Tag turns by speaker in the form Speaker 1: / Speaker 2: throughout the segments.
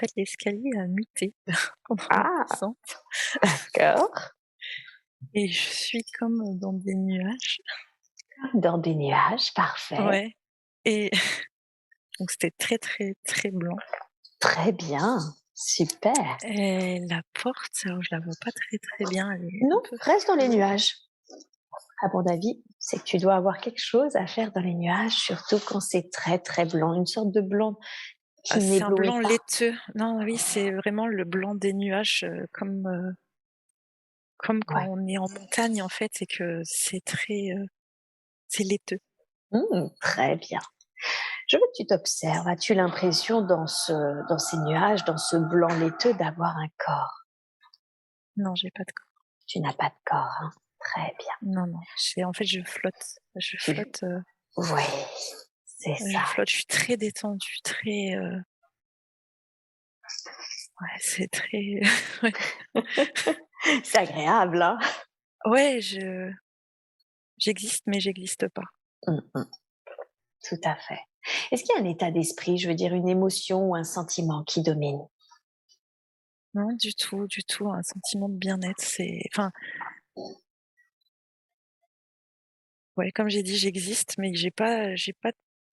Speaker 1: fait, l'escalier a muté pendant la
Speaker 2: Ah!
Speaker 1: descente
Speaker 2: D'accord.
Speaker 1: et je suis comme dans des nuages.
Speaker 2: Dans des nuages, parfait.
Speaker 1: Ouais et donc c'était très, très, très blanc
Speaker 2: Très bien, super.
Speaker 1: et la porte, alors je la vois pas très, très bien, elle est un
Speaker 2: Non,
Speaker 1: peu
Speaker 2: reste dans les
Speaker 1: floue.
Speaker 2: nuages. À mon avis, c'est que tu dois avoir quelque chose à faire dans les nuages, surtout quand c'est très, très blanc, une sorte de blanc
Speaker 1: Ah,
Speaker 2: qui
Speaker 1: c'est un
Speaker 2: n'éblouit
Speaker 1: blanc
Speaker 2: pas.
Speaker 1: laiteux. Non, oui, c'est vraiment le blanc des nuages, comme quand
Speaker 2: Ouais.
Speaker 1: on est en montagne, en fait, c'est que c'est très, c'est laiteux.
Speaker 2: Très bien. Je veux que tu t'observes. As-tu l'impression dans ces nuages, dans ce blanc laiteux, d'avoir un corps?
Speaker 1: Non, j'ai pas de corps.
Speaker 2: Tu n'as pas de corps, hein? Très bien.
Speaker 1: Non, non, j'ai en fait, je flotte. Je
Speaker 2: Tu
Speaker 1: flotte,
Speaker 2: Oui, c'est ça.
Speaker 1: je suis très détendue, très, ouais, c'est très ouais.
Speaker 2: C'est agréable, hein?
Speaker 1: Ouais, je j'existe, mais j'existe pas.
Speaker 2: Mmh mh. Tout à fait. Est-ce qu'il y a un état d'esprit, je veux dire une émotion ou un sentiment qui domine?
Speaker 1: Non, du tout, un sentiment de bien-être, c'est enfin, ouais, comme j'ai dit, j'existe, mais j'ai pas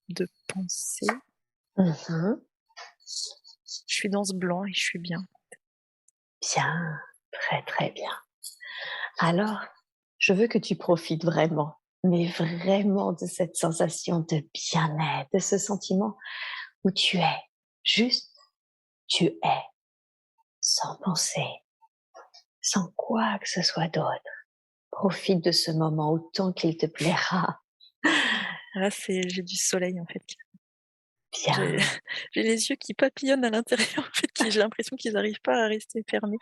Speaker 1: de pensée.
Speaker 2: Mmh.
Speaker 1: Je suis dans ce blanc et je suis bien.
Speaker 2: Bien, très, très bien. Alors, je veux que tu profites vraiment, mais vraiment de cette sensation de bien-être, de ce sentiment où tu es, juste tu es, sans penser, sans quoi que ce soit d'autre. Profite de ce moment autant qu'il te plaira.
Speaker 1: Là, c'est j'ai du soleil, en fait. J'ai
Speaker 2: Bien.
Speaker 1: j'ai les yeux qui papillonnent à l'intérieur, en fait, qui j'ai l'impression qu'ils arrivent pas à rester fermés.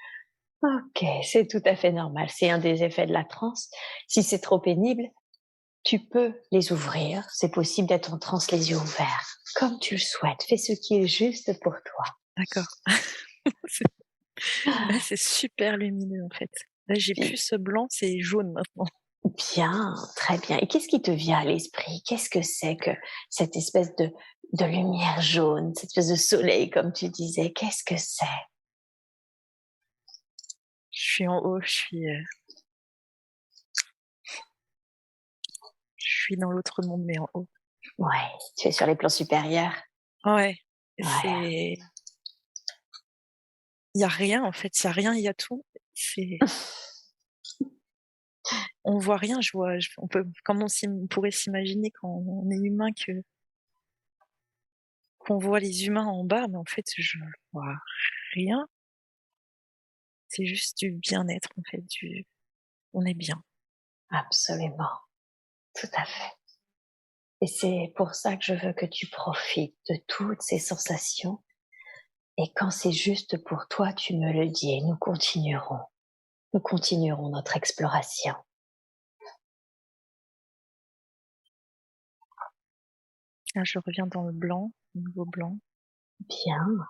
Speaker 2: OK, c'est tout à fait normal. C'est un des effets de la transe. Si c'est trop pénible, tu peux les ouvrir. C'est possible d'être en transe les yeux ouverts, comme tu le souhaites. Fais ce qui est juste pour toi.
Speaker 1: D'accord. C'est ouais, c'est super lumineux, en fait. Là, j'ai plus ce blanc, c'est jaune maintenant.
Speaker 2: Bien, très bien. Et qu'est-ce qui te vient à l'esprit? Qu'est-ce que c'est que cette espèce de lumière jaune, cette espèce de soleil, comme tu disais? Qu'est-ce que c'est?
Speaker 1: Je suis en haut, je suis dans l'autre monde, mais en haut.
Speaker 2: Ouais, tu es sur les plans supérieurs?
Speaker 1: Ouais,
Speaker 2: Ouais.
Speaker 1: c'est il y a rien, en fait, il y a rien, il y a tout. C'est on voit rien, je vois je on peut comme on pourrait s'imaginer quand on est humain que qu'on voit les humains en bas, mais en fait, je vois rien. C'est juste du bien-être, en fait, du on est bien.
Speaker 2: Absolument, tout à fait. Et c'est pour ça que je veux que tu profites de toutes ces sensations. Et quand c'est juste pour toi, tu me le dis et nous continuerons. Nous continuerons notre exploration.
Speaker 1: Là, je reviens dans le blanc, nouveau blanc,
Speaker 2: Bien,
Speaker 1: comme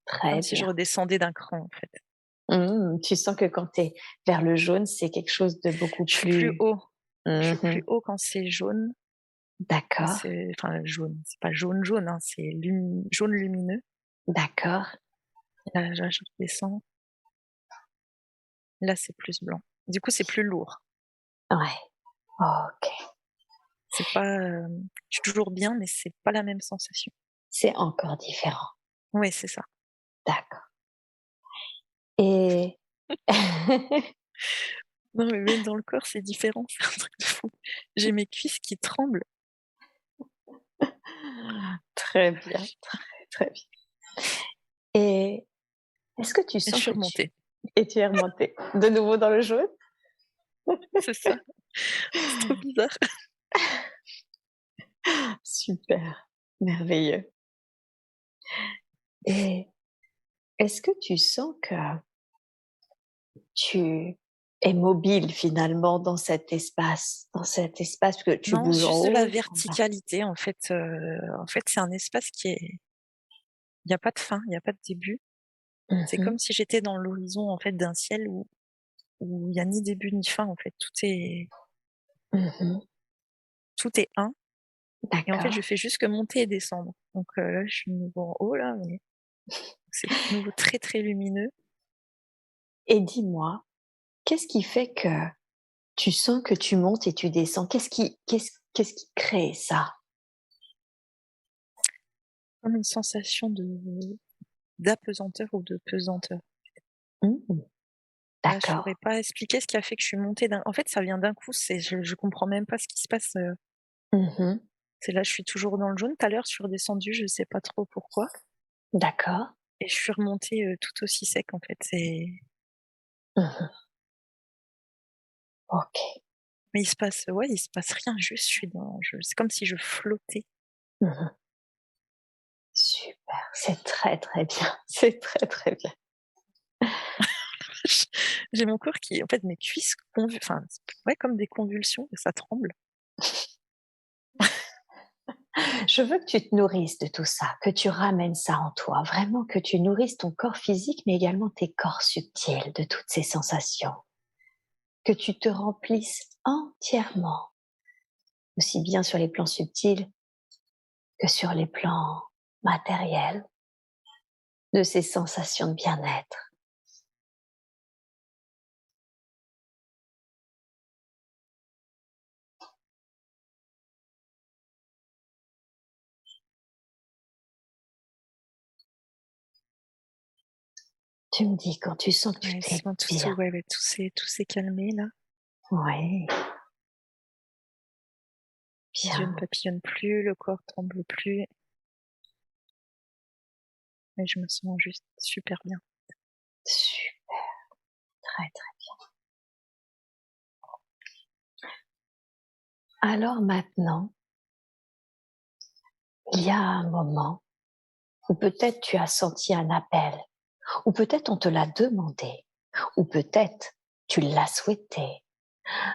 Speaker 2: très
Speaker 1: si je
Speaker 2: bien.
Speaker 1: redescendais d'un cran, en fait.
Speaker 2: Tu sens que quand tu es vers le jaune, c'est quelque chose de beaucoup
Speaker 1: Je suis plus
Speaker 2: plus.
Speaker 1: haut, je suis
Speaker 2: Mmh.
Speaker 1: plus haut quand c'est jaune, quand
Speaker 2: D'accord,
Speaker 1: c'est enfin jaune, c'est pas jaune jaune, hein, c'est jaune lumineux.
Speaker 2: d'accord,
Speaker 1: Là, je redescends, là, c'est plus blanc. Du coup, c'est plus lourd.
Speaker 2: ouais, OK.
Speaker 1: C'est pas, je suis toujours bien, mais c'est pas la même sensation.
Speaker 2: C'est encore différent.
Speaker 1: Ouais, c'est ça.
Speaker 2: D'accord. Et
Speaker 1: Non, mais même dans le corps, c'est différent, c'est un truc de fou. J'ai mes cuisses qui tremblent.
Speaker 2: très bien, très, très bien. Et est-ce que tu
Speaker 1: Et je
Speaker 2: sens
Speaker 1: suis
Speaker 2: que tu
Speaker 1: remontée.
Speaker 2: et tu es remontée de nouveau dans le jaune?
Speaker 1: C'est ça, c'est trop bizarre.
Speaker 2: Super, merveilleux. Et est-ce que tu sens que tu es mobile finalement dans cet espace que tu
Speaker 1: Non,
Speaker 2: bouges en
Speaker 1: juste de la
Speaker 2: haut, en bas?
Speaker 1: verticalité, en fait, c'est un espace qui est il y a pas de fin, il y a pas de début. C'est
Speaker 2: Mmh.
Speaker 1: comme si j'étais dans l'horizon, en fait, d'un ciel où il y a ni début ni fin, en fait.
Speaker 2: Mmh.
Speaker 1: Tout est un et en fait, je
Speaker 2: D'accord,
Speaker 1: fais juste que monter et descendre. Donc là, je suis de nouveau en haut là, mais C'est de nouveau très, très lumineux.
Speaker 2: Et dis-moi, qu'est-ce qui fait que tu sens que tu montes et tu descends? Qu'est-ce qui crée ça?
Speaker 1: Comme une sensation d'apesanteur ou de pesanteur.
Speaker 2: Mmh,
Speaker 1: Là, je
Speaker 2: d'accord.
Speaker 1: saurais pas expliquer ce qui a fait que je suis montée d'un en fait, ça vient d'un coup, je comprends même pas ce qui se passe,
Speaker 2: Mmh.
Speaker 1: c'est là, je suis toujours dans le jaune. Tout à l'heure, je suis redescendue, je sais pas trop pourquoi
Speaker 2: D'accord.
Speaker 1: et je suis remontée, tout aussi sec, en fait.
Speaker 2: Mmh. OK.
Speaker 1: Mais il se passe rien, juste je suis dans je c'est comme si je flottais.
Speaker 2: Mmh. Super, c'est très, très bien, c'est très, très bien.
Speaker 1: J'ai mon corps qui en fait, mes cuisses enfin, ouais, comme des convulsions, ça tremble.
Speaker 2: Je veux que tu te nourrisses de tout ça, que tu ramènes ça en toi, vraiment que tu nourrisses ton corps physique, mais également tes corps subtils de toutes ces sensations, que tu te remplisses entièrement, aussi bien sur les plans subtils que sur les plans matériels, de ces sensations de bien-être. Tu me dis quand tu sens que tu
Speaker 1: Ouais,
Speaker 2: t'es
Speaker 1: c'est bon,
Speaker 2: bien.
Speaker 1: ouais, ouais, tout s'est calmé là.
Speaker 2: Oui,
Speaker 1: Les yeux ne
Speaker 2: bien,
Speaker 1: papillonnent plus, le corps tremble plus et je me sens juste super bien.
Speaker 2: super, très, très. Alors maintenant, il y a un moment où peut-être tu as senti un appel, ou peut-être on te l'a demandé, ou peut-être tu l'as souhaité,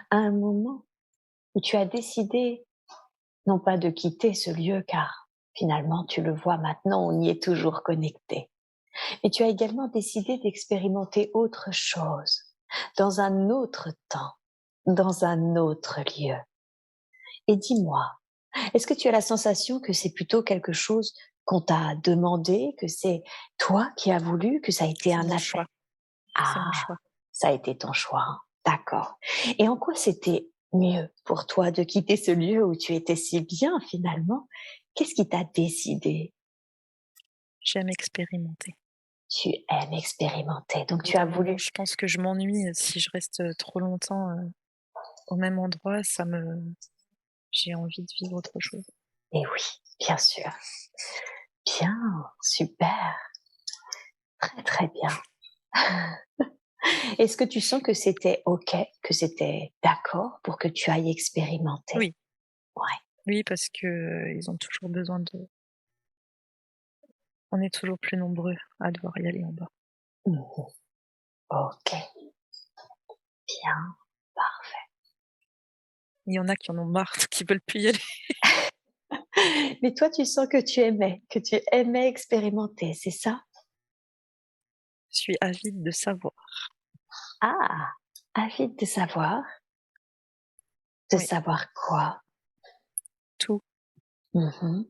Speaker 2: à un moment où tu as décidé non pas de quitter ce lieu car finalement tu le vois maintenant, on y est toujours connecté, mais tu as également décidé d'expérimenter autre chose, dans un autre temps, dans un autre lieu. Et dis-moi, est-ce que tu as la sensation que c'est plutôt quelque chose qu'on t'a demandé, que c'est toi qui as voulu, que ça a été
Speaker 1: C'est
Speaker 2: un
Speaker 1: mon
Speaker 2: appel?
Speaker 1: choix, c'est mon
Speaker 2: Ah,
Speaker 1: choix.
Speaker 2: ça a été ton choix, hein. D'accord. Et en quoi c'était mieux pour toi de quitter ce lieu où tu étais si bien finalement? Qu'est-ce qui t'a décidé?
Speaker 1: J'aime expérimenter.
Speaker 2: Tu aimes expérimenter, donc
Speaker 1: Au bout
Speaker 2: tu as
Speaker 1: d'un moment,
Speaker 2: voulu.
Speaker 1: je pense que je m'ennuie, si je reste, trop longtemps, au même endroit, j'ai envie de vivre autre chose.
Speaker 2: Et oui, bien sûr. Bien, super, très, très bien. Est-ce que tu sens que c'était OK, que c'était d'accord pour que tu ailles expérimenter?
Speaker 1: Oui,
Speaker 2: Ouais.
Speaker 1: oui, parce que, ils ont toujours besoin de on est toujours plus nombreux à devoir y aller en bas.
Speaker 2: Mmh. OK, bien, parfait.
Speaker 1: Il y en a qui en ont marre, qui veulent plus y aller.
Speaker 2: Mais toi, tu sens que tu aimais expérimenter, c'est ça?
Speaker 1: Je suis avide de savoir.
Speaker 2: Ah! Avide de
Speaker 1: Oui,
Speaker 2: savoir quoi?
Speaker 1: tout.
Speaker 2: Mmh.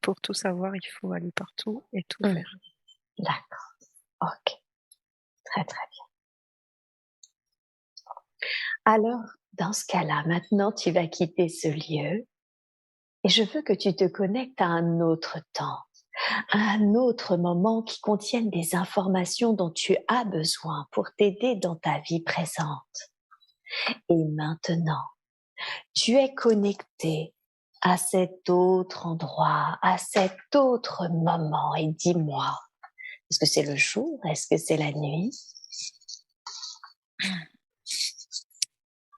Speaker 1: Pour tout savoir, il faut aller partout et tout
Speaker 2: Mmh.
Speaker 1: faire.
Speaker 2: D'accord, OK, très, très bien. Alors, dans ce cas-là, maintenant, tu vas quitter ce lieu et je veux que tu te connectes à un autre temps, à un autre moment qui contienne des informations dont tu as besoin pour t'aider dans ta vie présente. Et maintenant, tu es connecté à cet autre endroit, à cet autre moment. Et dis-moi, est-ce que c'est le jour? Est-ce que c'est la nuit?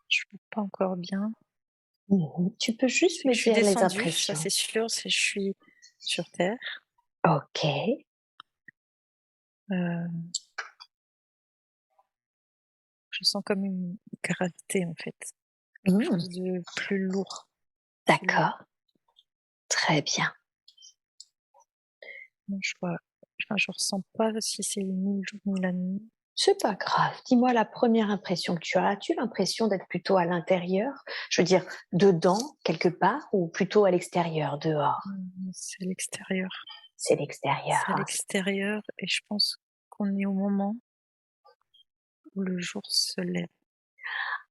Speaker 1: Je ne pas encore bien.
Speaker 2: Mhm. Tu peux juste
Speaker 1: C'est que
Speaker 2: me
Speaker 1: je suis
Speaker 2: dire les
Speaker 1: descendue, ça
Speaker 2: impressions.
Speaker 1: c'est sûr, c'est je suis sur terre.
Speaker 2: Ok.
Speaker 1: Heu, je sens comme une gravité en fait, quelque
Speaker 2: Hmm.
Speaker 1: chose de plus lourd, plus lourd.
Speaker 2: D'accord. Très bien.
Speaker 1: Non, je ressens pas si c'est ni le jour ni la nuit.
Speaker 2: C'est pas grave. Dis-moi la première impression que tu as. As-tu l'impression d'être plutôt à l'intérieur? Je veux dire, dedans, quelque part, ou plutôt à l'extérieur, dehors?
Speaker 1: C'est à l'extérieur.
Speaker 2: C'est l'extérieur,
Speaker 1: C'est à
Speaker 2: hein.
Speaker 1: l'extérieur et je pense qu'on est au moment où le jour se lève.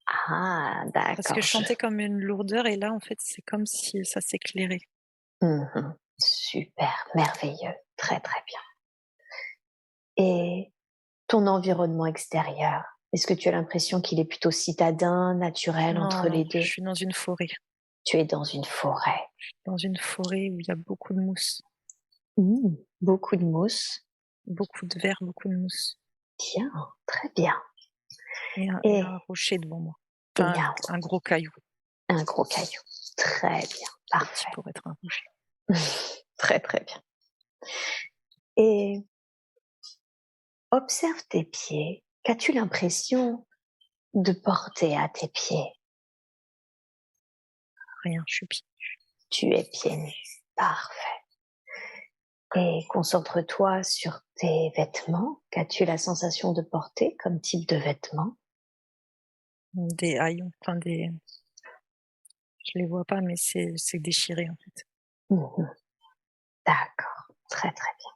Speaker 2: Ah,
Speaker 1: Parce que
Speaker 2: d'accord,
Speaker 1: je sentais comme une lourdeur et là, en fait, c'est comme si ça s'éclairait.
Speaker 2: mmh. Super, merveilleux, très, très bien. Et ton environnement extérieur, est-ce que tu as l'impression qu'il est plutôt citadin, naturel, entre
Speaker 1: Non,
Speaker 2: les
Speaker 1: je
Speaker 2: 2?
Speaker 1: suis dans une forêt.
Speaker 2: Tu es dans une forêt.
Speaker 1: Dans une forêt où il y a beaucoup de mousse,
Speaker 2: Beaucoup de mousse.
Speaker 1: beaucoup de verre, beaucoup de mousse
Speaker 2: Bien, très bien.
Speaker 1: et un
Speaker 2: Et
Speaker 1: rocher devant moi.
Speaker 2: et
Speaker 1: Enfin, un gros caillou,
Speaker 2: un gros caillou. Très bien,
Speaker 1: trop petit
Speaker 2: parfait.
Speaker 1: pour être un rocher.
Speaker 2: Très, très bien. Et observe tes pieds. Qu'as-tu l'impression de porter à tes pieds?
Speaker 1: Rien, je suis pieds.
Speaker 2: Tu es pieds nus. Parfait. Et concentre-toi sur tes vêtements. Qu'as-tu la sensation de porter comme type de vêtements?
Speaker 1: Des haillons, enfin je les vois pas, mais c'est déchiré, en fait.
Speaker 2: Mmh. D'accord, très, très bien.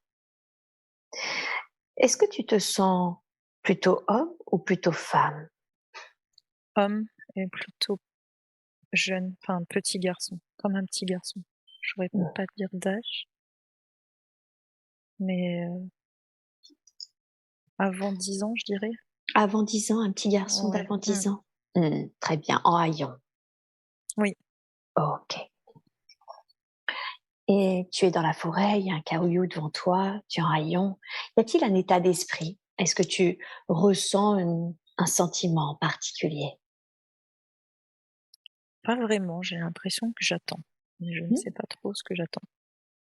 Speaker 2: Est-ce que tu te sens plutôt homme ou plutôt femme?
Speaker 1: Homme et plutôt jeune, enfin petit garçon, comme un petit garçon. Je saurais
Speaker 2: Mmh.
Speaker 1: pas dire d'âge, mais avant 10 ans, je dirais.
Speaker 2: Avant 10 ans, un petit garçon
Speaker 1: Ouais,
Speaker 2: d'avant 10 ans? Très bien, en haillons.
Speaker 1: oui,
Speaker 2: OK. Et tu es dans la forêt, il y a un caillou devant toi, tu es en haillons. Y a-t-il un état d'esprit? Est-ce que tu ressens un sentiment en particulier?
Speaker 1: pas vraiment, j'ai l'impression que j'attends, mais je ne
Speaker 2: Mmh,
Speaker 1: sais pas trop ce que j'attends.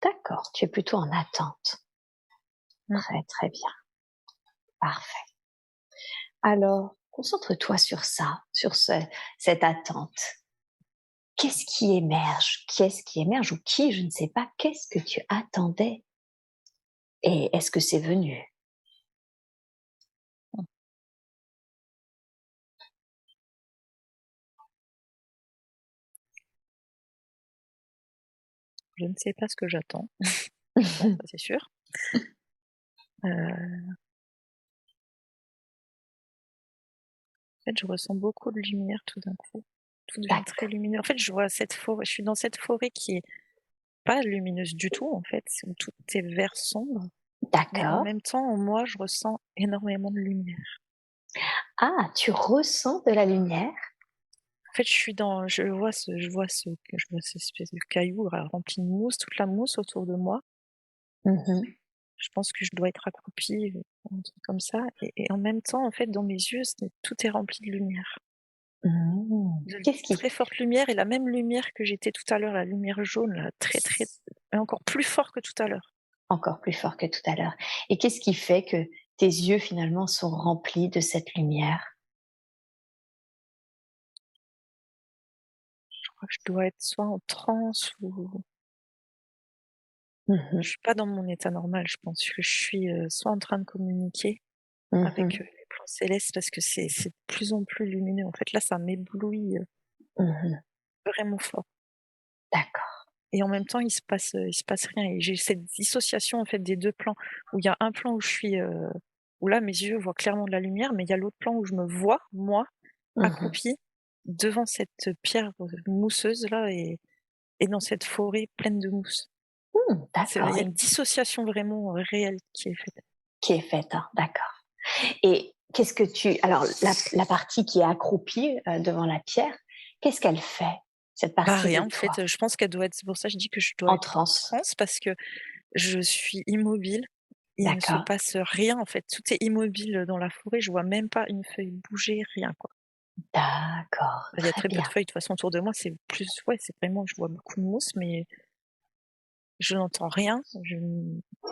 Speaker 2: d'accord, tu es plutôt en attente.
Speaker 1: Mmh.
Speaker 2: Très, très bien, parfait. Alors, concentre-toi sur ça, sur cette attente. Qu'est-ce qui émerge? Qu'est-ce qui émerge ou qui, je ne sais pas, qu'est-ce que tu attendais? Et est-ce que c'est venu?
Speaker 1: Mmh. Je ne sais pas ce que j'attends. Bon, ça c'est sûr. En fait, je ressens beaucoup de lumière tout d'un coup. Tout devient très
Speaker 2: D'accord,
Speaker 1: lumineux. En fait, je vois cette forêt je suis dans cette forêt qui est pas lumineuse du tout, en fait, où tout est vert sombre, mais en
Speaker 2: d'accord.
Speaker 1: même temps, en moi, je ressens énormément de lumière.
Speaker 2: Ah, tu ressens de la lumière?
Speaker 1: En fait, je vois cette espèce de caillou là, rempli de mousse, toute la mousse autour de moi.
Speaker 2: Mmh.
Speaker 1: Je pense que je dois être accroupie, un truc comme ça et en même temps, en fait, dans mes yeux, tout est rempli de lumière. De
Speaker 2: Qu'est-ce qui
Speaker 1: très forte lumière et la même lumière que j'étais tout à l'heure, la lumière jaune là, très, très et encore plus fort que tout à l'heure.
Speaker 2: encore plus fort que tout à l'heure? Et qu'est-ce qui fait que tes yeux finalement sont remplis de cette lumière?
Speaker 1: Je crois que je dois être soit en transe ou
Speaker 2: Mmh.
Speaker 1: je suis pas dans mon état normal, je pense que je suis, soit en train de communiquer avec,
Speaker 2: Mmh.
Speaker 1: les plans célestes parce que c'est de plus en plus lumineux. En fait, là, ça m'éblouit,
Speaker 2: Mmh.
Speaker 1: vraiment fort
Speaker 2: D'accord.
Speaker 1: et en même temps, il se passe rien et j'ai cette dissociation, en fait, des 2 plans où il y a un plan où je suis, où là, mes yeux voient clairement de la lumière, mais il y a l'autre plan où je me vois, moi,
Speaker 2: Mmh.
Speaker 1: accroupie devant cette pierre, mousseuse là et dans cette forêt pleine de mousse. Il
Speaker 2: D'accord,
Speaker 1: y a
Speaker 2: et
Speaker 1: une dissociation vraiment, réelle qui est faite.
Speaker 2: qui est faite, hein, d'accord. Et qu'est-ce que tu alors la partie qui est accroupie, devant la pierre, qu'est-ce qu'elle fait? Cette
Speaker 1: Bah,
Speaker 2: partie de
Speaker 1: rien en
Speaker 2: toi?
Speaker 1: fait, je pense qu'elle doit être c'est pour ça que je dis que je dois
Speaker 2: En
Speaker 1: être en
Speaker 2: transe?
Speaker 1: transe parce que je suis immobile. Il ne se
Speaker 2: D'accord,
Speaker 1: passe rien en fait, tout est immobile, dans la forêt, je vois même pas une feuille bouger, rien quoi.
Speaker 2: d'accord,
Speaker 1: Il y a
Speaker 2: très
Speaker 1: très peu de
Speaker 2: bien.
Speaker 1: feuilles de toute façon autour de moi, c'est plus ouais, c'est vraiment je vois beaucoup de mousse mais je n'entends rien,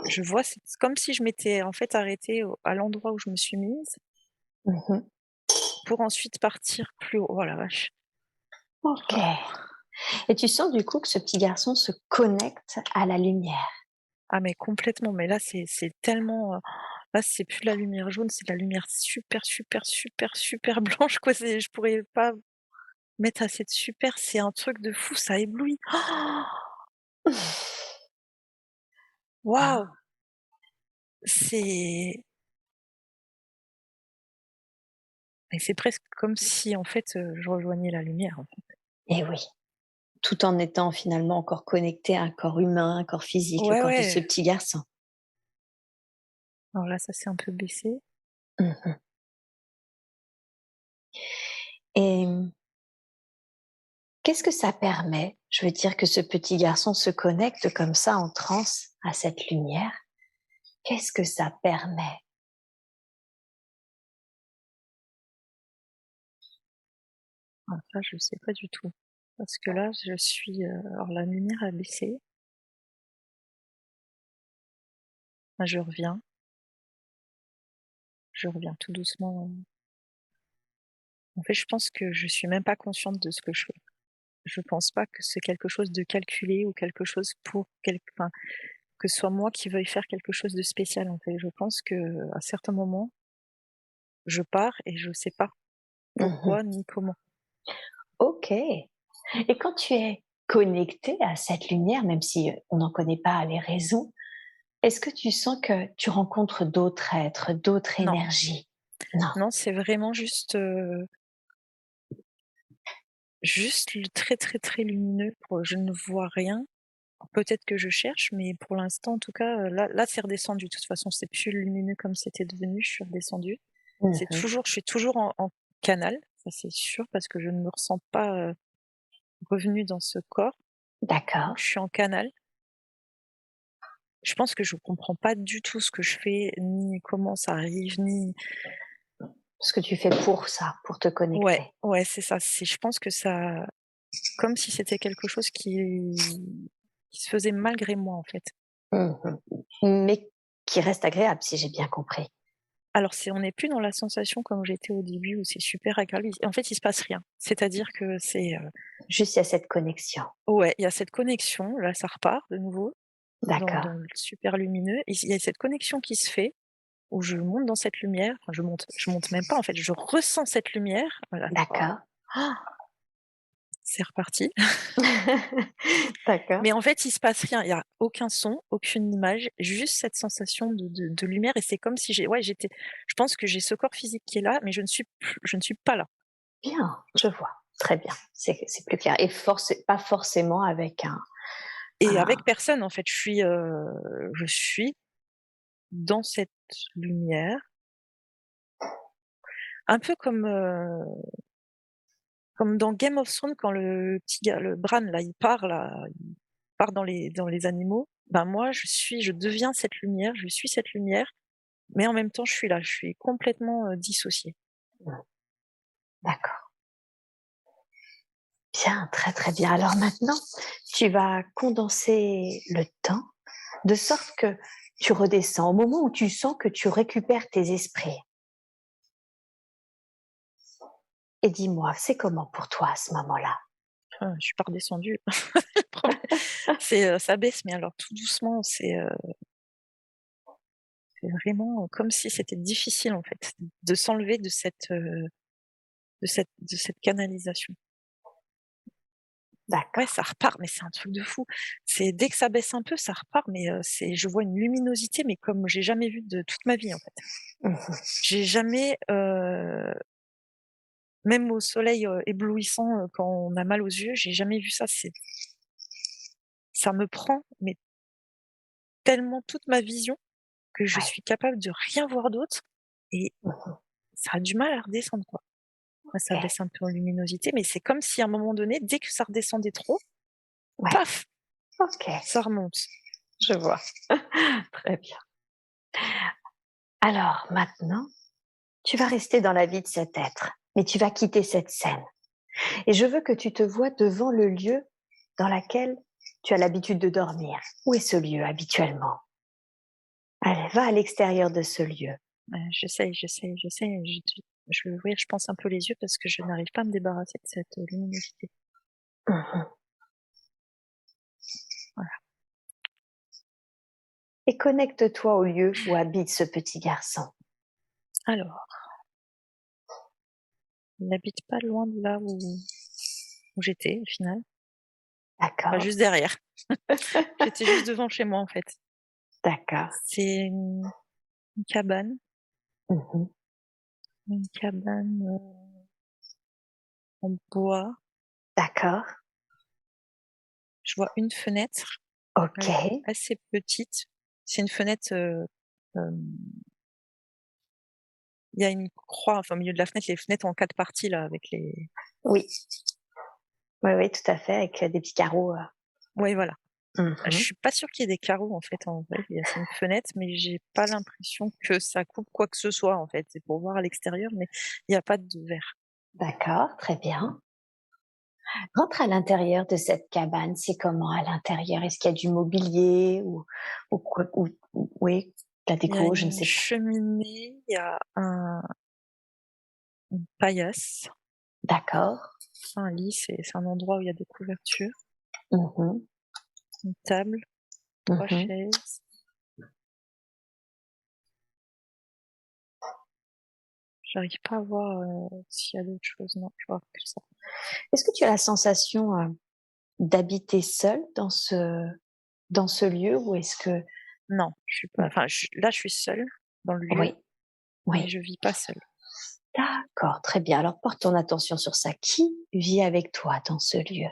Speaker 1: je vois c'est comme si je m'étais en fait arrêtée à l'endroit où je me suis mise
Speaker 2: Mmh.
Speaker 1: pour ensuite partir plus haut. Oh la vache!
Speaker 2: OK,
Speaker 1: Oh.
Speaker 2: et tu sens du coup que ce petit garçon se connecte à la lumière?
Speaker 1: Ah mais complètement, mais là c'est tellement, là c'est plus de la lumière jaune, c'est de la lumière super, super, super, super blanche quoi, je pourrais pas mettre assez de super, c'est un truc de fou, ça éblouit. Waouh!
Speaker 2: Ah,
Speaker 1: C'est c'est presque comme si, en fait, je rejoignais la lumière, en fait.
Speaker 2: et oui, tout en étant finalement encore connecté à un corps humain, un corps physique, le
Speaker 1: Ouais,
Speaker 2: corps de
Speaker 1: ouais.
Speaker 2: ce petit garçon.
Speaker 1: Alors là, ça s'est un peu baissé.
Speaker 2: Mmh. Et qu'est-ce que ça permet? Je veux dire que ce petit garçon se connecte comme ça en transe à cette lumière. Qu'est-ce que ça permet?
Speaker 1: Ah ça, je sais pas du tout. Parce que là, je suis, alors la lumière a baissé. Là, je reviens tout doucement. En fait, je pense que je suis même pas consciente de ce que je fais. Je pense pas que c'est quelque chose de calculé ou quelque chose pour enfin, que ce soit moi qui veuille faire quelque chose de spécial, en fait. Je pense qu'à certains moments, je pars et je sais pas
Speaker 2: Mmh.
Speaker 1: pourquoi ni comment.
Speaker 2: OK. Et quand tu es connecté à cette lumière, même si, on n'en connaît pas les raisons, est-ce que tu sens que tu rencontres d'autres êtres, d'autres
Speaker 1: Non,
Speaker 2: énergies? Non.
Speaker 1: non, c'est vraiment juste le très, très, très lumineux pour je ne vois rien. Peut-être que je cherche, mais pour l'instant, en tout cas, là, c'est redescendu. De toute façon, c'est plus lumineux comme c'était devenu, je suis redescendue.
Speaker 2: Mmh.
Speaker 1: Je suis toujours en canal, ça c'est sûr, parce que je ne me ressens pas, revenue dans ce corps, donc
Speaker 2: D'accord.
Speaker 1: je suis en canal. Je pense que je comprends pas du tout ce que je fais, ni comment ça arrive, ni
Speaker 2: Ce que tu fais pour ça, pour te
Speaker 1: ouais,
Speaker 2: connecter.
Speaker 1: ouais, c'est ça, c'est je pense que ça comme si c'était quelque chose qui se faisait malgré moi, en fait.
Speaker 2: Mmh. Mais qui reste agréable, si j'ai bien compris.
Speaker 1: Alors on n'est plus dans la sensation comme j'étais au début où c'est super agréable. En fait, il se passe rien. C'est-à-dire que
Speaker 2: Juste il y a cette connexion.
Speaker 1: ouais, il y a cette connexion, là ça repart de nouveau
Speaker 2: D'accord,
Speaker 1: dans le super lumineux et il y a cette connexion qui se fait où je monte dans cette lumière, enfin je monte même pas en fait, je ressens cette lumière, voilà.
Speaker 2: d'accord.
Speaker 1: C'est reparti.
Speaker 2: D'accord.
Speaker 1: Mais en fait, il se passe rien, il y a aucun son, aucune image, juste cette sensation de lumière et c'est comme si je pense que j'ai ce corps physique qui est là, mais je ne suis pas là.
Speaker 2: Bien, je vois. Très bien, c'est plus clair et pas forcément avec
Speaker 1: Et
Speaker 2: un
Speaker 1: avec personne en fait, je suis dans cette lumière, un peu comme dans Game of Thrones quand le petit gars, le Bran il part dans les animaux, ben moi je deviens cette lumière, je suis cette lumière, mais en même temps je suis là, je suis complètement, dissociée.
Speaker 2: d'accord. Bien, très, très bien. Alors maintenant, tu vas condenser le temps de sorte que tu redescends. Au moment où tu sens que tu récupères tes esprits et dis-moi, c'est comment pour toi à ce moment-là?
Speaker 1: Je suis pas redescendue. Le problème ça baisse, mais alors tout doucement, c'est vraiment, comme si c'était difficile en fait, de s'enlever de cette canalisation. Ouais,
Speaker 2: D'accord.
Speaker 1: ça repart, mais c'est un truc de fou. C'est dès que ça baisse un peu, ça repart, mais je vois une luminosité, mais comme j'ai jamais vu de toute ma vie, en fait.
Speaker 2: Mmh.
Speaker 1: J'ai jamais, même au soleil, éblouissant, quand on a mal aux yeux, j'ai jamais vu ça. Ça me prend, mais tellement toute ma vision que je
Speaker 2: Ouais.
Speaker 1: suis capable de rien voir d'autre et
Speaker 2: Mmh.
Speaker 1: ça a du mal à redescendre, quoi. Ouais, ça
Speaker 2: OK.
Speaker 1: baisse un peu en luminosité, mais c'est comme si à un moment donné, dès que ça redescendait trop,
Speaker 2: Ouais.
Speaker 1: paf,
Speaker 2: OK,
Speaker 1: ça remonte.
Speaker 2: je vois. Très bien. Alors maintenant, tu vas rester dans la vie de cet être, mais tu vas quitter cette scène. Et je veux que tu te vois devant le lieu dans lequel tu as l'habitude de dormir. Où est ce lieu habituellement? Allez, va à l'extérieur de ce lieu.
Speaker 1: J'essaie, je vais ouvrir, je pense, un peu les yeux parce que je n'arrive pas à me débarrasser de cette, luminosité.
Speaker 2: Mhm.
Speaker 1: Voilà.
Speaker 2: Et connecte-toi au lieu où habite ce petit garçon.
Speaker 1: Alors, il n'habite pas loin de là où j'étais au final, enfin
Speaker 2: D'accord?
Speaker 1: juste derrière. J'étais juste devant chez moi, en fait.
Speaker 2: D'accord.
Speaker 1: C'est une cabane,
Speaker 2: Mmh.
Speaker 1: une cabane, en bois.
Speaker 2: D'accord.
Speaker 1: Je vois une fenêtre, elle est
Speaker 2: OK.
Speaker 1: assez petite. C'est une fenêtre, hem, il y a une croix, enfin, au milieu de la fenêtre, les fenêtres en 4 parties là avec les
Speaker 2: Oui. Oui, oui, tout à fait, avec, des petits carreaux.
Speaker 1: ouais, voilà. Je
Speaker 2: Mmh.
Speaker 1: suis pas sûre qu'il y ait des carreaux en fait, en vrai, c'est une fenêtre, mais j'ai pas l'impression que ça coupe quoi que ce soit en fait. C'est pour voir à l'extérieur, mais il y a pas de verre.
Speaker 2: D'accord, très bien. Rentre à l'intérieur de cette cabane, c'est comment à l'intérieur? Est-ce qu'il y a du mobilier ou quoi ou oui, de la
Speaker 1: Il y a
Speaker 2: déco, je ne
Speaker 1: une
Speaker 2: sais pas.
Speaker 1: cheminée, il y a une paillasse,
Speaker 2: D'accord.
Speaker 1: un lit, c'est un endroit où il y a des couvertures,
Speaker 2: Mmh.
Speaker 1: une table, 3
Speaker 2: Mmh.
Speaker 1: chaises. J'arrive pas à voir, s'il y a d'autres choses, non, je vois que ça.
Speaker 2: Est-ce que tu as la sensation, d'habiter seule dans ce lieu ou est-ce que
Speaker 1: Non, je suis pas
Speaker 2: mmh,
Speaker 1: enfin, je suis seule dans le lieu,
Speaker 2: oui,
Speaker 1: mais
Speaker 2: oui.
Speaker 1: je vis pas seule.
Speaker 2: D'accord, très bien. Alors porte ton attention sur ça. Qui vit avec toi dans ce lieu?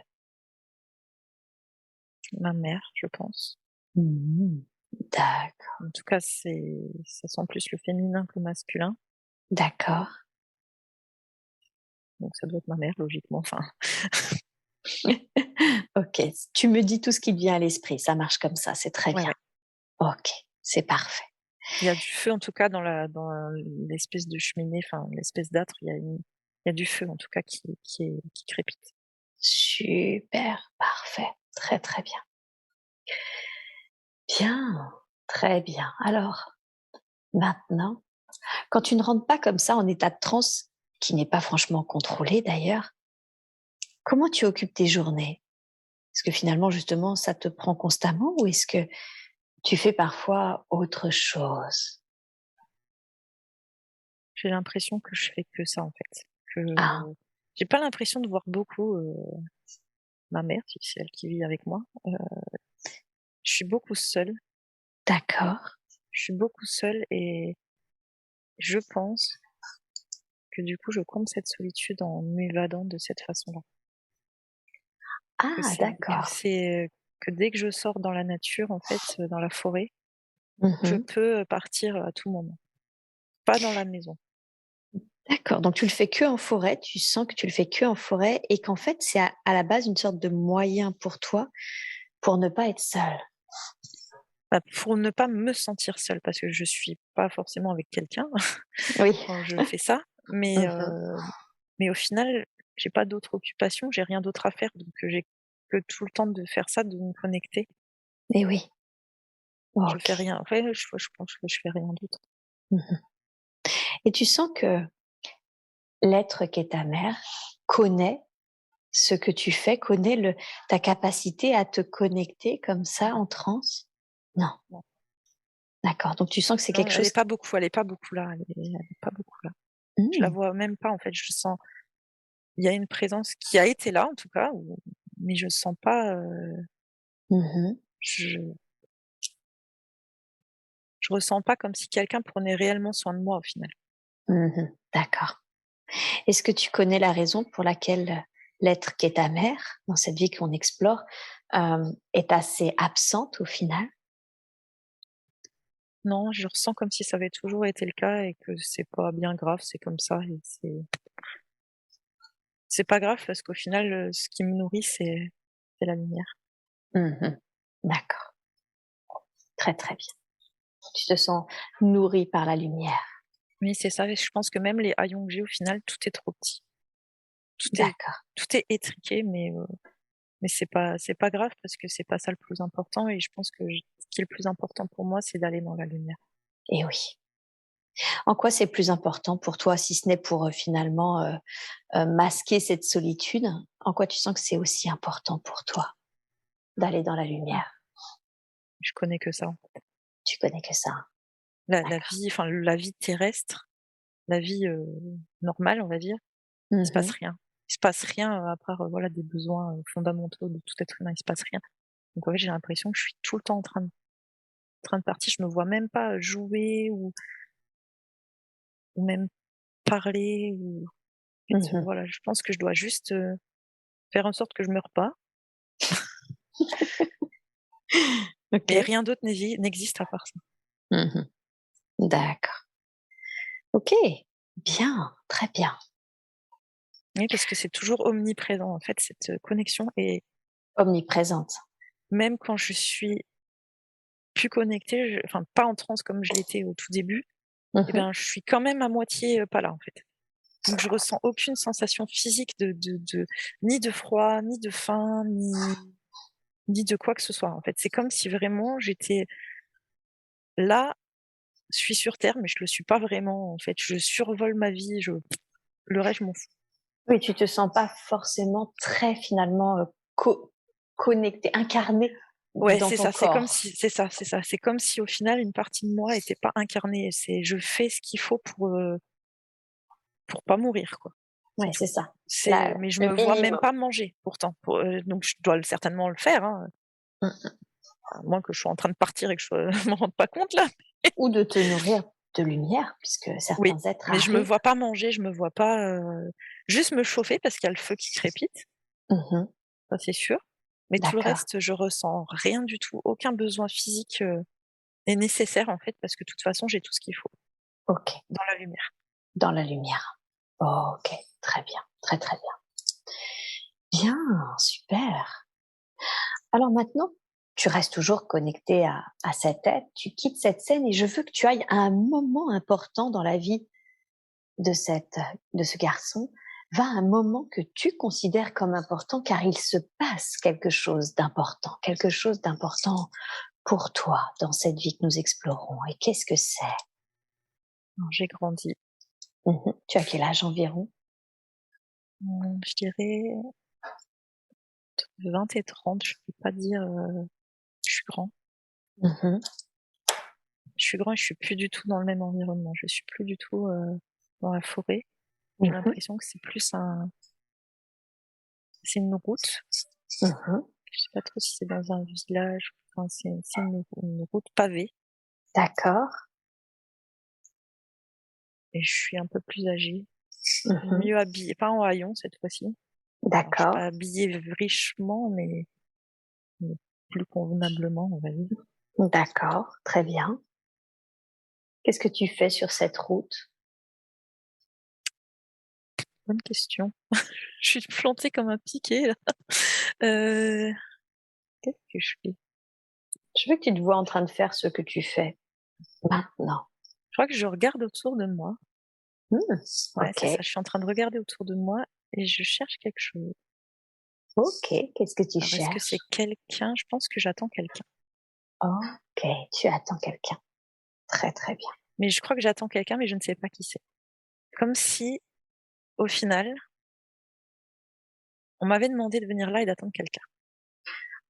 Speaker 1: Ma mère, je pense.
Speaker 2: Mmh. D'accord,
Speaker 1: En tout cas, ça sent plus le féminin que le masculin,
Speaker 2: d'accord.
Speaker 1: donc ça doit être ma mère logiquement, enfin.
Speaker 2: OK, tu me dis tout ce qui te vient à l'esprit, ça marche comme ça, c'est très
Speaker 1: Ouais,
Speaker 2: bien.
Speaker 1: ouais.
Speaker 2: OK, c'est parfait.
Speaker 1: Il y a du feu en tout cas dans l'espèce de cheminée, enfin l'espèce d'âtre, il y a du feu en tout cas qui crépite.
Speaker 2: Super, parfait, très, très bien. Bien, très bien. Alors, maintenant, quand tu ne rentres pas comme ça en état de transe, qui n'est pas franchement contrôlé d'ailleurs, comment tu occupes tes journées? Est-ce que finalement, justement, ça te prend constamment ou est-ce que tu fais parfois autre chose?
Speaker 1: J'ai l'impression que je fais que ça en fait, que
Speaker 2: Ah,
Speaker 1: j'ai pas l'impression de voir beaucoup, ma mère, si c'est elle qui vit avec moi. Je suis beaucoup seule,
Speaker 2: d'accord.
Speaker 1: je suis beaucoup seule et je pense que du coup je comble cette solitude en m'évadant de cette façon-là. Que
Speaker 2: Ah,
Speaker 1: c'est que
Speaker 2: d'accord.
Speaker 1: c'est, que dès que je sors dans la nature en fait, dans la forêt, je
Speaker 2: Mmh.
Speaker 1: peux, partir à tout moment. Pas dans la maison.
Speaker 2: D'accord, donc tu le fais que en forêt, tu sens que tu le fais que en forêt et qu'en fait, c'est à la base une sorte de moyen pour toi, pour ne pas être seule.
Speaker 1: Bah, pour ne pas me sentir seule parce que je suis pas forcément avec quelqu'un
Speaker 2: Oui.
Speaker 1: quand je fais ça,
Speaker 2: Mmh.
Speaker 1: mais au final, j'ai pas d'autre occupation, j'ai rien d'autre à faire donc j'ai que tout le temps de faire ça, de me connecter.
Speaker 2: Et oui.
Speaker 1: Je fais
Speaker 2: OK.
Speaker 1: rien. En fait, je pense que je fais rien d'autre.
Speaker 2: Mmh. Et tu sens que l'être qui est ta mère connaît ce que tu fais, connaît ta capacité à te connecter comme ça en transe? Non,
Speaker 1: Non,
Speaker 2: d'accord, donc tu sens que c'est
Speaker 1: non,
Speaker 2: quelque chose.
Speaker 1: elle est pas beaucoup là, elle est pas beaucoup là. Je la
Speaker 2: Mmh.
Speaker 1: vois même pas en fait, je sens il y a une présence qui a été là en tout cas, mais je sens pas,
Speaker 2: Mmh.
Speaker 1: je je ressens pas comme si quelqu'un prenait réellement soin de moi au final.
Speaker 2: Mmh. D'accord. Est-ce que tu connais la raison pour laquelle l'être qui est ta mère, dans cette vie qu'on explore, est assez absente au final?
Speaker 1: Non, je ressens comme si ça avait toujours été le cas et que c'est pas bien grave, c'est comme ça et c'est pas grave parce qu'au final, ce qui me nourrit, c'est la lumière.
Speaker 2: Mmh. D'accord, très, très bien. Tu te sens nourrie par la lumière.
Speaker 1: Oui, c'est ça et je pense que même les haillons que j'ai au final, tout est trop petit. Tout est
Speaker 2: D'accord,
Speaker 1: tout est étriqué mais c'est pas grave parce que c'est pas ça le plus important et je pense que ce qui est le plus important pour moi, c'est d'aller dans la lumière.
Speaker 2: et oui. En quoi c'est plus important pour toi, si ce n'est pour, finalement, masquer cette solitude? En quoi tu sens que c'est aussi important pour toi d'aller dans la
Speaker 1: Mmh.
Speaker 2: lumière?
Speaker 1: Je connais que ça.
Speaker 2: Tu connais que ça, hein?
Speaker 1: La
Speaker 2: D'accord.
Speaker 1: vie, enfin la vie terrestre, la vie, normale, on va dire, il se passe
Speaker 2: Mmh.
Speaker 1: rien. Il se passe rien, à part, voilà, des besoins, fondamentaux de tout être humain, il se passe rien. Donc en fait, j'ai l'impression que je suis tout le temps en train train de partir, je me vois même pas jouer ou même parler ou en fait,
Speaker 2: Mmh.
Speaker 1: voilà, je pense que je dois juste, faire en sorte que je meure pas, mais
Speaker 2: OK.
Speaker 1: rien d'autre n'existe à part ça.
Speaker 2: Mmh. D'accord. OK. Bien, très bien.
Speaker 1: Oui, parce que c'est toujours omniprésent, en fait, cette, connexion et
Speaker 2: Omniprésente.
Speaker 1: même quand je suis plus connectée, enfin, pas en transe comme je l'étais au tout début, et
Speaker 2: Mmh.
Speaker 1: ben, je suis quand même à moitié, pas là, en fait. Donc je ressens aucune sensation physique de ni de froid, ni de faim, ni de quoi que ce soit, en fait. C'est comme si vraiment j'étais là, je suis sur terre, mais je le suis pas vraiment, en fait. Je survole ma vie, le reste, je m'en fous.
Speaker 2: Oui, tu te sens pas forcément très finalement, connectée, incarnée
Speaker 1: Ouais,
Speaker 2: dans
Speaker 1: c'est
Speaker 2: ton
Speaker 1: ça, c'est comme
Speaker 2: corps.
Speaker 1: si c'est ça, c'est ça. C'est comme si au final une partie de moi était pas incarnée. C'est je fais ce qu'il faut pour pas mourir, quoi. C'est
Speaker 2: Ouais,
Speaker 1: tout.
Speaker 2: c'est ça.
Speaker 1: C'est
Speaker 2: La
Speaker 1: mais je
Speaker 2: le
Speaker 1: me vois même
Speaker 2: minimum.
Speaker 1: pas manger pourtant, donc je dois certainement le faire, hein,
Speaker 2: Mmh.
Speaker 1: à moins que je sois en train de partir et que je m'en rende pas compte là.
Speaker 2: Ou de te nourrir de lumière puisque
Speaker 1: Oui,
Speaker 2: certains êtres
Speaker 1: mais je me
Speaker 2: arrivent.
Speaker 1: vois pas manger, je me vois pas, juste me chauffer parce qu'il y a le feu qui crépite,
Speaker 2: Mmh.
Speaker 1: ça c'est sûr, mais tout le
Speaker 2: D'accord.
Speaker 1: reste, je ressens rien du tout, aucun besoin physique, est nécessaire en fait parce que de toute façon j'ai tout ce qu'il faut
Speaker 2: OK.
Speaker 1: dans la lumière.
Speaker 2: Dans la lumière. OK. Très bien. Très, très bien. Bien, super. Alors maintenant, tu restes toujours connecté à cette être, tu quittes cette scène et je veux que tu ailles à un moment important dans la vie de cette de ce garçon. Va à un moment que tu considères comme important car il se passe quelque chose d'important pour toi dans cette vie que nous explorons. Et qu'est-ce que c'est?
Speaker 1: Alors j'ai grandi,
Speaker 2: Mmh. Tu as quel âge environ?
Speaker 1: je dirais entre 20 et 30, je peux pas dire, je suis grand.
Speaker 2: Mmh.
Speaker 1: Je suis grand et je suis plus du tout dans le même environnement. Je suis plus du tout, dans la forêt. J'ai
Speaker 2: Mmh.
Speaker 1: l'impression que c'est une route.
Speaker 2: Mmh.
Speaker 1: Je sais pas trop si c'est dans un village, enfin c'est une route pavée
Speaker 2: D'accord.
Speaker 1: et je suis un peu plus âgée,
Speaker 2: Mmh.
Speaker 1: mieux habillée, pas en haillons cette fois-ci. Alors je suis
Speaker 2: D'accord.
Speaker 1: pas habillée richement, mais plus convenablement, on va dire.
Speaker 2: D'accord. Très bien. Qu'est-ce que tu fais sur cette route?
Speaker 1: Bonne question. Je suis plantée comme un piquet là. Heu, qu'est-ce que je fais?
Speaker 2: Je veux que tu te vois en train de faire ce que tu fais maintenant.
Speaker 1: Je crois que je regarde autour de moi.
Speaker 2: Mmh.
Speaker 1: Ouais, c'est ça,
Speaker 2: OK.
Speaker 1: je suis en train de regarder autour de moi et je cherche quelque chose.
Speaker 2: OK. Qu'est-ce que tu
Speaker 1: Alors est-ce que
Speaker 2: cherches?
Speaker 1: c'est quelqu'un? Je pense que j'attends quelqu'un.
Speaker 2: OK. Tu attends quelqu'un. Très, très bien.
Speaker 1: Mais je crois que j'attends quelqu'un, mais je ne sais pas qui c'est. Comme si, au final, on m'avait demandé de venir là et d'attendre quelqu'un,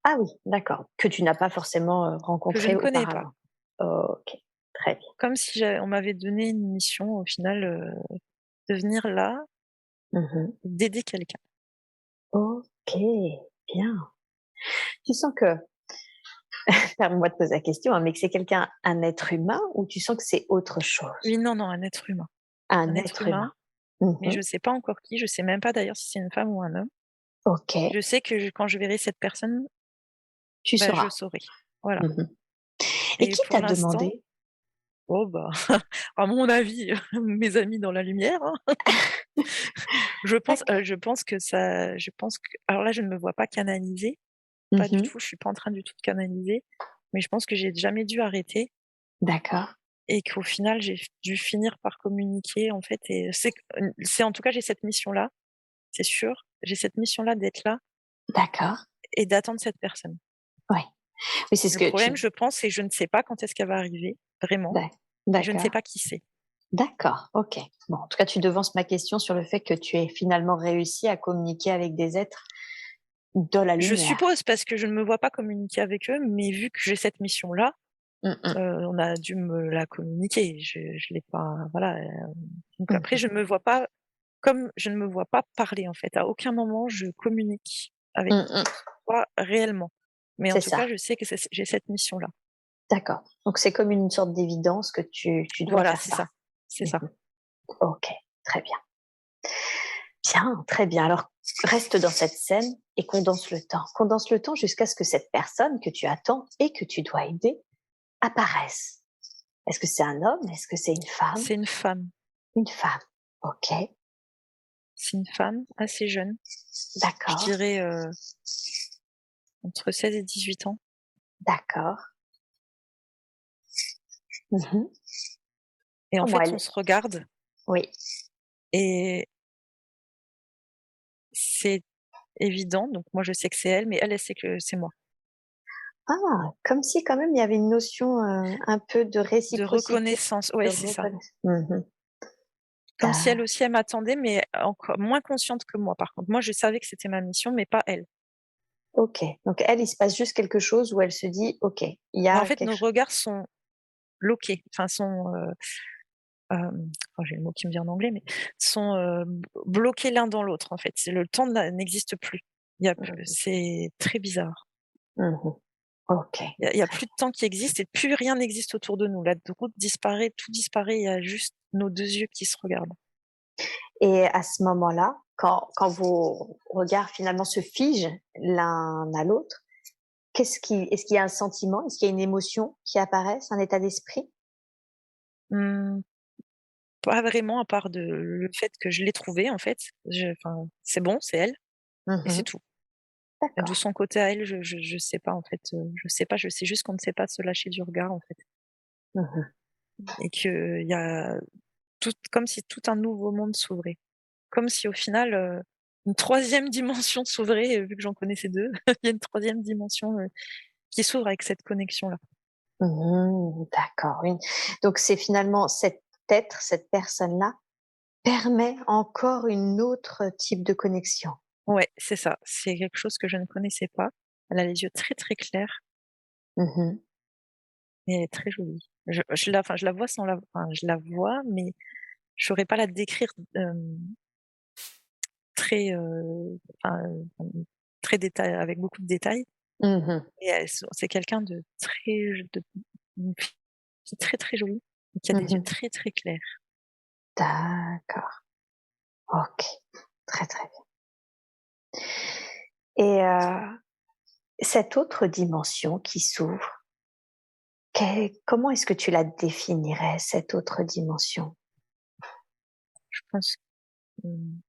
Speaker 2: Ah oui, d'accord. Que tu n'as pas forcément,
Speaker 1: que je ne
Speaker 2: rencontré
Speaker 1: connais pas.
Speaker 2: auparavant. OK. Très bien.
Speaker 1: Comme si on m'avait donné une mission au final, de venir là,
Speaker 2: Mmh.
Speaker 1: d'aider quelqu'un.
Speaker 2: OK. Bien. Tu sens que permets-moi de poser la question, hein, mais que c'est quelqu'un, un être humain ou tu sens que c'est autre chose?
Speaker 1: Oui, non, non, un être humain. Un
Speaker 2: Un
Speaker 1: être
Speaker 2: être
Speaker 1: humain,
Speaker 2: humain.
Speaker 1: mais
Speaker 2: Mmh.
Speaker 1: je sais pas encore qui, je sais même pas d'ailleurs si c'est une femme ou un homme.
Speaker 2: OK.
Speaker 1: Je sais que quand je verrai cette personne,
Speaker 2: Tu
Speaker 1: bah, je
Speaker 2: sauras.
Speaker 1: saurai. Voilà.
Speaker 2: Mmh. Et
Speaker 1: Et
Speaker 2: qui
Speaker 1: pour
Speaker 2: t'a
Speaker 1: l'instant,
Speaker 2: demandé?
Speaker 1: oh bah, à mon avis, mes amis dans la lumière, hein.
Speaker 2: D'acc
Speaker 1: Je pense que alors là, je ne me vois pas canaliser, pas du
Speaker 2: Mmh.
Speaker 1: tout, je suis pas en train du tout de canaliser, mais je pense que j'ai jamais dû arrêter
Speaker 2: D'accord.
Speaker 1: et qu'au final, j'ai dû finir par communiquer, en fait et c'est en tout cas, j'ai cette mission-là, c'est sûr. J'ai cette mission-là d'être là
Speaker 2: D'accord.
Speaker 1: et d'attendre cette personne.
Speaker 2: Ouais. Oui, c'est ce
Speaker 1: Le
Speaker 2: que tu
Speaker 1: problème, je pense, c'est que je ne sais pas quand est-ce qu'elle va arriver, vraiment,
Speaker 2: d'ac
Speaker 1: et je ne sais
Speaker 2: d'accord.
Speaker 1: pas qui c'est.
Speaker 2: D'accord, OK. Bon, en tout cas, tu devances ma question sur le fait que tu aies finalement réussi à communiquer avec des êtres de la
Speaker 1: Je
Speaker 2: lumière.
Speaker 1: suppose parce que je ne me vois pas communiquer avec eux, mais vu que j'ai cette mission-là,
Speaker 2: Mmh mh.
Speaker 1: on a dû me la communiquer. Je l'ai pas voilà, donc
Speaker 2: Mmh
Speaker 1: après
Speaker 2: mh.
Speaker 1: je ne me vois pas comme je ne me vois pas parler en fait. À aucun moment je communique avec
Speaker 2: Mmh mh.
Speaker 1: toi réellement. Mais en
Speaker 2: C'est
Speaker 1: tout cas,
Speaker 2: ça,
Speaker 1: je sais que j'ai cette mission-là.
Speaker 2: D'accord. Donc c'est comme une sorte d'évidence que tu dois
Speaker 1: Voilà,
Speaker 2: faire
Speaker 1: c'est
Speaker 2: ça.
Speaker 1: ça, c'est ça.
Speaker 2: Mmh. OK, très bien. Bien, très bien. Alors reste dans cette scène et condense le temps. Condense le temps jusqu'à ce que cette personne que tu attends et que tu dois aider apparaisse. Est-ce que c'est un homme? Est-ce que c'est une femme?
Speaker 1: C'est une femme.
Speaker 2: Une femme. OK,
Speaker 1: C'est une femme assez jeune, je
Speaker 2: d'accord,
Speaker 1: dirais, entre 16 et 18 ans.
Speaker 2: d'accord. Mmh.
Speaker 1: Et en
Speaker 2: Comment
Speaker 1: fait, on
Speaker 2: elle
Speaker 1: se regarde
Speaker 2: Oui.
Speaker 1: et c'est évident, donc moi je sais que c'est elle, mais elle, elle sait que c'est moi.
Speaker 2: Ah! Comme si quand même il y avait une notion, un peu de
Speaker 1: De
Speaker 2: réciprocité,
Speaker 1: reconnaissance,
Speaker 2: de
Speaker 1: ouais, c'est ça.
Speaker 2: reconnaissance. Mmh.
Speaker 1: Comme si elle aussi, elle m'attendait, mais encore moins consciente que moi, par contre. Moi, je savais que c'était ma mission, mais pas elle.
Speaker 2: OK, donc elle, il se passe juste quelque chose où elle se dit: «OK, il y
Speaker 1: Mais en
Speaker 2: a
Speaker 1: fait,
Speaker 2: quelque
Speaker 1: nos
Speaker 2: chose».
Speaker 1: regards sont loqués, enfin sont, oh, j'ai le mot qui me vient en anglais, mais sont, bloqués l'un dans l'autre, en fait. C'est le temps n'existe plus. Il y a plus
Speaker 2: Mmh.
Speaker 1: c'est très bizarre.
Speaker 2: Mmh. OK,
Speaker 1: Il y a
Speaker 2: très
Speaker 1: plus de
Speaker 2: bien.
Speaker 1: temps qui existe et plus rien n'existe autour de nous. La route disparaît, tout disparaît, il y a juste nos 2 yeux qui se regardent.
Speaker 2: Et à ce moment-là, quand vos regards finalement se figent l'un à l'autre, est-ce qu'il y a un sentiment? Est-ce qu'il y a une émotion qui apparaît, un état d'esprit?
Speaker 1: Mmh, pas vraiment à part le fait que je l'ai trouvée, en fait. Enfin, c'est bon, c'est elle et c'est
Speaker 2: Mmh.
Speaker 1: tout. De
Speaker 2: D'accord.
Speaker 1: son côté à elle, je sais pas, en fait, je sais pas, je sais juste qu'on ne sait pas se lâcher du regard, en fait
Speaker 2: Mmh.
Speaker 1: et qu'il y a comme si tout un nouveau monde s'ouvrait. Comme si au final, une troisième dimension s'ouvrait, vu que j'en connaissais 2, il y a une troisième dimension, qui s'ouvre avec cette connexion-là.
Speaker 2: Mmh, d'accord, oui. Donc c'est finalement cet être, cette personne-là permet encore une autre type de connexion.
Speaker 1: Ouais, c'est ça, c'est quelque chose que je ne connaissais pas. Elle a les yeux très, très clairs
Speaker 2: Mmh.
Speaker 1: et elle est très jolie. Je la vois sans la enfin, je la vois, mais je saurais pas la décrire, très, très avec beaucoup de détails.
Speaker 2: Mmh.
Speaker 1: Et c'est quelqu'un de de une fille très, très jolie et qui a des yeux
Speaker 2: Mmh.
Speaker 1: très, très clairs.
Speaker 2: D'accord. OK. Très, très bien. Et cette autre dimension qui s'ouvre, comment est-ce que tu la définirais, cette autre dimension?
Speaker 1: Je pense, mmh,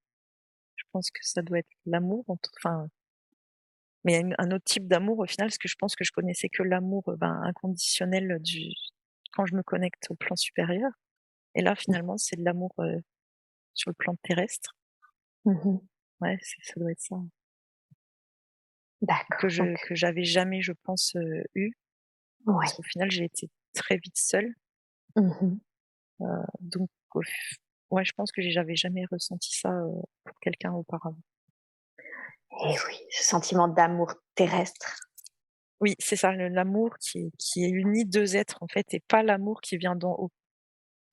Speaker 1: je pense que ça doit être l'amour enfin, mais il y a un autre type d'amour au final, parce que je pense que je connaissais que l'amour, inconditionnel quand je me connecte au plan supérieur et là finalement c'est de l'amour, sur le plan terrestre.
Speaker 2: Mmh.
Speaker 1: Ouais, ça doit être ça,
Speaker 2: D'accord, donc
Speaker 1: que j'avais jamais, je pense, eu, parce
Speaker 2: ouais.
Speaker 1: qu'au final j'ai été très vite seule,
Speaker 2: Mmh.
Speaker 1: donc ouais, je pense que j'avais jamais ressenti ça, pour quelqu'un auparavant.
Speaker 2: Et oui, ce sentiment d'amour terrestre.
Speaker 1: Oui, c'est ça, l'amour qui unit 2 êtres en fait et pas l'amour qui vient d'en haut.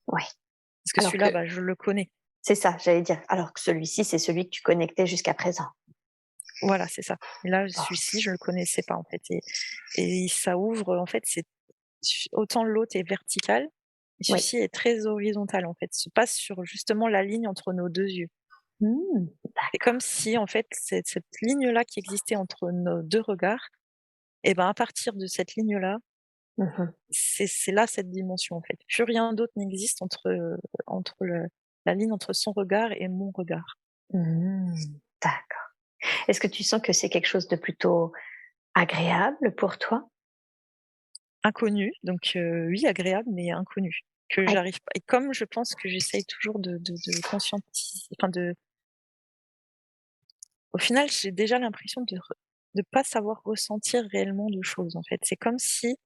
Speaker 2: Ouais.
Speaker 1: Parce que
Speaker 2: Alors que
Speaker 1: celui-là, bah, je le connais.
Speaker 2: c'est ça, j'allais dire, alors que celui-ci, c'est celui que tu connectais jusqu'à présent.
Speaker 1: Voilà, c'est ça. Et là,
Speaker 2: Oh,
Speaker 1: celui-ci, je le connaissais pas en fait et ça ouvre, en fait, c'est autant l'autre est vertical et
Speaker 2: oui.
Speaker 1: celui-ci est très horizontal en fait, se passe sur justement la ligne entre nos 2 yeux.
Speaker 2: Mmh,
Speaker 1: C'est comme
Speaker 2: d'accord.
Speaker 1: si en fait cette ligne-là qui existait entre nos 2 regards et ben, à partir de cette ligne-là,
Speaker 2: Mmh.
Speaker 1: c'est là cette dimension en fait. Plus rien d'autre n'existe entre la ligne entre son regard et mon regard.
Speaker 2: Mmh, d'accord. Est-ce que tu sens que c'est quelque chose de plutôt agréable pour toi?
Speaker 1: Inconnu, donc oui, agréable, mais inconnu, que
Speaker 2: Ag
Speaker 1: j'arrive pas et comme je pense que j'essaye toujours de conscientiser enfin de au final, j'ai déjà l'impression de pas savoir ressentir réellement de choses, en fait. C'est comme si,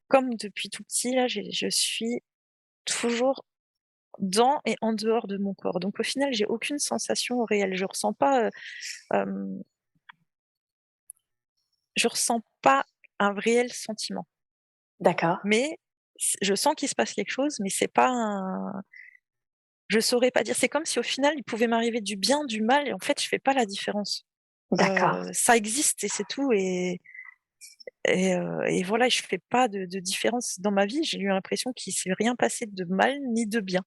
Speaker 1: comme depuis tout petit, là, je suis toujours dans et en dehors de mon corps. Donc au final, j'ai aucune sensation réelle. Hem, je ressens pas un réel sentiment.
Speaker 2: d'accord,
Speaker 1: Mais je sens qu'il se passe quelque chose, mais c'est pas un je saurais pas dire. C'est comme si au final, il pouvait m'arriver du bien, du mal et en fait, je fais pas la différence.
Speaker 2: d'accord.
Speaker 1: Ça existe et c'est tout et Et voilà, je fais pas de différence dans ma vie. J'ai eu l'impression qu'il s'est rien passé de mal ni de bien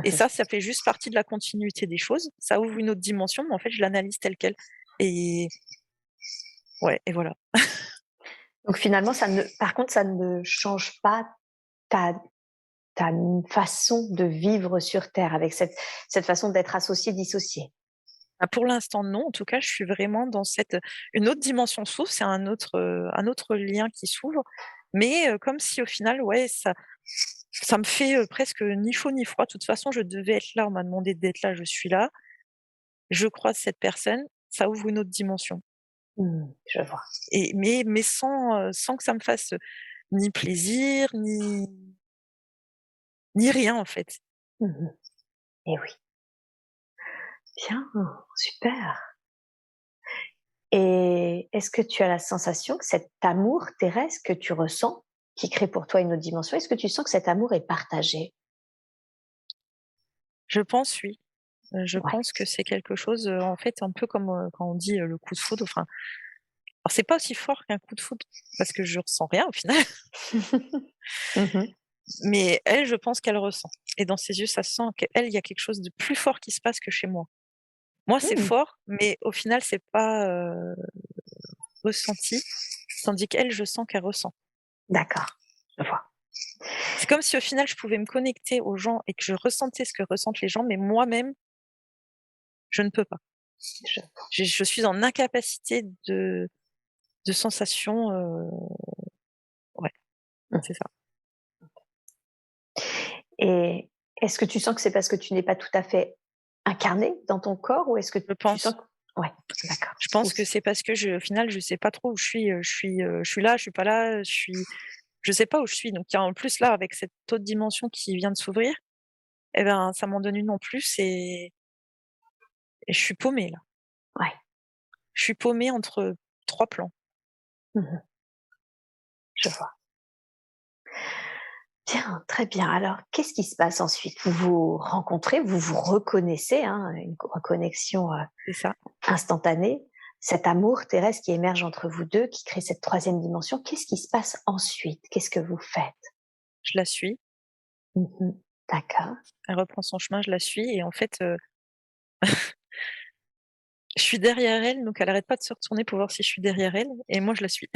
Speaker 1: et
Speaker 2: Mmh.
Speaker 1: ça fait juste partie de la continuité des choses. Ça ouvre une autre dimension, mais en fait, je l'analyse telle quelle et ouais et voilà.
Speaker 2: Donc finalement, par contre, ça ne change pas ta façon de vivre sur terre avec cette façon d'être associé, dissocié?
Speaker 1: Ah, pour l'instant, non. En tout cas, je suis vraiment dans une autre dimension s'ouvre, c'est un autre lien qui s'ouvre, mais comme si au final, ouais, ça me fait, presque ni chaud ni froid. De toute façon, je devais être là, on m'a demandé d'être là, je suis là. Je croise cette personne, ça ouvre une autre dimension
Speaker 2: Je vois.
Speaker 1: mais sans que ça me fasse, ni plaisir, ni rien, en fait.
Speaker 2: Mmh. Et oui. Bien, super. Et est-ce que tu as la sensation que cet amour terrestre que tu ressens, qui crée pour toi une autre dimension, est-ce que tu sens que cet amour est partagé?
Speaker 1: Je pense oui. Je
Speaker 2: Ouais.
Speaker 1: pense que c'est quelque chose, en fait, un peu comme, quand on dit, le coup de foudre, enfin, alors c'est pas aussi fort qu'un coup de foudre parce que je ressens rien au final,
Speaker 2: Mmh.
Speaker 1: mais elle, je pense qu'elle ressent et dans ses yeux, ça se sent qu'elle, il y a quelque chose de plus fort qui se passe que chez moi. Moi, c'est
Speaker 2: Mmh.
Speaker 1: fort, mais au final, c'est pas, ressenti, tandis qu'elle, je sens qu'elle ressent.
Speaker 2: D'accord, je vois.
Speaker 1: C'est comme si au final, je pouvais me connecter aux gens et que je ressentais ce que ressentent les gens, mais moi-même, je ne peux pas.
Speaker 2: Je
Speaker 1: Je suis en incapacité de sensation, ouais,
Speaker 2: mmh.
Speaker 1: c'est ça.
Speaker 2: Et est-ce que tu sens que c'est parce que tu n'es pas tout à fait incarné dans ton corps ou est-ce que
Speaker 1: Je
Speaker 2: tu sens
Speaker 1: pense.
Speaker 2: que ouais, d'accord.
Speaker 1: Je
Speaker 2: Ou
Speaker 1: pense que
Speaker 2: c
Speaker 1: c'est parce que au final, je sais pas trop où je suis là, je suis pas là, je sais pas où je suis. Donc il y a en plus là, avec cette autre dimension qui vient de s'ouvrir, et ben, ça m'en donne une en plus et je suis paumée là.
Speaker 2: ouais.
Speaker 1: Je suis paumée entre 3 plans.
Speaker 2: Mmh. Je vois. Bien, très bien. Alors, qu'est-ce qui se passe ensuite? Vous vous rencontrez, vous vous reconnaissez, hein, une reconnexion,
Speaker 1: C'est ça.
Speaker 2: instantanée. Cet amour terrestre qui émerge entre vous 2, qui crée cette troisième dimension. Qu'est-ce qui se passe ensuite? Qu'est-ce que vous faites?
Speaker 1: Je la suis,
Speaker 2: Mmh. D'accord.
Speaker 1: elle reprend son chemin, je la suis et en fait, je suis derrière elle, donc elle arrête pas de se retourner pour voir si je suis derrière elle et moi je la suis.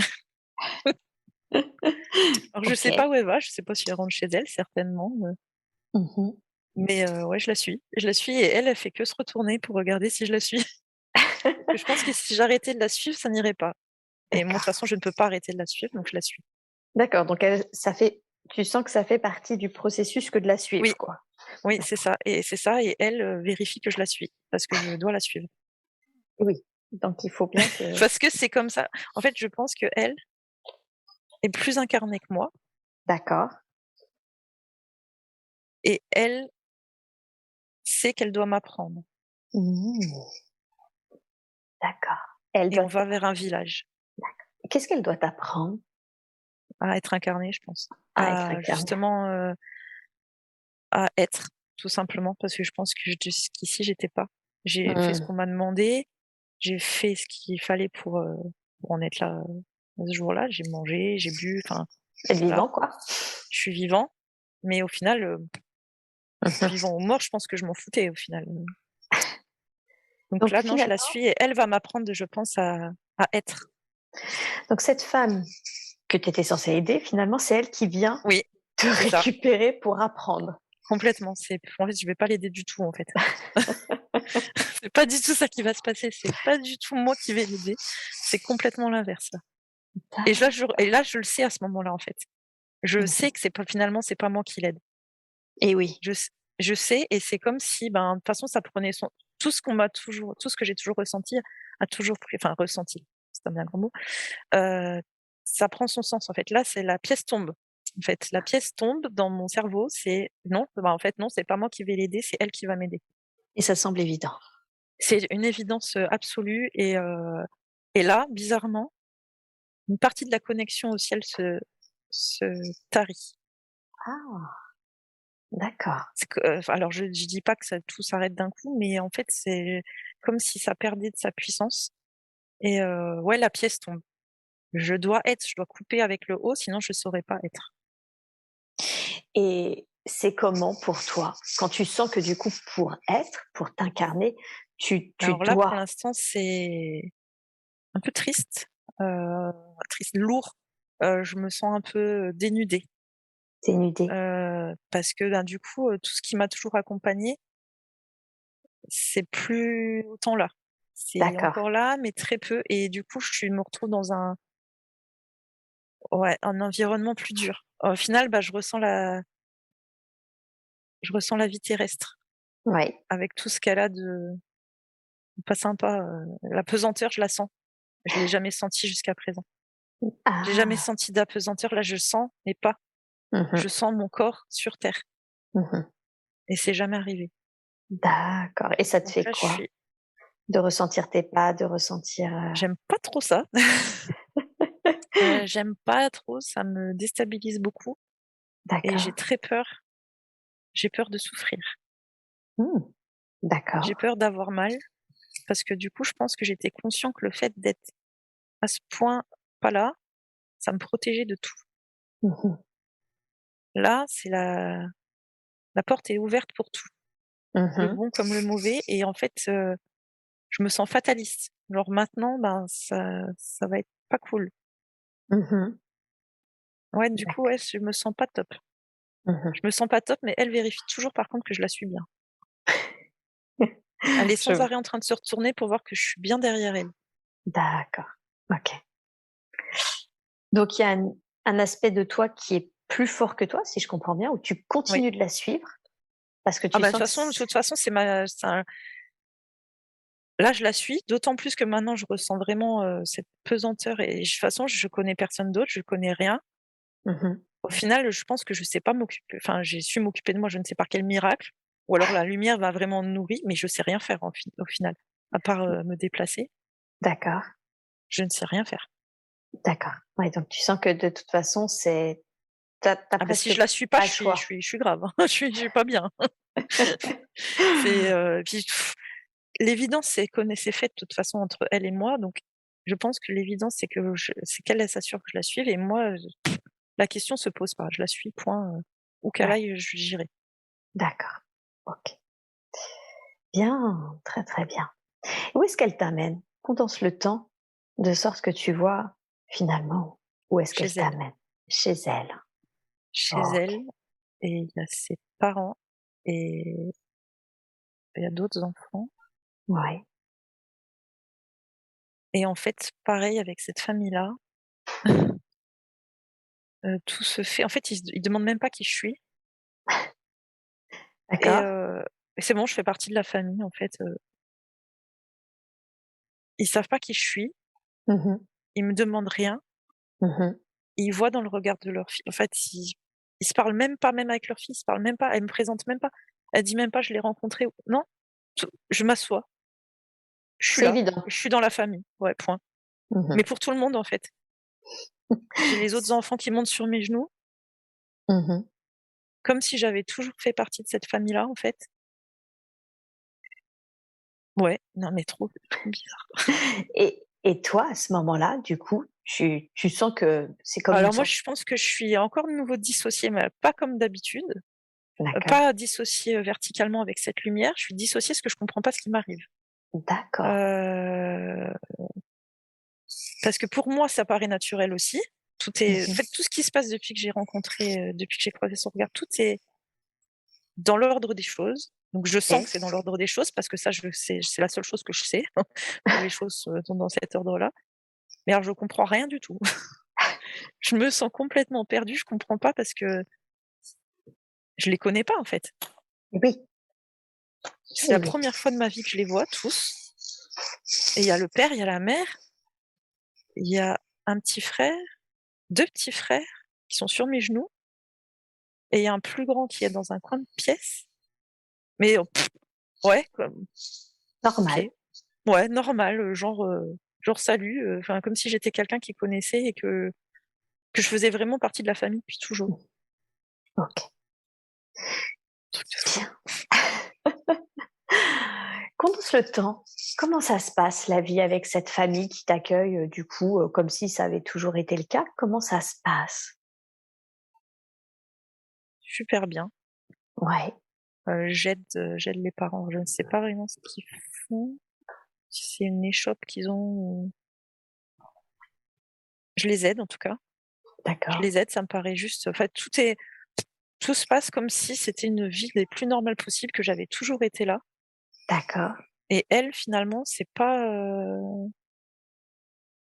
Speaker 1: Alors je sais pas
Speaker 2: OK.
Speaker 1: où elle va, je sais pas si elle rentre chez elle, certainement,
Speaker 2: Mmh.
Speaker 1: mais ouais, je la suis. Je la suis et elle, elle fait que se retourner pour regarder si je la suis. Parce que je pense que si j'arrêtais de la suivre, ça n'irait pas et moi, de toute
Speaker 2: D'accord.
Speaker 1: façon, je ne peux pas arrêter de la suivre, donc je la suis.
Speaker 2: D'accord, donc tu sens que ça fait partie du processus que de la
Speaker 1: Oui,
Speaker 2: suivre, quoi?
Speaker 1: oui,
Speaker 2: D'accord.
Speaker 1: c'est ça et elle, vérifie que je la suis parce que je dois la suivre.
Speaker 2: Oui, donc il faut bien que
Speaker 1: Parce que c'est comme ça. En fait, je pense qu'elle est plus incarnée que moi
Speaker 2: d'accord.
Speaker 1: et elle sait qu'elle doit m'apprendre
Speaker 2: Mmh. D'accord. Elle
Speaker 1: et
Speaker 2: doit
Speaker 1: on va vers un village.
Speaker 2: Qu'est-ce qu'elle doit t'apprendre
Speaker 1: À être incarnée, je pense.
Speaker 2: à être
Speaker 1: À
Speaker 2: incarnée?
Speaker 1: justement, à être, tout simplement, parce que je pense que jusqu'ici, j'étais pas. J'ai fait ce
Speaker 2: Mmh.
Speaker 1: qu'on m'a demandé, j'ai fait ce qu'il fallait pour en être là, ce jour-là. J'ai mangé, j'ai bu, enfin,
Speaker 2: Être
Speaker 1: voilà.
Speaker 2: vivant, quoi.
Speaker 1: Je suis vivant, mais au final,
Speaker 2: Mmh.
Speaker 1: vivant ou mort, je pense que je m'en foutais, au final, donc
Speaker 2: Donc
Speaker 1: là, non, je la
Speaker 2: finalement
Speaker 1: suis et elle va m'apprendre, je pense, à être.
Speaker 2: donc cette femme que tu étais censée aider, finalement, c'est elle qui vient
Speaker 1: Oui,
Speaker 2: te
Speaker 1: c'est ça,
Speaker 2: récupérer pour apprendre.
Speaker 1: complètement. En fait, je vais pas l'aider du tout, en fait. C'est pas du tout ça qui va se passer, c'est pas du tout moi qui vais l'aider, c'est complètement l'inverse, là et
Speaker 2: D'accord.
Speaker 1: là, je le sais à ce moment-là, en fait. Je
Speaker 2: Mmh.
Speaker 1: sais que c'est pas finalement, c'est pas moi qui l'aide.
Speaker 2: Et oui.
Speaker 1: Je s je sais et c'est comme si, ben, de toute façon, ça prenait son tout ce que j'ai toujours ressenti a toujours pris enfin ressenti, c'est un bien grand mot, heu, ça prend son sens, en fait. Là, c'est la pièce tombe. En fait, la pièce tombe dans mon cerveau, c'est non, bah, en fait, non, c'est pas moi qui vais l'aider, c'est elle qui va m'aider.
Speaker 2: Et ça semble évident.
Speaker 1: C'est une évidence, absolue et là, bizarrement, une partie de la connexion au ciel se tarit.
Speaker 2: Ah! D'accord.
Speaker 1: C'est que, alors je dis pas que ça tout s'arrête d'un coup, mais en fait, c'est comme si ça perdait de sa puissance et ouais, la pièce tombe. Je dois couper avec le haut, sinon je saurais pas être.
Speaker 2: Et c'est comment pour toi? Quand tu sens que du coup, pour être, pour t'incarner, tu
Speaker 1: Alors là, pour
Speaker 2: dois
Speaker 1: l'instant, c'est un peu triste, triste, lourd. Je me sens un peu dénudée,
Speaker 2: t'énuder.
Speaker 1: parce que, ben, du coup, tout ce qui m'a toujours accompagnée, c'est plus autant là. C'est
Speaker 2: D'accord,
Speaker 1: encore là, mais très peu et du coup, je me retrouve dans un environnement plus dur. Au final, bah, je ressens la vie terrestre
Speaker 2: oui.
Speaker 1: avec tout ce qu'elle a de pas sympa, la pesanteur, je la sens. Je l'ai jamais sentie jusqu'à présent. J'ai jamais
Speaker 2: Ah!
Speaker 1: senti d'apesanteur, là, je sens, mais pas.
Speaker 2: Mmh.
Speaker 1: Je sens mon corps sur terre
Speaker 2: Mmh.
Speaker 1: et c'est jamais arrivé.
Speaker 2: D'accord, et ça te
Speaker 1: Donc
Speaker 2: fait
Speaker 1: là, je
Speaker 2: quoi?
Speaker 1: suis
Speaker 2: De ressentir tes pas, de ressentir,
Speaker 1: j'aime pas trop ça. J'aime pas trop, ça me déstabilise beaucoup et j'ai
Speaker 2: d'accord.
Speaker 1: très peur. J'ai peur de souffrir.
Speaker 2: Mmh.
Speaker 1: J'ai
Speaker 2: D'accord.
Speaker 1: peur d'avoir mal parce que du coup, je pense que j'étais conscient que le fait d'être à ce point pas là, ça me protégeait de tout.
Speaker 2: Mmh.
Speaker 1: Là, c'est la porte est ouverte pour tout, le
Speaker 2: Mmh.
Speaker 1: bon comme le mauvais et en fait, je me sens fataliste. Genre maintenant, ben, ça va être pas cool.
Speaker 2: Mmh.
Speaker 1: Ouais, du coup,
Speaker 2: D'acc
Speaker 1: ouais, je me sens pas top.
Speaker 2: mmh.
Speaker 1: Je me sens pas top, mais elle vérifie toujours par contre que je la suis bien. Elle est sans
Speaker 2: Je
Speaker 1: arrêt en train de se retourner pour voir que je suis bien derrière elle.
Speaker 2: D'accord, OK. Donc il y a un aspect de toi qui est plus fort que toi, si je comprends bien, où tu
Speaker 1: Oui.
Speaker 2: continues de la suivre parce que
Speaker 1: Ah
Speaker 2: tu
Speaker 1: bah,
Speaker 2: sens que
Speaker 1: de toute façon, là, je la suis, d'autant plus que maintenant je ressens vraiment, cette pesanteur et de toute façon, je connais personne d'autre, je connais rien.
Speaker 2: mmh.
Speaker 1: Au final, je pense que je sais pas m'occuper enfin, j'ai su m'occuper de moi, je ne sais par quel miracle, ou alors la lumière m'a vraiment nourrie, mais je sais rien faire au final. À part, me déplacer,
Speaker 2: D'accord,
Speaker 1: je ne sais rien faire.
Speaker 2: d'accord. Ouais, donc tu sens que de toute façon, tu
Speaker 1: Ah bah, si je
Speaker 2: presque
Speaker 1: la suis pas,
Speaker 2: pas
Speaker 1: je
Speaker 2: le
Speaker 1: suis je
Speaker 2: choix.
Speaker 1: suis je suis grave, hein. Je suis pas bien. C'est, puis l'évidence, c'est fait de toute façon entre elle et moi, donc je pense que l'évidence, c'est qu'elle, elle s'assure que je la suive et moi, la question se pose pas. Je la suis, point, où qu'elle
Speaker 2: Ouais,
Speaker 1: aille, j'irai.
Speaker 2: d'accord. OK. Bien, très, très bien. Où est-ce qu'elle t'amène? Condense le temps de sorte que tu vois finalement où est-ce
Speaker 1: Chez
Speaker 2: qu'elle
Speaker 1: elle.
Speaker 2: t'amène. Chez elle.
Speaker 1: Chez
Speaker 2: OK.
Speaker 1: elle et il y a ses parents et il y a d'autres enfants
Speaker 2: Ouais.
Speaker 1: et en fait, pareil avec cette famille-là, tout se fait en fait, ils demandent même pas qui je suis et
Speaker 2: D'accord.
Speaker 1: c'est bon, je fais partie de la famille, en fait, ils savent pas qui je suis,
Speaker 2: Mmh mh.
Speaker 1: ils me demandent rien,
Speaker 2: Mmh.
Speaker 1: ils voient dans le regard de leur fille en fait, ils se parlent même pas, même avec leur fille, ils se parlent même pas, elle me présente même pas. Elle dit même pas: «Je l'ai rencontré» ou non, je m'assois, je suis
Speaker 2: C'est
Speaker 1: là,
Speaker 2: évident.
Speaker 1: je suis dans la famille, ouais, point.
Speaker 2: Mmh
Speaker 1: Mais
Speaker 2: mh.
Speaker 1: pour tout le monde, en fait. J'ai les autres enfants qui montent sur mes genoux,
Speaker 2: Mmh mh.
Speaker 1: comme si j'avais toujours fait partie de cette famille-là, en fait. Ouais, non mais trop bizarre.
Speaker 2: Et toi, à ce moment-là, du coup, tu sens que c'est comme une
Speaker 1: Alors moi,
Speaker 2: sorte
Speaker 1: je pense que je suis encore de nouveau dissociée, mais pas comme d'habitude,
Speaker 2: d'accord,
Speaker 1: pas dissociée, verticalement avec cette lumière, je suis dissociée parce que je comprends pas ce qui m'arrive.
Speaker 2: d'accord.
Speaker 1: Heu, Parce que pour moi, ça paraît naturel aussi.
Speaker 2: Mmh
Speaker 1: En
Speaker 2: mh.
Speaker 1: fait, tout ce qui se passe depuis que j'ai croisé son regard, tout est dans l'ordre des choses. Donc je sens
Speaker 2: OK.
Speaker 1: que c'est dans l'ordre des choses parce que ça, je le sais, c'est la seule chose que je sais, que les choses, sont dans cet ordre-là. Mais alors je comprends rien du tout. Je me sens complètement perdue, je comprends pas parce que je les connais pas, en fait.
Speaker 2: Oui,
Speaker 1: C'est
Speaker 2: eh
Speaker 1: la
Speaker 2: oui.
Speaker 1: première fois de ma vie que je les vois tous et il y a le père, il y a la mère, il y a un petit frère, 2 petits frères qui sont sur mes genoux et il y a un plus grand qui est dans un coin de pièce. Mais ouais, comme OK,
Speaker 2: Normal.
Speaker 1: ouais, normal, genre salut, enfin comme si j'étais quelqu'un qu'ils connaissait et que je faisais vraiment partie de la famille depuis toujours.
Speaker 2: Mmh. OK.
Speaker 1: Truc de fou.
Speaker 2: Bien. Condense le temps. Comment ça se passe la vie avec cette famille qui t'accueille, du coup, comme si ça avait toujours été le cas? Comment ça se passe?
Speaker 1: Super bien.
Speaker 2: Ouais,
Speaker 1: J'aide les parents. Je ne sais pas vraiment ce qu'ils font, si c'est une échoppe qu'ils ont ou je les aide en tout cas. Je
Speaker 2: d'accord,
Speaker 1: les aide, ça me paraît juste en fait, tout se passe comme si c'était une vie les plus normales possibles, que j'avais toujours été là
Speaker 2: d'accord,
Speaker 1: et elles, finalement, c'est pas,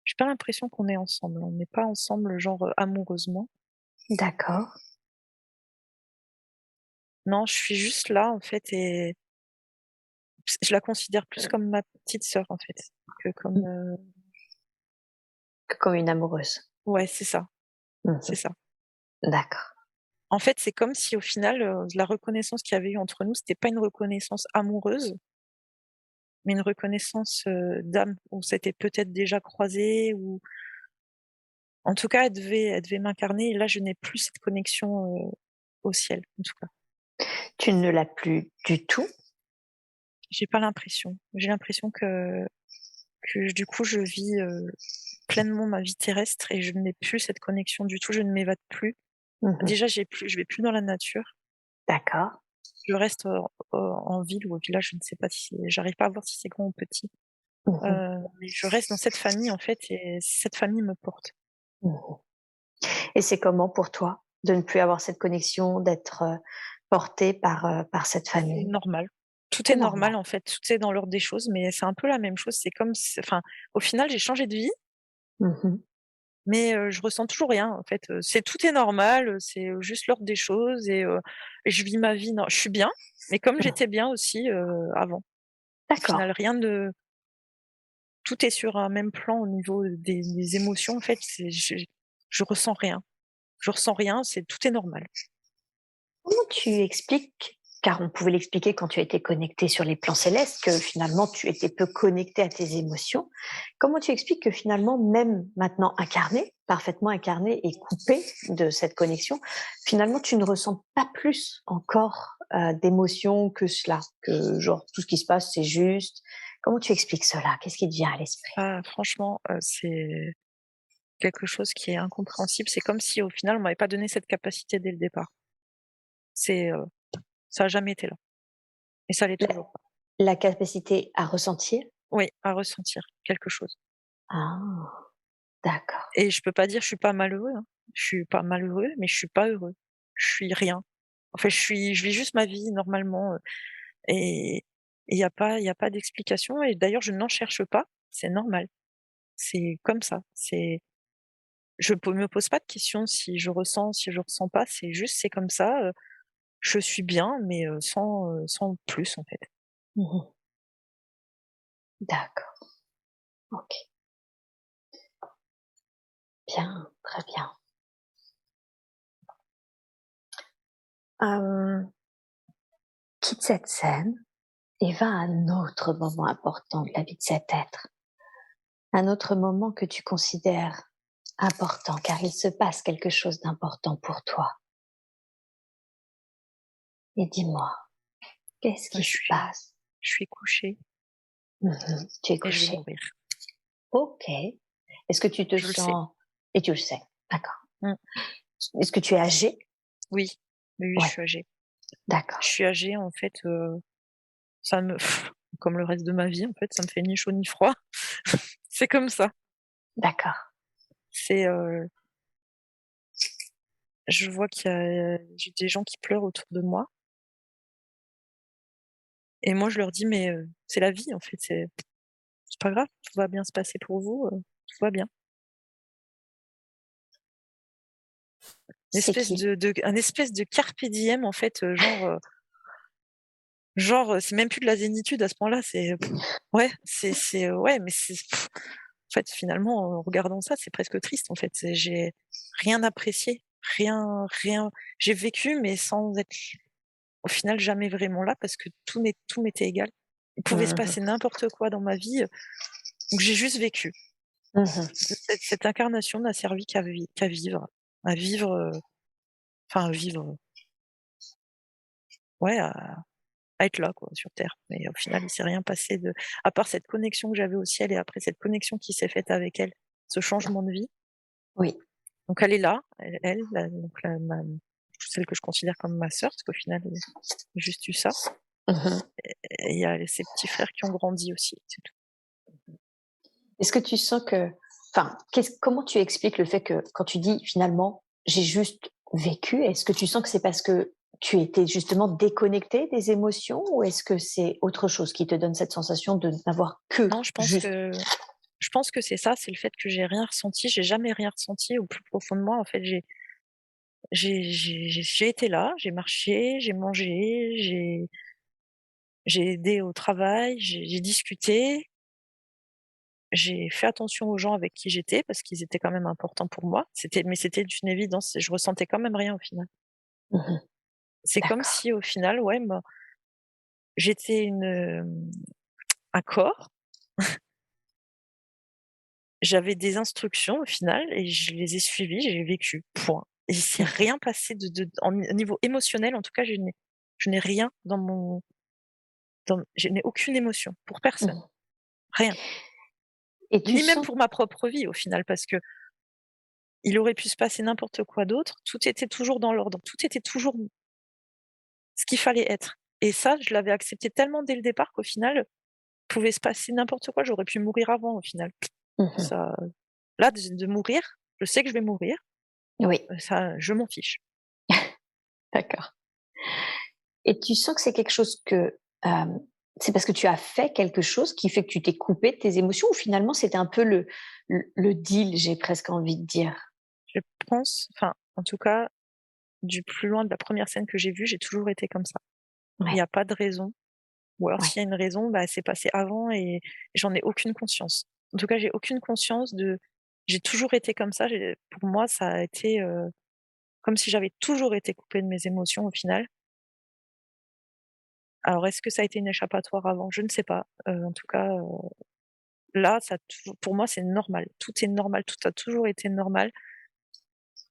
Speaker 1: j'ai pas l'impression qu'on est ensemble. On n'est pas ensemble genre, amoureusement.
Speaker 2: d'accord.
Speaker 1: Non, je suis juste là, en fait et je la considère plus comme ma petite sœur, en fait, que comme,
Speaker 2: Mmh. Comme une amoureuse.
Speaker 1: ouais, c'est ça, c'est
Speaker 2: Mmh.
Speaker 1: ça.
Speaker 2: D'accord.
Speaker 1: En fait, c'est comme si au final, la reconnaissance qu'il y avait eu entre nous, c'était pas une reconnaissance amoureuse, mais une reconnaissance, d'âme. On s'était peut-être déjà croisés ou en tout cas, elle devait m'incarner et là, je n'ai plus cette connexion, au ciel, en tout cas.
Speaker 2: Tu ne l'as plus du tout?
Speaker 1: J'ai pas l'impression. J'ai l'impression que du coup, je vis, pleinement ma vie terrestre et je n'ai plus cette connexion du tout, je ne m'évade plus.
Speaker 2: Mmh.
Speaker 1: Déjà, je vais plus dans la nature.
Speaker 2: D'accord.
Speaker 1: Je reste, en ville ou au village, je ne sais pas si j'arrive pas à voir si c'est grand ou petit.
Speaker 2: Mmh.
Speaker 1: Mais je reste dans cette famille, en fait et cette famille me porte.
Speaker 2: Mmh. Et c'est comment pour toi de ne plus avoir cette connexion, d'être, portée par cette
Speaker 1: C'est
Speaker 2: famille?
Speaker 1: normal. Tout est
Speaker 2: C'est normal.
Speaker 1: normal, en fait, tout est dans l'ordre des choses, mais c'est un peu la même chose. C'est comme s enfin, au final, j'ai changé de vie,
Speaker 2: Mmh.
Speaker 1: mais je ressens toujours rien, en fait, c'est tout est normal, c'est, juste l'ordre des choses et je vis ma vie je suis bien, mais comme
Speaker 2: Mmh.
Speaker 1: j'étais bien aussi, avant. Au
Speaker 2: D'accord.
Speaker 1: final, rien de tout est sur un même plan au niveau des émotions, en fait, c'est je ressens rien. Je ressens rien, c'est tout est normal.
Speaker 2: Comment tu expliques, car on pouvait l'expliquer quand tu étais connectée sur les plans célestes, que finalement tu étais peu connectée à tes émotions. Comment tu expliques que finalement, même maintenant incarnée, parfaitement incarnée et coupée de cette connexion, finalement tu ne ressens pas plus encore d'émotions que cela, que genre tout ce qui se passe c'est juste. Comment tu expliques cela? Qu'est-ce qui te vient à l'esprit?
Speaker 1: Ah franchement, c'est quelque chose qui est incompréhensible. C'est comme si au final on m'avait pas donné cette capacité dès le départ. C'est, ça a jamais été là et ça l'est
Speaker 2: La,
Speaker 1: toujours pas.
Speaker 2: la capacité à ressentir?
Speaker 1: Oui, à ressentir quelque chose
Speaker 2: Ah, d'accord.
Speaker 1: et je peux pas dire je suis pas malheureux, hein. Je suis pas malheureux, mais je suis pas heureux. Je suis rien. En fait, je vis juste ma vie normalement, et il y a pas d'explication et d'ailleurs je n'en cherche pas, c'est normal. C'est comme ça. Me pose pas de questions si je ressens, si je ressens pas, c'est juste c'est comme ça, je suis bien mais sans plus en fait.
Speaker 2: Mhm. D'accord. Ok. Bien, très bien. Hem, quitte cette scène et va à un autre moment important de la vie de cet être. Un autre moment que tu considères important, car il se passe quelque chose d'important pour toi. Et dis-moi, qu'est-ce
Speaker 1: Bah,
Speaker 2: qui se passe?
Speaker 1: je suis couchée
Speaker 2: Mmh. Tu es
Speaker 1: et je vais
Speaker 2: couché.
Speaker 1: mourir.
Speaker 2: OK. Est-ce que tu te
Speaker 1: Je le sais.
Speaker 2: sens et tu le sais, d'accord.
Speaker 1: Mmh.
Speaker 2: Est-ce que tu es âgé?
Speaker 1: Oui, oui, oui, je
Speaker 2: Ouais,
Speaker 1: suis âgée. Je
Speaker 2: d'accord,
Speaker 1: suis âgée en fait, ça me comme le reste de ma vie en fait, ça me fait ni chaud ni froid. C'est comme ça.
Speaker 2: d'accord.
Speaker 1: C'est, je vois qu'il y a j'ai des gens qui pleurent autour de moi et moi je leur dis: «Mais, c'est la vie en fait, c'est pas grave, tout va bien se passer pour vous, tout va bien». Une
Speaker 2: C'est
Speaker 1: espèce
Speaker 2: qui?
Speaker 1: de un espèce de carpe diem en fait, genre, c'est même plus de la zénitude à ce point-là, c'est ouais, ouais, mais en fait, finalement, en regardant ça, c'est presque triste, en fait. J'ai rien apprécié, rien j'ai vécu, mais sans être au final jamais vraiment là parce que tout m'était égal. Il pouvait se
Speaker 2: Mmh.
Speaker 1: passer n'importe quoi dans ma vie, donc j'ai juste vécu.
Speaker 2: Mmh.
Speaker 1: Cette incarnation n'a servi qu'à vivre, à vivre, enfin à vivre, ouais, à être là quoi, sur terre. Mais au final, il s'est rien passé de à part cette connexion que j'avais au ciel et après cette connexion qui s'est faite avec elle, ce changement de vie.
Speaker 2: Oui.
Speaker 1: Donc elle est là, elle, la donc la ma celle que je considère comme ma sœur, parce qu'au final, j'ai juste eu ça
Speaker 2: Mmh.
Speaker 1: et il y a ses petits frères qui ont grandi aussi, c'est tout.
Speaker 2: Est-ce que tu sens que enfin, comment tu expliques le fait que quand tu dis finalement: «J'ai juste vécu», est-ce que tu sens que c'est parce que tu étais justement déconnectée des émotions ou est-ce que c'est autre chose qui te donne cette sensation de n'avoir que
Speaker 1: Non,
Speaker 2: juste
Speaker 1: je pense que c'est ça, c'est le fait que j'ai rien ressenti, j'ai jamais rien ressenti au plus profond de moi. En fait, j'ai été là, j'ai marché, j'ai mangé, j'ai aidé au travail, j'ai discuté, j'ai fait attention aux gens avec qui j'étais parce qu'ils étaient quand même importants pour moi. C'était d'une évidence et je ressentais quand même rien au final.
Speaker 2: mmh
Speaker 1: C'est comme
Speaker 2: d'accord.
Speaker 1: si au final, ouais, j'étais un corps, j'avais des instructions au final et je les ai suivies, j'ai vécu, point. Et il s'est
Speaker 2: Mmh
Speaker 1: rien passé au niveau émotionnel en tout cas, je n'ai rien je n'ai aucune émotion pour personne,
Speaker 2: mh.
Speaker 1: rien.
Speaker 2: Et tu
Speaker 1: Ni même
Speaker 2: sens
Speaker 1: pour ma propre vie au final parce que il aurait pu se passer n'importe quoi d'autre, tout était toujours dans l'ordre, tout était toujours ce qu'il fallait être. Et ça, je l'avais accepté tellement dès le départ qu'au final, pouvait se passer n'importe quoi, j'aurais pu mourir avant au final.
Speaker 2: mmh
Speaker 1: Ça là de mourir, je sais que je vais mourir,
Speaker 2: oui,
Speaker 1: ça je m'en fiche.
Speaker 2: d'accord. Et tu sens que c'est quelque chose que, c'est parce que tu as fait quelque chose qui fait que tu t'es coupée de tes émotions ou finalement c'était un peu le deal, j'ai presque envie de dire?
Speaker 1: Je pense, enfin, en tout cas, du plus loin de la première scène que j'ai vue, j'ai toujours été comme ça. Il y
Speaker 2: Ouais,
Speaker 1: a pas de raison ou alors
Speaker 2: ouais.
Speaker 1: s'il y a une raison, bah, c'est passé avant et j'en ai aucune conscience. En tout cas, j'ai aucune conscience de j'ai toujours été comme ça, pour moi, ça a été, comme si j'avais toujours été coupée de mes émotions au final. Alors est-ce que ça a été une échappatoire avant? Je ne sais pas. En tout cas, là, ça a toujours pour moi, c'est normal. Tout est normal, tout a toujours été normal,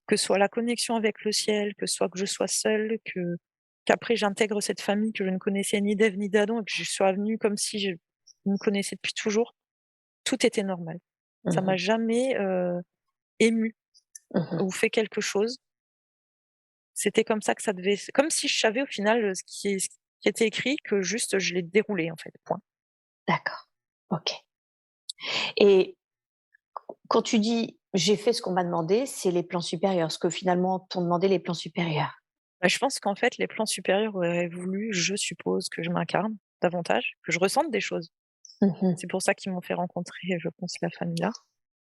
Speaker 1: que ce soit la connexion avec le ciel, que ce soit que je sois seule, qu'après j'intègre cette famille que je ne connaissais ni d'Ève ni d'Adam et que je sois venue comme si je me connaissais depuis toujours. Tout était normal. Ça m'a
Speaker 2: Mmh
Speaker 1: jamais, émue
Speaker 2: mh.
Speaker 1: ou fait quelque chose. C'était comme ça que ça devait comme si je savais au final, ce qui était écrit, que juste je l'ai déroulé en fait, point.
Speaker 2: D'accord, OK. Et quand tu dis: «J'ai fait ce qu'on m'a demandé», c'est les plans supérieurs, ce que finalement t'ont demandé les plans supérieurs?
Speaker 1: Bah, je pense qu'en fait, les plans supérieurs auraient voulu, je suppose, que je m'incarne davantage, que je ressente des choses.
Speaker 2: Mmh mh.
Speaker 1: C'est pour ça qu'ils m'ont fait rencontrer, je pense, la famille-là.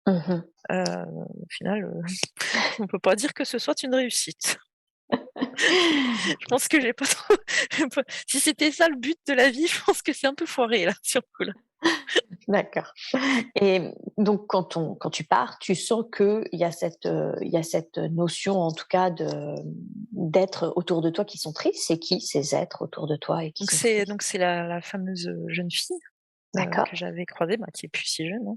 Speaker 2: Mmh
Speaker 1: Au final, on peut pas dire que ce soit une réussite. Je pense que j'ai pas trop si c'était ça le but de la vie, je pense que c'est un peu foiré là, sur le coup là.
Speaker 2: D'accord. Et donc quand tu pars, tu sens qu'il y a il y a cette notion en tout cas d'êtres autour de toi qui sont tristes. C'est qui ces êtres autour de toi et qui sont tristes?
Speaker 1: Donc c'est la fameuse, jeune fille,
Speaker 2: D'accord.
Speaker 1: que j'avais croisée, bah, qui est plus si jeune, hein.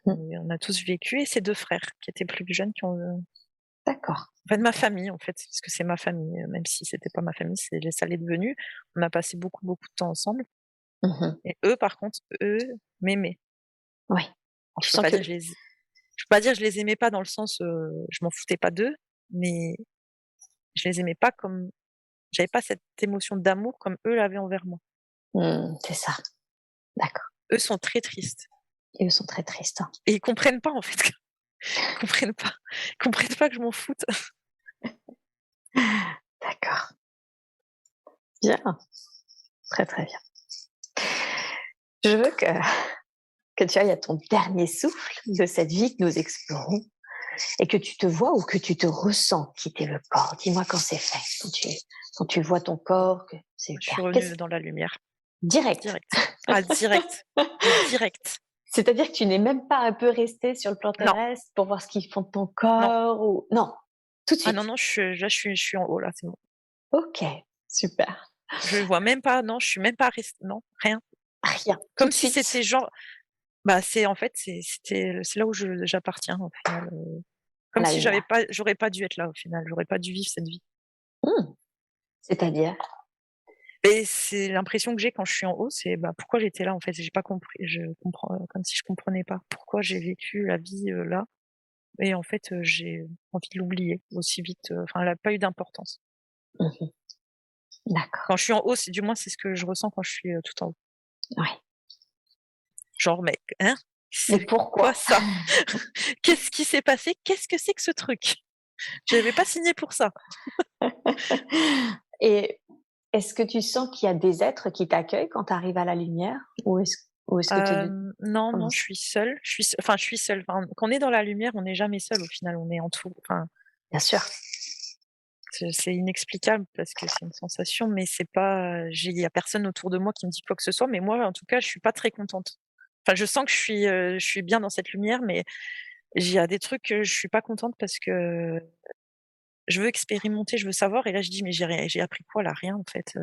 Speaker 2: Mmh.
Speaker 1: On a tous vécu et ses 2 frères qui étaient plus jeunes qui ont,
Speaker 2: D'accord.
Speaker 1: enfin de ma famille en fait, parce que c'est ma famille, même si c'était pas ma famille, ça l'est devenu. On a passé beaucoup, beaucoup de temps ensemble
Speaker 2: Mmh mh.
Speaker 1: et eux par contre, eux, m'aimaient.
Speaker 2: Oui.
Speaker 1: Alors
Speaker 2: Tu sens que
Speaker 1: je peux pas dire je les aimais pas dans le sens, je m'en foutais pas d'eux, mais je les aimais pas comme j'avais pas cette émotion d'amour comme eux l'avaient envers moi.
Speaker 2: c'est ça. D'accord.
Speaker 1: Eux sont très tristes
Speaker 2: Et eux sont très tristes, hein.
Speaker 1: et ils comprennent pas en fait, ils comprennent pas. Ils comprennent pas que je m'en foute.
Speaker 2: D'accord. Bien. Très, très bien. Je veux que tu ailles à ton dernier souffle de cette vie que nous explorons et que tu te vois ou que tu te ressens quitter le corps. Dis-moi quand c'est fait, quand tu vois ton corps, que c'est
Speaker 1: Je suis
Speaker 2: super.
Speaker 1: revenue dans la lumière,
Speaker 2: Direct.
Speaker 1: direct. Ah direct, mais direct.
Speaker 2: C'est-à-dire que tu n'es même pas un peu resté sur le plan
Speaker 1: Non,
Speaker 2: terrestre pour voir ce qu'ils font de ton
Speaker 1: non.
Speaker 2: corps ou non, tout de
Speaker 1: Ah non,
Speaker 2: suite.
Speaker 1: non, je suis en haut là, c'est bon.
Speaker 2: OK, super.
Speaker 1: Je vois même pas, non, je suis même pas restée non, rien.
Speaker 2: Rien, tout
Speaker 1: Comme
Speaker 2: de
Speaker 1: si
Speaker 2: suite.
Speaker 1: c'était genre bah, c'est en fait, c'est là où j'appartiens au final,
Speaker 2: À
Speaker 1: comme
Speaker 2: la
Speaker 1: si
Speaker 2: lumière.
Speaker 1: j'aurais pas dû être là au final, j'aurais pas dû vivre cette vie.
Speaker 2: Mmh, c'est-à-dire?
Speaker 1: Et c'est l'impression que j'ai quand je suis en haut, c'est, bah, pourquoi j'étais là en fait? J'ai pas compris, je comprends, comme si je comprenais pas pourquoi j'ai vécu la vie, là et en fait, j'ai envie de l'oublier aussi vite, enfin elle a pas eu d'importance.
Speaker 2: Mmh. D'accord.
Speaker 1: Quand je suis en haut, c'est du moins c'est ce que je ressens quand je suis, tout en haut.
Speaker 2: Ouais.
Speaker 1: Genre: «Mais hein?
Speaker 2: Mais
Speaker 1: C'est quoi
Speaker 2: pourquoi?
Speaker 1: ça? Qu'est-ce qui s'est passé? Qu'est-ce que c'est que ce truc? J'avais pas signé pour ça».
Speaker 2: Et est-ce que tu sens qu'il y a des êtres qui t'accueillent quand tu arrives à la lumière? Ou est-ce que tu es
Speaker 1: Non,
Speaker 2: comment
Speaker 1: non,
Speaker 2: c'est?
Speaker 1: je suis seule, enfin, quand on est dans la lumière, on n'est jamais seul au final, on est entouré, enfin,
Speaker 2: Bien sûr.
Speaker 1: c'est inexplicable parce que c'est une sensation, mais c'est pas, il y a personne autour de moi qui me dit quoi que ce soit, mais moi, en tout cas, je suis pas très contente. Enfin, je sens que je suis bien dans cette lumière, mais il y a des trucs que je suis pas contente parce que je veux expérimenter, je veux savoir et là, je dis: «Mais j'ai appris quoi là? Rien en fait»,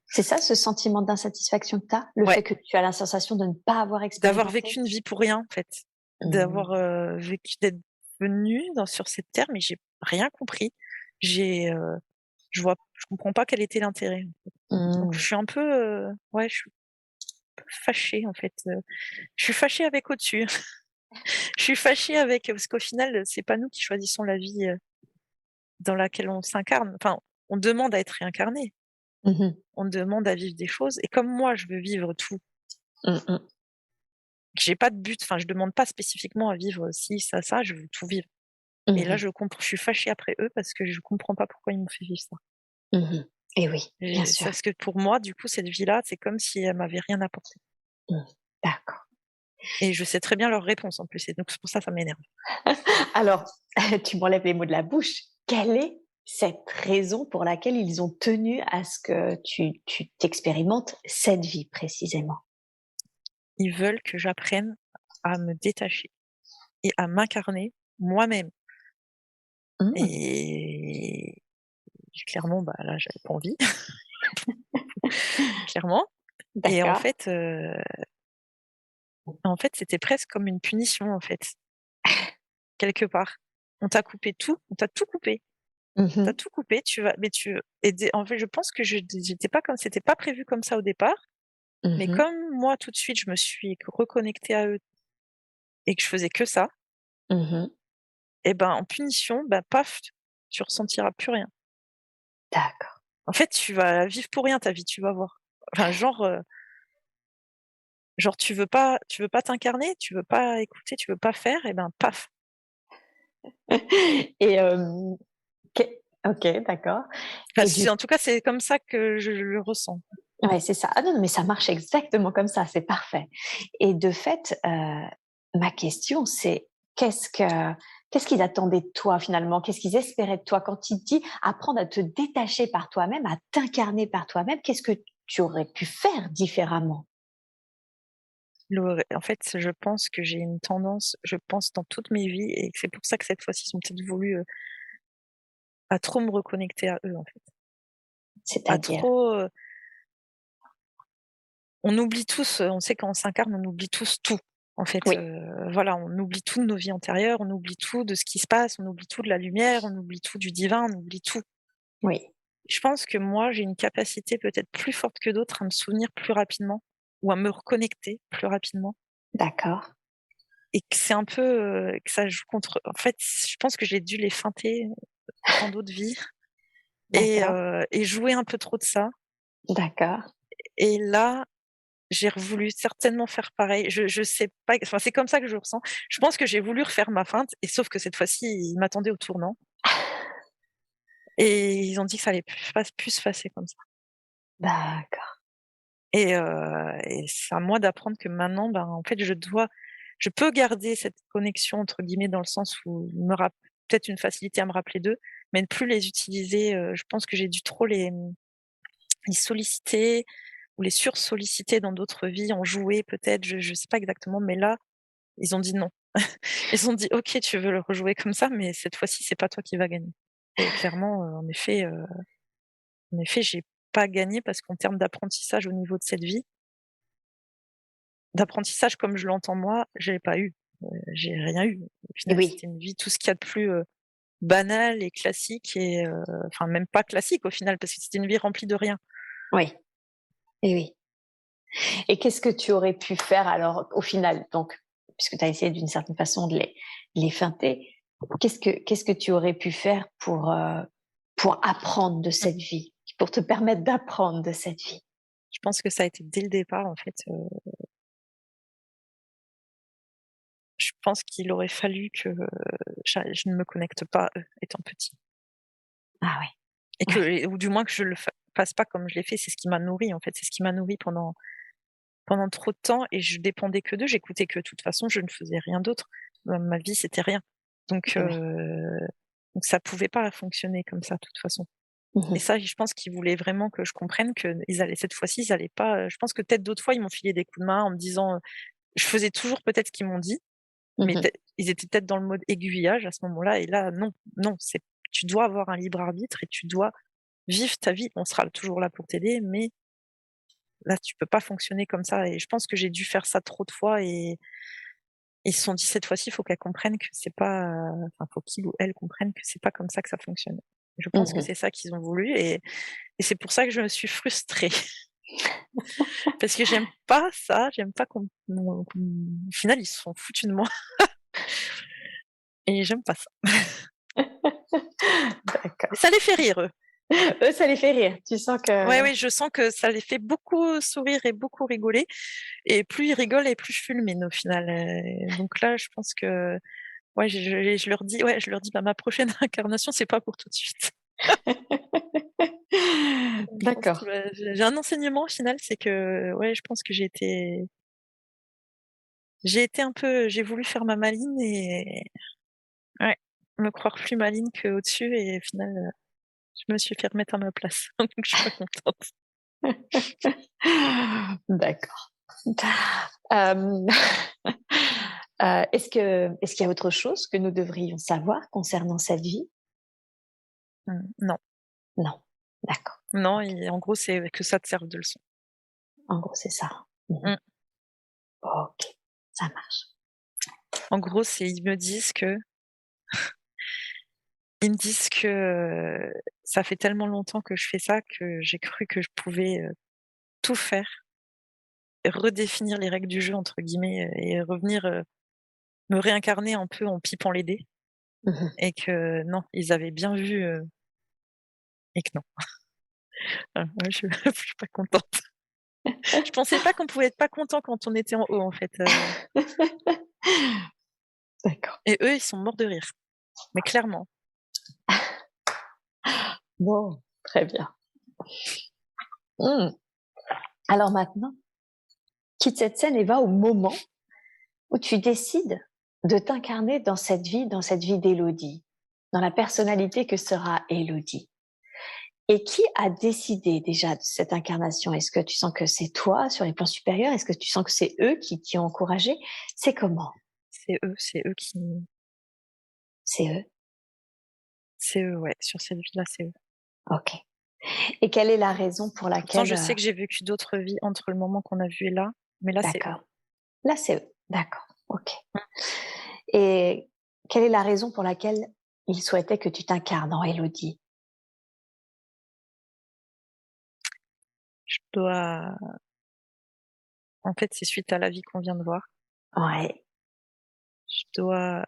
Speaker 2: C'est ça, ce sentiment d'insatisfaction que tu as? Le
Speaker 1: ouais,
Speaker 2: fait que tu as la sensation de ne pas avoir
Speaker 1: d'avoir
Speaker 2: expérimenté?
Speaker 1: vécu une vie pour rien en fait,
Speaker 2: Mmh.
Speaker 1: d'avoir, d'être venue sur cette terre, mais j'ai rien compris. J'ai, je comprends pas quel était l'intérêt. Donc je
Speaker 2: Mmh.
Speaker 1: suis un peu, ouais, je suis fâchée en fait, je suis fâchée avec au-dessus. Je suis fâchée avec parce qu'au final, c'est pas nous qui choisissons la vie, dans laquelle on s'incarne. Enfin, on demande à être réincarné,
Speaker 2: Mmh mh.
Speaker 1: on demande à vivre des choses et comme moi je veux vivre tout,
Speaker 2: Mmh mh.
Speaker 1: que j'ai pas de but, enfin je demande pas spécifiquement à vivre ci, ça, je veux tout vivre. Et
Speaker 2: Mmh
Speaker 1: là
Speaker 2: mh.
Speaker 1: je suis fâchée après eux parce que je comprends pas pourquoi ils m'ont fait vivre ça.
Speaker 2: Mmh. Et oui, bien
Speaker 1: Et c'est
Speaker 2: sûr.
Speaker 1: parce que pour moi, du coup, cette vie-là, c'est comme si elle m'avait rien apporté
Speaker 2: Mmh. D'accord.
Speaker 1: et je sais très bien leurs réponses en plus et donc c'est pour ça, ça m'énerve.
Speaker 2: Alors, tu m'enlèves les mots de la bouche. Quelle est cette raison pour laquelle ils ont tenu à ce que tu t'expérimentes cette vie précisément?
Speaker 1: Ils veulent que j'apprenne à me détacher et à m'incarner moi-même
Speaker 2: Mmh.
Speaker 1: et clairement, bah, là, j'avais pas envie, clairement et
Speaker 2: D'accord.
Speaker 1: en fait, c'était presque comme une punition, en fait, quelque part. On t'a coupé tout, on t'a tout coupé.
Speaker 2: Mmh
Speaker 1: Tu
Speaker 2: mh.
Speaker 1: as tout coupé, tu vas mais tu et dès en fait, je pense que j'étais pas comme c'était pas prévu comme ça au départ, mais
Speaker 2: Mmh.
Speaker 1: comme moi, tout de suite, je me suis reconnectée à eux et que je faisais que ça
Speaker 2: Mmh.
Speaker 1: et ben, en punition, bah, paf, tu ressentiras plus rien.
Speaker 2: D'accord.
Speaker 1: En fait, tu vas vivre pour rien ta vie, tu vas voir. Enfin, genre tu veux pas t'incarner, tu veux pas écouter, tu veux pas faire et ben, paf.
Speaker 2: Et que OK, d'accord.
Speaker 1: Enfin,
Speaker 2: Et
Speaker 1: c'est
Speaker 2: du
Speaker 1: en tout cas, c'est comme ça que je le ressens.
Speaker 2: Ouais, c'est ça. Ah non, non, mais ça marche exactement comme ça, c'est parfait. Et de fait, ma question, c'est qu'est-ce que qu'est-ce qu'ils attendaient de toi finalement? Qu'est-ce qu'ils espéraient de toi? Quand ils te disent apprendre à te détacher par toi-même, à t'incarner par toi-même, qu'est-ce que tu aurais pu faire différemment?
Speaker 1: En fait, je pense que j'ai une tendance, je pense dans toutes mes vies et que c'est pour ça que cette fois-ci, ils ont peut-être voulu, à trop me reconnecter à eux, en fait. À
Speaker 2: C'est-à-dire?
Speaker 1: trop, on oublie tous, on sait quand on s'incarne, on oublie tous tout. En fait,
Speaker 2: Oui,
Speaker 1: voilà, on oublie tout de nos vies antérieures, on oublie tout de ce qui se passe, on oublie tout de la lumière, on oublie tout du divin, on oublie tout.
Speaker 2: oui,
Speaker 1: Je pense que moi, j'ai une capacité peut-être plus forte que d'autres à me souvenir plus rapidement ou à me reconnecter plus rapidement
Speaker 2: d'accord,
Speaker 1: et que c'est un peu, que ça joue contre en fait, je pense que j'ai dû les feinter dans d'autres vies
Speaker 2: d'accord,
Speaker 1: et jouer un peu trop de ça
Speaker 2: d'accord.
Speaker 1: et là, j'ai voulu certainement faire pareil. Je sais pas, enfin, c'est comme ça que je le ressens. Je pense que j'ai voulu refaire ma feinte et sauf que cette fois-ci, ils m'attendaient au tournant et ils ont dit que ça allait plus se passer comme ça
Speaker 2: D'accord.
Speaker 1: et c'est à moi d'apprendre que maintenant, ben, en fait, je peux garder cette «connexion» entre guillemets dans le sens où me rapp peut-être une facilité à me rappeler d'eux, mais ne plus les utiliser, je pense que j'ai dû trop les solliciter ou les sursolliciter dans d'autres vies, en jouer peut-être, je sais pas exactement, mais là, ils ont dit: «Non». Ils ont dit: «OK, tu veux le rejouer comme ça, mais cette fois-ci, c'est pas toi qui vas gagner» et clairement, en effet, j'ai pas gagné parce qu'en termes d'apprentissage au niveau de cette vie, d'apprentissage comme je l'entends moi, je l'ai pas eu. J'ai rien eu. Au
Speaker 2: Et
Speaker 1: final,
Speaker 2: oui,
Speaker 1: c'était une vie tout ce qu'il y a de plus, banal et classique et enfin même pas classique au final parce que c'était une vie remplie de rien.
Speaker 2: Oui, et oui. Et qu'est-ce que tu aurais pu faire alors au final? Donc, puisque tu as essayé d'une certaine façon de les feinter, qu'est-ce que tu aurais pu faire pour apprendre de
Speaker 1: Mmh.
Speaker 2: cette vie? Pour te permettre d'apprendre de cette vie?
Speaker 1: Je pense que ça a été dès le départ en fait, je pense qu'il aurait fallu que je ne me connecte pas à eux étant petit
Speaker 2: Ah
Speaker 1: et
Speaker 2: ouais, ouais.
Speaker 1: que ou du moins que je le fasse pas comme je l'ai fait. C'est ce qui m'a nourri en fait, c'est ce qui m'a nourri pendant trop de temps et je dépendais que d'eux, j'écoutais qu'eux. De toute façon, je ne faisais rien d'autre. Ma vie, c'était rien. Donc
Speaker 2: Et oui.
Speaker 1: donc ça pouvait pas fonctionner comme ça de toute façon
Speaker 2: Mmh
Speaker 1: et
Speaker 2: mh.
Speaker 1: ça, je pense qu'ils voulaient vraiment que je comprenne qu'ils allaient cette fois-ci, ils allaient pas, je pense que peut-être d'autres fois, ils m'ont filé des coups de main en me disant, je faisais toujours peut-être ce qu'ils m'ont dit, mais
Speaker 2: Mmh.
Speaker 1: ils étaient peut-être dans le mode aiguillage à ce moment-là et là, non, non, c'est tu dois avoir un libre arbitre et tu dois vivre ta vie. On sera toujours là pour t'aider, mais là, tu peux pas fonctionner comme ça et je pense que j'ai dû faire ça trop de fois et ils se sont dit: «Cette fois-ci, il faut qu'elle comprenne que c'est pas, enfin, faut qu'il ou elle comprenne que c'est pas comme ça que ça fonctionne». Je pense que
Speaker 2: Mmh.
Speaker 1: c'est ça qu'ils ont voulu et c'est pour ça que je me suis frustrée parce que j'aime pas ça, j'aime pas qu'on au final, ils se sont foutus de moi et j'aime pas ça. Mais
Speaker 2: D'accord.
Speaker 1: ça les fait rire, eux.
Speaker 2: Eux, ça les fait rire. Tu sens
Speaker 1: Ouais,
Speaker 2: que
Speaker 1: ouais, je sens que ça les fait beaucoup sourire et beaucoup rigoler et plus ils rigolent et plus je fulmine au final, donc là, je pense que ouais, je leur dis ouais, je leur dis: «Bah, ma prochaine incarnation, c'est pas pour tout de suite». Je pense que,
Speaker 2: d'accord.
Speaker 1: bah, j'ai un enseignement au final, c'est que ouais, je pense que j'ai été un peu j'ai voulu faire ma maline et ouais, me croire plus maline qu'au-dessus et au final, je me suis fait remettre à ma place, donc je suis pas contente.
Speaker 2: D'accord. Hem, est-ce qu'il y a autre chose que nous devrions savoir concernant cette vie?
Speaker 1: Non,
Speaker 2: Non. D'accord.
Speaker 1: non
Speaker 2: OK.
Speaker 1: et en gros, c'est que ça te serve de leçon.
Speaker 2: En gros, c'est ça. Mmh.
Speaker 1: Mmh.
Speaker 2: OK, ça marche.
Speaker 1: En gros, c'est ils me disent que, ça fait tellement longtemps que je fais ça que j'ai cru que je pouvais, tout faire, redéfinir «les règles du jeu» entre guillemets, et revenir, me réincarner un peu en pipant les dés
Speaker 2: Mmh.
Speaker 1: et que non, ils avaient bien vu, et que non. Voilà, moi je suis pas contente. Je pensais pas qu'on pouvait être pas content quand on était en haut en fait,
Speaker 2: D'accord.
Speaker 1: et eux, ils sont morts de rire, mais clairement.
Speaker 2: Bon, très bien. Mmh. Alors maintenant, quitte cette scène et va au moment où tu décides de t'incarner dans cette vie d'Élodie, dans la personnalité que sera Élodie. Et qui a décidé déjà de cette incarnation? Est-ce que tu sens que c'est toi sur les plans supérieurs? Est-ce que tu sens que c'est eux qui t'y ont encouragé? C'est comment?
Speaker 1: C'est eux qui
Speaker 2: C'est eux?
Speaker 1: c'est eux, ouais, sur cette vie-là, c'est eux.
Speaker 2: OK. Et quelle est la raison pour
Speaker 1: Pourtant,
Speaker 2: laquelle,
Speaker 1: je sais que j'ai vécu d'autres vies entre le moment qu'on a vu et là, mais là, c'est eux.
Speaker 2: d'accord. Là, c'est eux. D'accord. OK. Et quelle est la raison pour laquelle ils souhaitaient que tu t'incarnes en Élodie?
Speaker 1: Je dois en fait, c'est suite à la vie qu'on vient de voir.
Speaker 2: Ouais.
Speaker 1: Je dois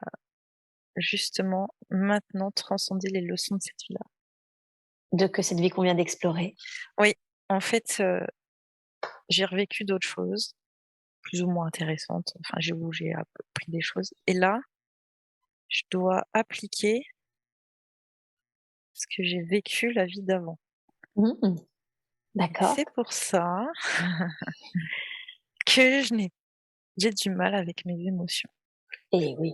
Speaker 1: justement maintenant transcender les leçons de cette vie-là.
Speaker 2: De que cette vie qu'on vient d'explorer?
Speaker 1: Oui, en fait, j'ai revécu d'autres choses, plus ou moins intéressantes, enfin j'ai appris des choses et là, je dois appliquer ce que j'ai vécu la vie d'avant.
Speaker 2: Mmh. D'accord.
Speaker 1: C'est pour ça que j'ai du mal avec mes émotions.
Speaker 2: Et oui.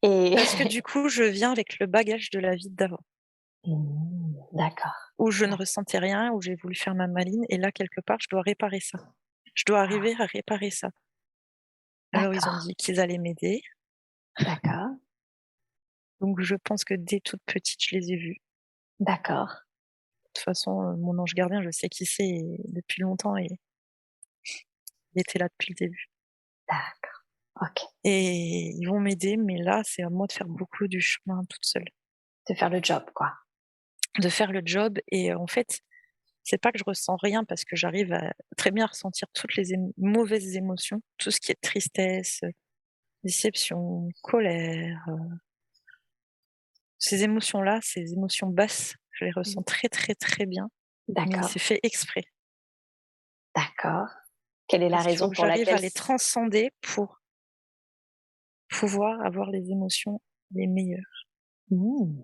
Speaker 2: Et
Speaker 1: Parce que du coup, je viens avec le bagage de la vie d'avant,
Speaker 2: d'accord.
Speaker 1: où je ne
Speaker 2: D'ac
Speaker 1: ressentais rien, où j'ai voulu faire ma maline et là, quelque part, je dois réparer ça. Je dois
Speaker 2: ah,
Speaker 1: arriver à réparer ça. Alors ils ont
Speaker 2: d'accord,
Speaker 1: dit qu'ils allaient m'aider,
Speaker 2: d'accord,
Speaker 1: donc je pense que dès toute petite, je les ai vus.
Speaker 2: d'accord,
Speaker 1: De toute façon, mon ange gardien, je sais qui c'est depuis longtemps et il était là depuis le début
Speaker 2: d'accord. OK.
Speaker 1: et ils vont m'aider, mais là, c'est à moi de faire beaucoup du chemin toute seule,
Speaker 2: De faire le job, quoi.
Speaker 1: de faire le job et en fait, C'est pas que je ressens rien parce que j'arrive à très bien ressentir toutes les mauvaises émotions, tout ce qui est tristesse, déception, colère, ces émotions-là, ces émotions basses, je les
Speaker 2: Mmh.
Speaker 1: ressens très, très, très bien, mais
Speaker 2: D'accord,
Speaker 1: c'est fait exprès
Speaker 2: d'accord. Quelle est la
Speaker 1: parce qu'il faut
Speaker 2: raison
Speaker 1: que
Speaker 2: pour
Speaker 1: j'arrive
Speaker 2: laquelle
Speaker 1: à les transcender pour pouvoir avoir les émotions les meilleures.
Speaker 2: mmh,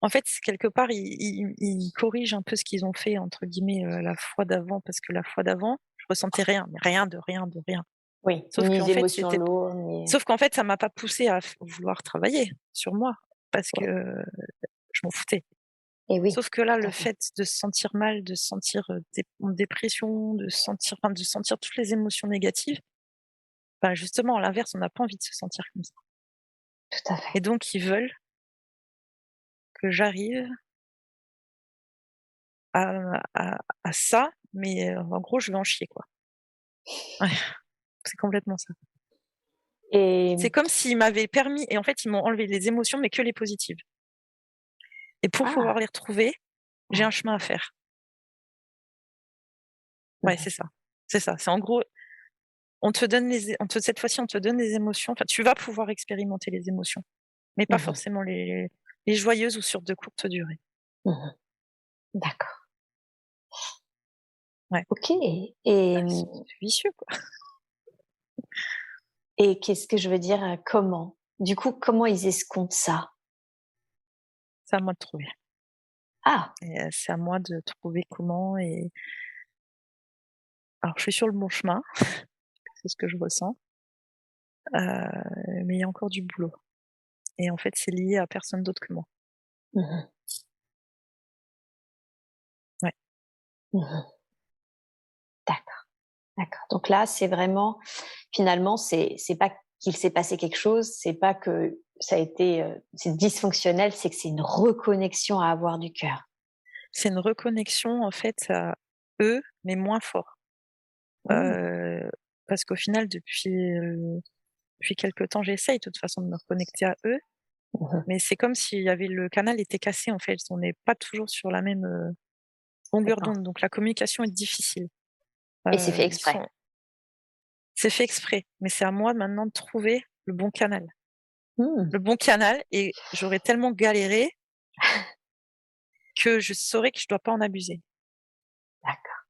Speaker 1: En fait, quelque part, ils corrigent un peu ce qu'ils ont fait entre guillemets, «la fois d'avant» parce que la fois d'avant, je ressentais rien, mais rien de rien de rien.
Speaker 2: oui,
Speaker 1: Sauf
Speaker 2: ni
Speaker 1: qu'en fait,
Speaker 2: émotions
Speaker 1: c'était
Speaker 2: lourdes, ni
Speaker 1: sauf qu'en fait, ça m'a pas poussée à vouloir travailler sur moi parce que,
Speaker 2: oui,
Speaker 1: je m'en foutais.
Speaker 2: et oui,
Speaker 1: Sauf que là,
Speaker 2: tout
Speaker 1: le
Speaker 2: à fait.
Speaker 1: fait de se sentir mal, de se sentir, en dépression, de sentir toutes les émotions négatives, bah, justement, à l'inverse, on n'a pas envie de se sentir comme ça
Speaker 2: Tout à fait.
Speaker 1: et donc ils veulent que j'arrive à ça, mais en gros, je vais en chier, quoi. Ouais, c'est complètement ça. C'est
Speaker 2: Et
Speaker 1: comme s'ils m'avaient permis et en fait, ils m'ont enlevé les émotions, mais que les positives et pour
Speaker 2: ah!
Speaker 1: pouvoir les retrouver, j'ai un
Speaker 2: Ouais.
Speaker 1: chemin à faire.
Speaker 2: Mmh
Speaker 1: Ouais,
Speaker 2: mh.
Speaker 1: c'est ça. C'est ça. C'est en gros, on te donne cette fois-ci, on te donne des émotions, enfin, tu vas pouvoir expérimenter les émotions, mais pas
Speaker 2: Mmh.
Speaker 1: forcément les joyeuses ou sur de courtes durées.
Speaker 2: Mmh. D'accord.
Speaker 1: Ouais,
Speaker 2: OK,
Speaker 1: bah, c'est vicieux, quoi.
Speaker 2: et qu'est-ce que je veux dire, comment? Du coup, comment ils escomptent ça?
Speaker 1: C'est à moi de trouver
Speaker 2: Ah!
Speaker 1: et c'est à moi de trouver comment et alors je suis sur le bon chemin, c'est ce que je ressens, mais il y a encore du boulot et en fait, c'est lié à personne d'autre que moi.
Speaker 2: Mmh.
Speaker 1: Ouais,
Speaker 2: Mmh. D'accord, d'accord. Donc là, c'est vraiment finalement, c'est pas qu'il s'est passé quelque chose, c'est pas que ça a été, c'est dysfonctionnel, c'est que c'est une reconnexion à avoir du cœur.
Speaker 1: c'est une reconnexion, en fait, à eux, mais moins fort,
Speaker 2: Mmh.
Speaker 1: heu, parce qu'au final, depuis quelque temps, j'essaye de toute façon de me reconnecter à eux,
Speaker 2: Mmh mh.
Speaker 1: mais c'est comme s'il y avait le canal était cassé, en fait. On n'est pas toujours sur la même, longueur
Speaker 2: D'accord,
Speaker 1: d'onde, donc la communication est difficile.
Speaker 2: et c'est fait
Speaker 1: Ils
Speaker 2: exprès?
Speaker 1: sont c'est fait exprès, mais c'est à moi maintenant de trouver le bon canal.
Speaker 2: Mmh.
Speaker 1: Le bon canal et j'aurais tellement galéré que je saurais que je dois pas en abuser.
Speaker 2: D'accord,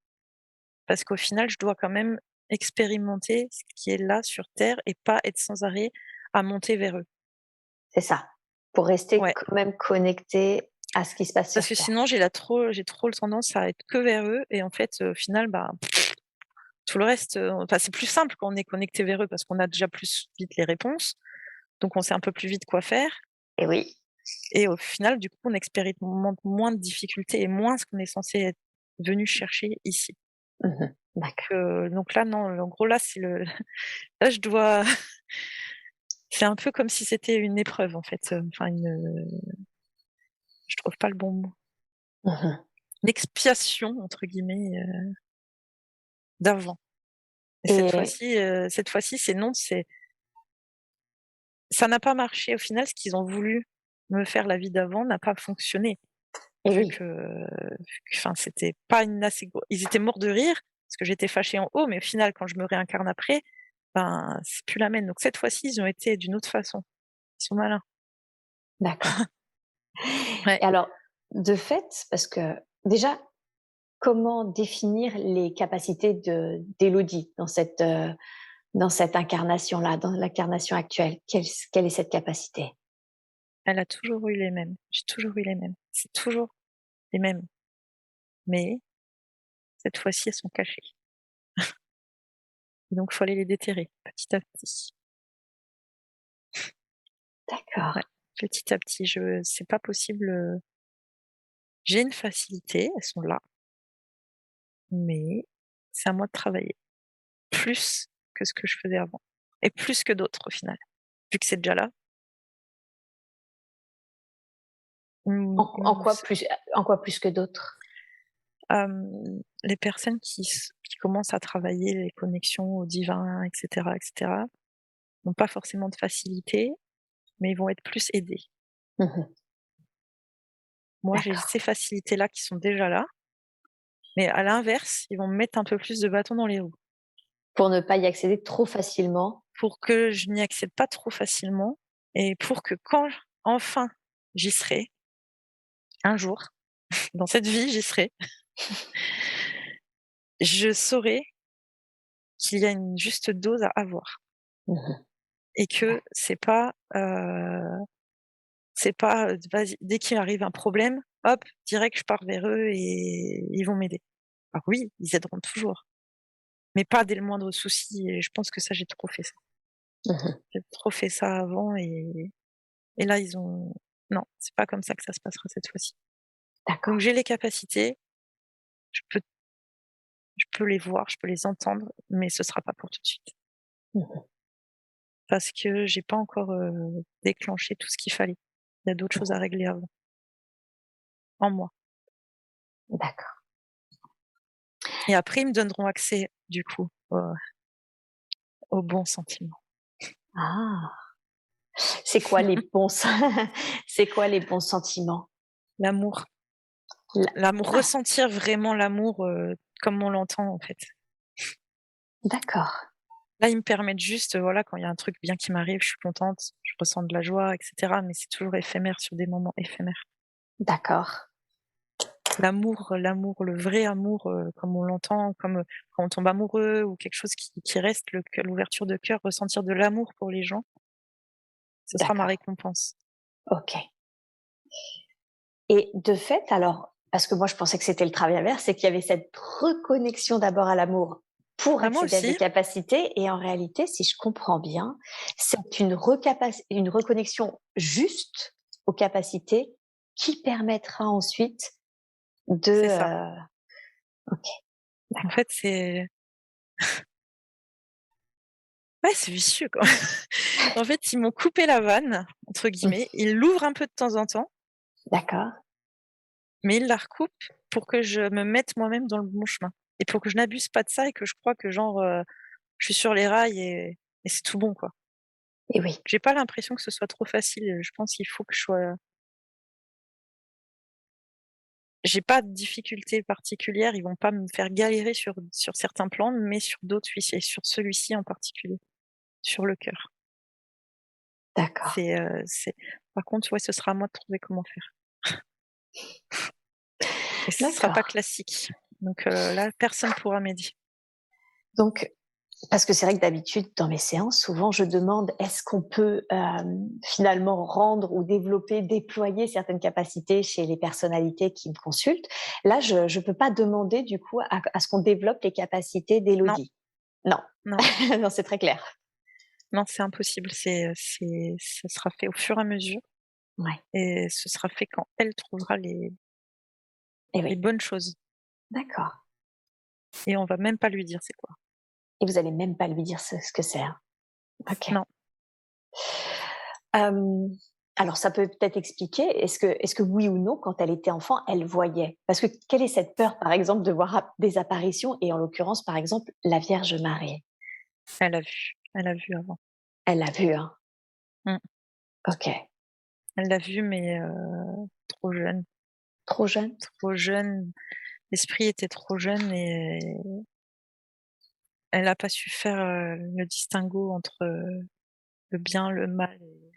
Speaker 1: Parce qu'au final, je dois quand même expérimenter ce qui est là sur terre et pas être sans arrêt à monter vers eux.
Speaker 2: c'est ça. Pour rester
Speaker 1: Ouais,
Speaker 2: quand même connecté à ce qui se passe
Speaker 1: parce
Speaker 2: sur
Speaker 1: que
Speaker 2: terre.
Speaker 1: sinon j'ai trop tendance à être que vers eux et en fait, au final, bah, tout le reste, enfin, c'est plus simple quand on est connecté vers eux parce qu'on a déjà plus vite les réponses, donc on sait un peu plus vite quoi faire
Speaker 2: Et oui.
Speaker 1: et au final, du coup, on expérimente moins de difficultés et moins ce qu'on est censé être venu chercher ici.
Speaker 2: Mmh. D'accord.
Speaker 1: Donc là, non, en gros, là, c'est le là, je dois c'est un peu comme si c'était une épreuve, en fait, enfin je trouve pas le bon mot.
Speaker 2: Mmh.
Speaker 1: Une «expiation» entre guillemets, d'avant et
Speaker 2: Et
Speaker 1: cette fois-ci, c'est non, c'est ça n'a pas marché. Au final, ce qu'ils ont voulu me faire la vie d'avant n'a pas fonctionné
Speaker 2: et
Speaker 1: vu
Speaker 2: oui,
Speaker 1: que enfin, c'était pas une assez gros ils étaient morts de rire parce que j'étais fâchée en haut, mais au final, quand je me réincarne après, ben, c'est plus la même. Donc cette fois-ci, ils ont été d'une autre façon. Ils sont malins.
Speaker 2: d'accord.
Speaker 1: Ouais.
Speaker 2: Et alors, de fait, parce que déjà, comment définir les capacités d'Élodie dans cette incarnation-là, dans l'incarnation actuelle? Quelle est cette capacité?
Speaker 1: Elle a toujours eu les mêmes. J'ai toujours eu les mêmes. C'est toujours les mêmes, mais cette fois-ci, elles sont cachées. Donc faut aller les déterrer petit à petit.
Speaker 2: D'accord.
Speaker 1: Ouais, petit à petit, je c'est pas possible, j'ai une facilité, elles sont là, mais c'est à moi de travailler plus que ce que je faisais avant et plus que d'autres au final. Vu que c'est déjà là, mmh,
Speaker 2: En quoi plus que d'autres?
Speaker 1: les personnes qui commencent à travailler les connexions au divin et cetera, n'ont pas forcément de facilité, mais ils vont être plus aidés.
Speaker 2: Mmh.
Speaker 1: Moi, j'ai
Speaker 2: D'accord.
Speaker 1: ces facilités-là qui sont déjà là Mais à l'inverse, ils vont me mettre un peu plus de bâtons dans les roues
Speaker 2: Pour ne pas y accéder trop facilement.
Speaker 1: pour que je n'y accède pas trop facilement et pour que quand enfin j'y serai, un jour, dans cette vie, j'y serai, je saurai qu'il y a une juste dose à avoir
Speaker 2: Mmh.
Speaker 1: et que c'est pas, vas-y, dès qu'il arrive un problème, hop, direct je pars vers eux et ils vont m'aider. Alors oui, ils aideront toujours, mais pas dès le moindre souci et je pense que ça, j'ai trop fait ça.
Speaker 2: Mmh.
Speaker 1: J'ai trop fait ça avant et là, ils ont non, c'est pas comme ça que ça se passera cette fois-ci. Donc
Speaker 2: D'accord.
Speaker 1: j'ai les capacités, je peux je peux les voir, je peux les entendre, mais ce sera pas pour tout de suite.
Speaker 2: Mmh.
Speaker 1: Parce que j'ai pas encore, déclenché tout ce qu'il fallait. Il y a d'autres choses à
Speaker 2: Mmh.
Speaker 1: régler avant, en moi
Speaker 2: D'accord.
Speaker 1: et après ils me donneront accès du coup, aux bons sentiments.
Speaker 2: Ah! C'est quoi les bons sen c'est quoi les bons sentiments?
Speaker 1: L'amour,
Speaker 2: L
Speaker 1: l'amour,
Speaker 2: ah,
Speaker 1: ressentir vraiment l'amour, comme on l'entend en fait.
Speaker 2: d'accord,
Speaker 1: Là, ils me permettent juste, voilà, quand il y a un truc bien qui m'arrive, je suis contente, je ressens de la joie et cetera, mais c'est toujours éphémère sur des moments éphémères.
Speaker 2: d'accord,
Speaker 1: L'amour, le vrai amour, comme on l'entend, comme, quand on tombe amoureux ou quelque chose qui reste, l'ouverture de cœur, ressentir de l'amour pour les gens, ce sera ma
Speaker 2: d'accord.
Speaker 1: récompense.
Speaker 2: OK. Et de fait, alors, parce que moi je pensais que c'était le travail inverse, c'est qu'il y avait cette reconnexion d'abord à l'amour pour
Speaker 1: Bah, moi
Speaker 2: accéder à des
Speaker 1: aussi,
Speaker 2: capacités et en réalité, si je comprends bien, c'est une reconnexion juste aux capacités qui permettra ensuite de,
Speaker 1: c'est ça.
Speaker 2: OK,
Speaker 1: En
Speaker 2: d'accord.
Speaker 1: fait, ouais, c'est vicieux, quoi. En fait, ils m'ont «coupé la vanne» entre
Speaker 2: Mmh.
Speaker 1: guillemets, ils l'ouvrent un peu de temps en temps,
Speaker 2: D'accord,
Speaker 1: mais ils la recoupent pour que je me mette moi-même dans le bon chemin et pour que je n'abuse pas de ça et que je crois que genre, je suis sur les rails et c'est tout bon, quoi.
Speaker 2: et oui,
Speaker 1: J'ai pas l'impression que ce soit trop facile, je pense qu'il faut que je sois j'ai pas de difficultés particulières, ils vont pas me faire galérer sur certains plans, mais sur d'autres, oui, et sur celui-ci en particulier, sur le cœur.
Speaker 2: d'accord,
Speaker 1: C'est par contre, ouais, ce sera à moi de trouver comment faire et ce sera pas
Speaker 2: d'accord.
Speaker 1: classique. Donc là, personne pourra m'aider.
Speaker 2: Donc parce que c'est vrai que d'habitude, dans mes séances, souvent, je demande est-ce qu'on peut finalement rendre ou développer, déployer certaines capacités chez les personnalités qui me consultent. Là, je ne peux pas demander du coup à ce qu'on développe les capacités
Speaker 1: Non,
Speaker 2: d'Élodie. Non,
Speaker 1: non,
Speaker 2: non, c'est très clair.
Speaker 1: non, c'est impossible, ça sera fait au fur et à mesure
Speaker 2: Ouais.
Speaker 1: et ce sera fait quand elle trouvera
Speaker 2: Et
Speaker 1: les
Speaker 2: oui,
Speaker 1: bonnes choses
Speaker 2: d'accord.
Speaker 1: et on va même pas lui dire c'est quoi.
Speaker 2: Et vous allez même pas lui dire ce que c'est. Hein. Ok.
Speaker 1: Non,
Speaker 2: Hem, alors ça peut peut-être expliquer, est-ce que oui ou non, quand elle était enfant, elle voyait? Parce que quelle est cette peur, par exemple, de voir des apparitions et en l'occurrence, par exemple, la Vierge Marie?
Speaker 1: elle a vu avant.
Speaker 2: Elle l'a vu, hein?
Speaker 1: Mmh.
Speaker 2: OK.
Speaker 1: Elle l'a vu mais trop jeune,
Speaker 2: Trop jeune?
Speaker 1: trop jeune. L'esprit était trop jeune et elle a pas su faire, le distinguo entre, le bien, le mal et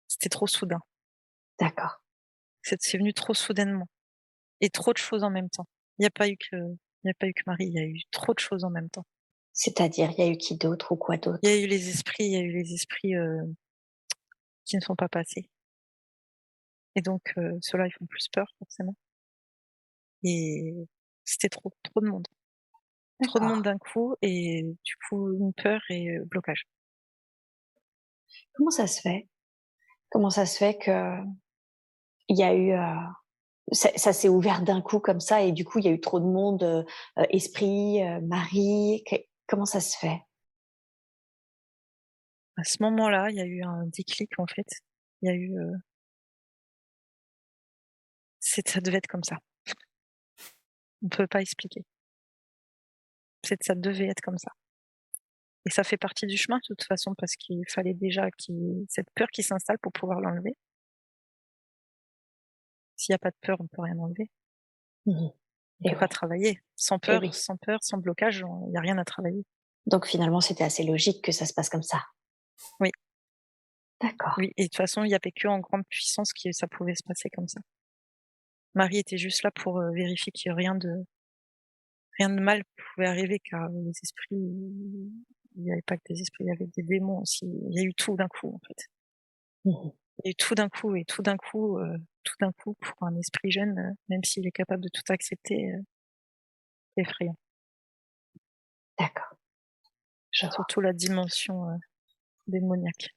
Speaker 1: c'était trop soudain.
Speaker 2: D'accord.
Speaker 1: C'est venu trop soudainement et trop de choses en même temps. Il y a pas eu que il y a pas eu que Marie, il y a eu trop de choses en même temps.
Speaker 2: C'est-à-dire, il y a eu qui d'autre ou quoi
Speaker 1: Il y a
Speaker 2: d'autre?
Speaker 1: eu les esprits il y a eu les esprits, qui ne sont pas passés et donc ceux-là, ils font plus peur forcément et c'était trop, trop de monde. Trop de monde
Speaker 2: D'accord.
Speaker 1: d'un coup et du coup, une peur et blocage.
Speaker 2: Comment ça se fait? Comment ça se fait qu'il y a eu, ça s'est ouvert d'un coup comme ça et du coup, il y a eu trop de monde, esprit, Marie, comment ça se fait?
Speaker 1: À ce moment-là, il y a eu un déclic en fait. Il y a eu, ça devait être comme ça. On peut pas expliquer. Ça devait être comme ça et ça fait partie du chemin de toute façon parce qu'il fallait déjà cette peur qui s'installe pour pouvoir l'enlever. S'il y a pas de peur, on peut rien enlever.
Speaker 2: Mmh.
Speaker 1: On
Speaker 2: Et
Speaker 1: peut pas
Speaker 2: ouais,
Speaker 1: travailler.
Speaker 2: et oui.
Speaker 1: Sans peur, sans blocage, il y a rien à travailler.
Speaker 2: Donc finalement, c'était assez logique que ça se passe comme ça.
Speaker 1: Oui,
Speaker 2: D'accord.
Speaker 1: oui et de toute façon, il y avait qu'en grande puissance que ça pouvait se passer comme ça. Marie était juste là pour, vérifier que rien de mal pouvait arriver car les esprits, il n'y avait pas que des esprits, il y avait des démons aussi. Il y a eu tout d'un coup, en fait.
Speaker 2: Mmh.
Speaker 1: Il y a eu tout d'un coup et tout d'un coup pour un esprit jeune, même s'il est capable de tout accepter, c'est effrayant.
Speaker 2: D'accord, je vois,
Speaker 1: Surtout la dimension, démoniaque.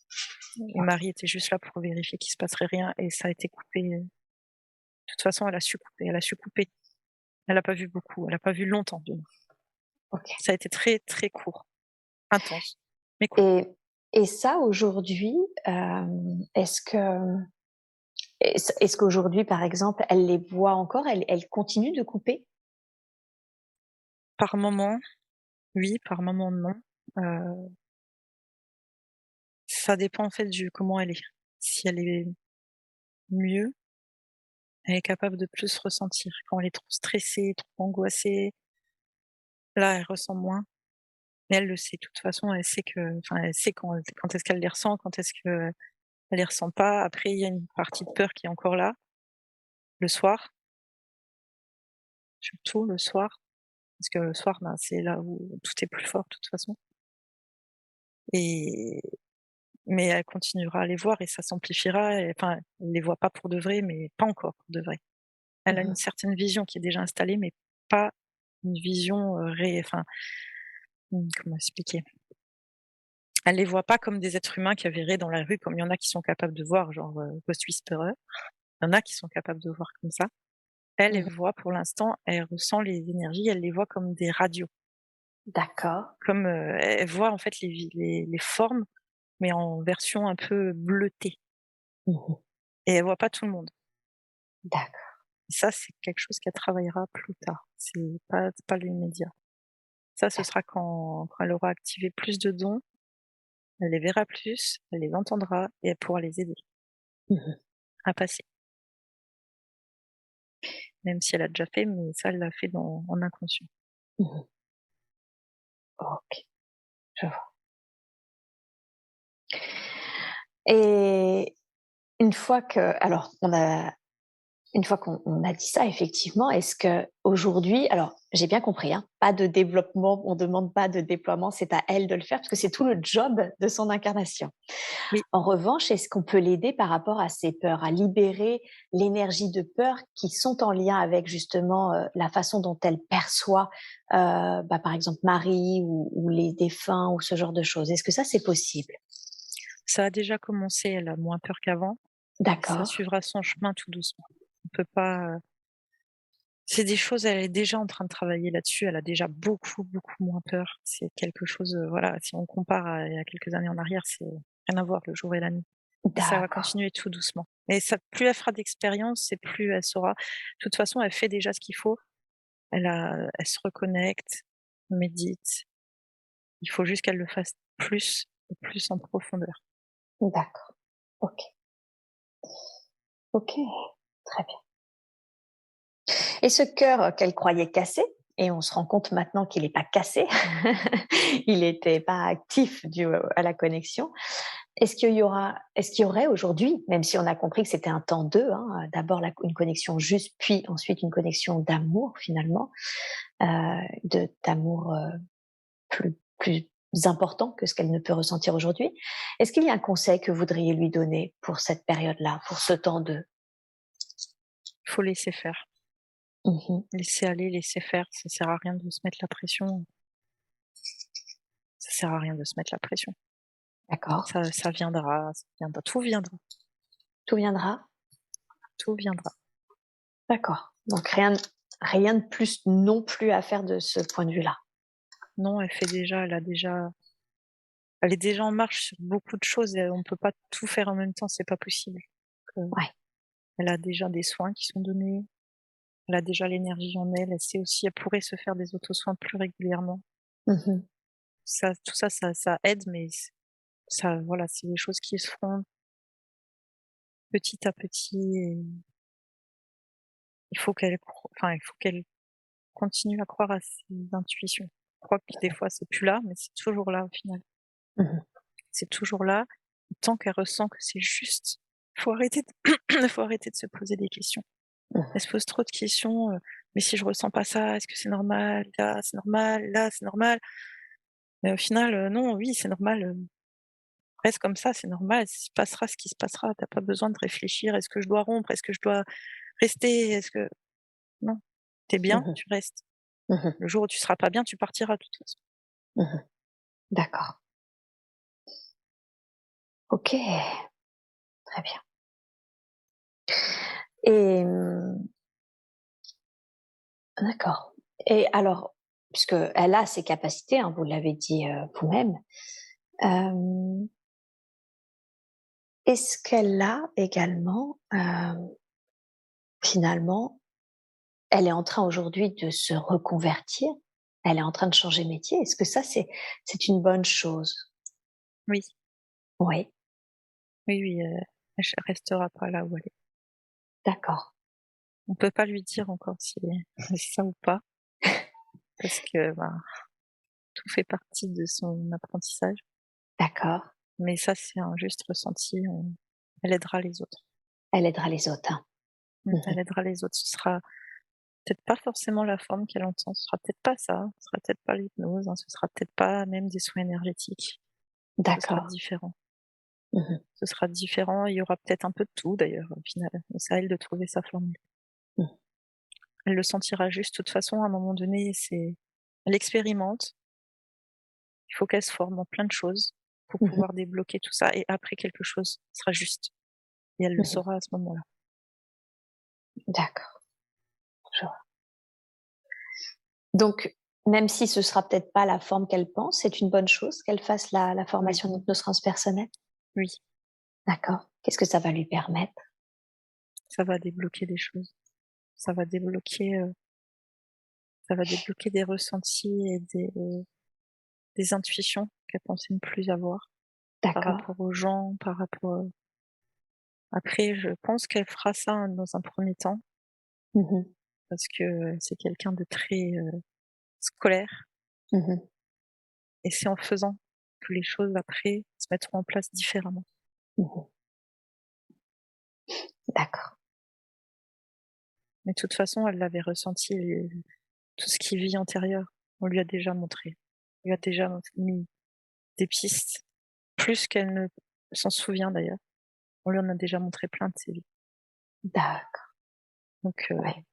Speaker 2: je
Speaker 1: Et
Speaker 2: vois.
Speaker 1: Marie était juste là pour vérifier qu'il se passerait rien et ça a été coupé, de toute façon elle a su couper. Elle a pas vu beaucoup, elle a pas vu longtemps du moins.
Speaker 2: OK.
Speaker 1: Ça a été très, très court, intense, mais court.
Speaker 2: Et et ça aujourd'hui, est-ce qu'aujourd'hui, par exemple, elle les voit encore? Elle continue de couper?
Speaker 1: Par moment, oui, par moment non. Heu, Ça dépend en fait du comment elle est. Si elle est mieux, elle est capable de plus ressentir. Quand elle est trop stressée, trop angoissée, là, elle ressent moins. Mais elle le sait, de toute façon, elle sait quand est-ce qu'elle les ressent, quand est-ce qu'elle les ressent pas. Après, il y a une partie de peur qui est encore là, le soir, surtout le soir, parce que le soir, ben, c'est là où tout est plus fort de toute façon et mais elle continuera à les voir et ça s'amplifiera et enfin, elle les voit pas pour de vrai, mais pas encore pour de vrai. Elle a une
Speaker 2: Mmh.
Speaker 1: certaine vision qui est déjà installée, mais pas une vision, comment expliquer? Elle les voit pas comme des êtres humains qu'elle verrait dans la rue, comme il y en a qui sont capables de voir, genre, Ghost Whisperer. Il y en a qui sont capables de voir comme ça. Elle, elle
Speaker 2: Mmh.
Speaker 1: voit pour l'instant, elle ressent les énergies, elle les voit comme des radios,
Speaker 2: D'accord.
Speaker 1: comme, elle voit en fait les formes, mais en version un peu bleutée
Speaker 2: Mmh.
Speaker 1: et elle voit pas tout le monde.
Speaker 2: D'accord.
Speaker 1: Ça, c'est quelque chose qu'elle travaillera plus tard, c'est pas l'immédiat. Ça, ce
Speaker 2: D'ac
Speaker 1: sera quand elle aura activé plus de dons, elle les verra plus, elle les entendra et elle pourra les aider
Speaker 2: Mmh.
Speaker 1: à passer. Même si elle a déjà fait, mais ça, elle l'a fait en inconscient.
Speaker 2: Mmh. OK, je vois. Et une fois que alors on a une fois qu'on a dit ça, effectivement, est-ce qu'aujourd'hui alors j'ai bien compris, hein, pas de développement, on demande pas de déploiement, c'est à elle de le faire parce que c'est tout le job de son incarnation.
Speaker 1: Oui,
Speaker 2: En revanche, est-ce qu'on peut l'aider par rapport à ses peurs, à libérer l'énergie de peur qui sont en lien avec justement, la façon dont elle perçoit, par exemple Marie ou les défunts ou ce genre de choses? Est-ce que ça, c'est possible?
Speaker 1: ça a déjà commencé, elle a moins peur qu'avant. Ça
Speaker 2: D'accord.
Speaker 1: suivra son chemin tout doucement. On peut pas, c'est des choses, elle est déjà en train de travailler là-dessus, elle a déjà beaucoup, beaucoup moins peur. C'est quelque chose, voilà, si on compare à il y a quelques années en arrière, c'est rien à voir le jour et la nuit. Et ça va
Speaker 2: D'accord.
Speaker 1: continuer tout doucement. Et ça plus elle fera d'expérience et plus elle saura. De toute façon, elle fait déjà ce qu'il faut. Elle se reconnecte, médite. Il faut juste qu'elle le fasse plus et plus en profondeur.
Speaker 2: D'accord. OK. OK. Très bien. Et ce cœur qu'elle croyait cassé, et on se rend compte maintenant qu'il n'est pas cassé, il n'était pas actif dû à la connexion. Est-ce qu'il y aurait aujourd'hui, même si on a compris que c'était un temps deux, hein, d'abord une connexion juste, puis ensuite une connexion d'amour finalement, d'amour plus important que ce qu'elle ne peut ressentir aujourd'hui. Est-ce qu'il y a un conseil que vous voudriez lui donner pour cette période-là, pour ce temps deux?
Speaker 1: Il faut laisser faire,
Speaker 2: Mhm.
Speaker 1: laisser aller, laisser faire. Ça sert à rien de se mettre la pression. Ça sert à rien de se mettre la pression.
Speaker 2: D'accord.
Speaker 1: Ça viendra,
Speaker 2: Tout viendra.
Speaker 1: tout viendra.
Speaker 2: D'accord. Donc rien de plus non plus à faire de ce point de vue-là.
Speaker 1: Non, elle est déjà en marche sur beaucoup de choses et on peut pas tout faire en même temps, c'est pas possible. Donc,
Speaker 2: Ouais.
Speaker 1: elle a déjà des soins qui sont donnés, elle a déjà l'énergie en elle, elle sait aussi elle pourrait se faire des auto-soins plus régulièrement.
Speaker 2: Mmh.
Speaker 1: Ça tout ça, ça aide, mais ça voilà, c'est des choses qui se feront petit à petit il faut qu'elle continue à croire à ses intuitions. Je crois que des fois c'est plus là, mais c'est toujours là au final.
Speaker 2: Mmh.
Speaker 1: C'est toujours là. Tant qu'elle ressent que c'est juste, faut arrêter de faut arrêter de se poser des questions. Elle
Speaker 2: Mmh.
Speaker 1: se pose trop de questions, «Mais si je ressens pas ça, est-ce que c'est normal? Là, c'est normal, là, c'est normal». Mais au final, non, oui, c'est normal, reste comme ça, c'est normal, il se passera ce qui se passera. Tu as pas besoin de réfléchir: «Est-ce que je dois rompre? Est-ce que je dois rester? Est-ce que» non, tu es bien,
Speaker 2: Mmh.
Speaker 1: tu restes.
Speaker 2: Mmh.
Speaker 1: Le jour où tu seras pas bien, tu partiras de toute façon.
Speaker 2: Mmh. D'accord. OK, très bien. Et d'accord. Et alors, puisqu'elle a ses capacités, hein, vous l'avez dit, vous-même, hem, est-ce qu'elle a également, finalement, elle est en train aujourd'hui de se reconvertir, elle est en train de changer de métier. Est-ce que ça, c'est une bonne chose?
Speaker 1: Oui,
Speaker 2: Oui,
Speaker 1: oui, oui, elle restera pas là où elle est.
Speaker 2: d'accord,
Speaker 1: On peut pas lui dire encore si c'est ça ou pas, parce que, ben, tout fait partie de son apprentissage.
Speaker 2: d'accord.
Speaker 1: Mais ça, c'est un juste ressenti, elle aidera les autres.
Speaker 2: Elle aidera les autres, hein. Mmh mh.
Speaker 1: Elle aidera les autres. Ce sera peut-être pas forcément la forme qu'elle entend, ce sera peut-être pas ça, ce sera peut-être pas l'hypnose, hein, ce sera peut-être pas même des soins énergétiques. Ce sera
Speaker 2: D'accord.
Speaker 1: différent.
Speaker 2: Mmh mh.
Speaker 1: Ce sera différent, il y aura peut-être un peu de tout d'ailleurs au final, mais c'est à elle de trouver sa formule.
Speaker 2: Mmh.
Speaker 1: Elle le sentira juste, de toute façon à un moment donné, elle expérimente, il faut qu'elle se forme en plein de choses pour
Speaker 2: Mmh mh.
Speaker 1: pouvoir débloquer tout ça et après quelque chose sera juste et elle le
Speaker 2: Mmh mh.
Speaker 1: saura à ce moment-là.
Speaker 2: D'accord, je vois. Donc, même si ce sera peut-être pas la forme qu'elle pense, c'est une bonne chose qu'elle fasse la
Speaker 1: Oui,
Speaker 2: formation d'hypnose transpersonnelle?
Speaker 1: oui,
Speaker 2: D'accord. Qu'est-ce que ça va lui permettre?
Speaker 1: ça va débloquer des choses. Ça va débloquer, heu, ça va débloquer des ressentis et des intuitions qu'elle pensait ne plus avoir par
Speaker 2: D'accord.
Speaker 1: rapport aux gens, par rapport, après je pense qu'elle fera ça, hein, dans un premier temps
Speaker 2: Mmh mh.
Speaker 1: parce que, c'est quelqu'un de très, scolaire
Speaker 2: Mmh mh.
Speaker 1: et c'est en faisant que les choses après se mettront en place différemment.
Speaker 2: Mmh mh. D'accord.
Speaker 1: Mais de toute façon, elle l'avait ressenti, tout ce qui vit antérieur, on lui a déjà montré. On lui a déjà mis des pistes, plus qu'elle ne s'en souvient d'ailleurs. On lui en a déjà montré plein de ses vies.
Speaker 2: D'accord.
Speaker 1: Donc
Speaker 2: Ouais.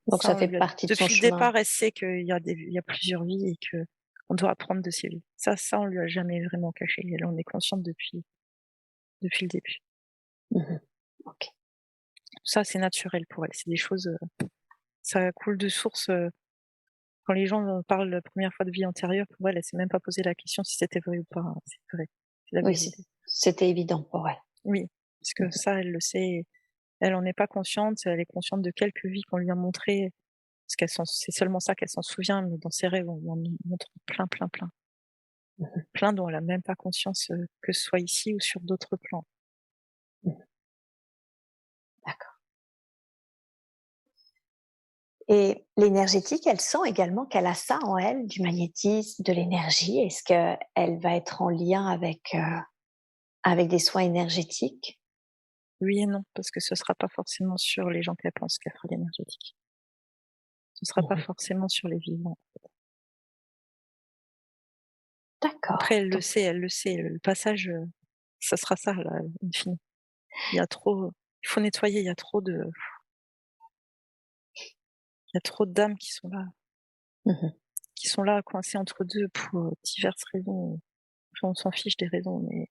Speaker 2: Donc
Speaker 1: ça,
Speaker 2: ça
Speaker 1: on
Speaker 2: fait
Speaker 1: lui a
Speaker 2: partie de son
Speaker 1: depuis le
Speaker 2: chemin.
Speaker 1: départ, elle sait qu'il y a plusieurs vies et qu'on doit apprendre de ses vies. Ça, on lui a jamais vraiment caché. Elle en est consciente depuis le début.
Speaker 2: Mmh mh. OK.
Speaker 1: Ça, c'est naturel pour elle. C'est des choses, ça coule de source, quand les gens, parlent la première fois de vie antérieure, pour elle, elle s'est même pas posé la question si c'était vrai ou pas, hein. C'est vrai, c'est la
Speaker 2: Oui,
Speaker 1: vérité.
Speaker 2: c'était évident pour elle.
Speaker 1: Oui, parce que
Speaker 2: Mmh mh.
Speaker 1: ça, elle le sait. Elle en est pas consciente, elle est consciente de quelques vies qu'on lui a montrées, parce c'est seulement ça qu'elle s'en souvient, mais dans ses rêves, on lui en montre plein, plein, plein.
Speaker 2: Mmh mh.
Speaker 1: Plein dont elle a même pas conscience, que ce soit ici ou sur d'autres plans.
Speaker 2: Mmh. D'accord. Et l'énergétique, elle sent également qu'elle a ça en elle, du magnétisme, de l'énergie. Est-ce qu'elle va être en lien avec des soins énergétiques?
Speaker 1: Oui et non, parce que ce sera pas forcément sur les gens qu'elle pense qu'elle fera l'énergétique. Ce sera
Speaker 2: Mmh
Speaker 1: pas
Speaker 2: mh.
Speaker 1: forcément sur les vivants. Après
Speaker 2: D'accord. Donc
Speaker 1: elle le sait, le passage, ça sera ça là, in fine. Il y a trop il faut nettoyer, il y a trop d'âmes
Speaker 2: mmh mh.
Speaker 1: qui sont là coincées entre 2 pour, diverses raisons. Enfin, on s'en fiche des raisons, mais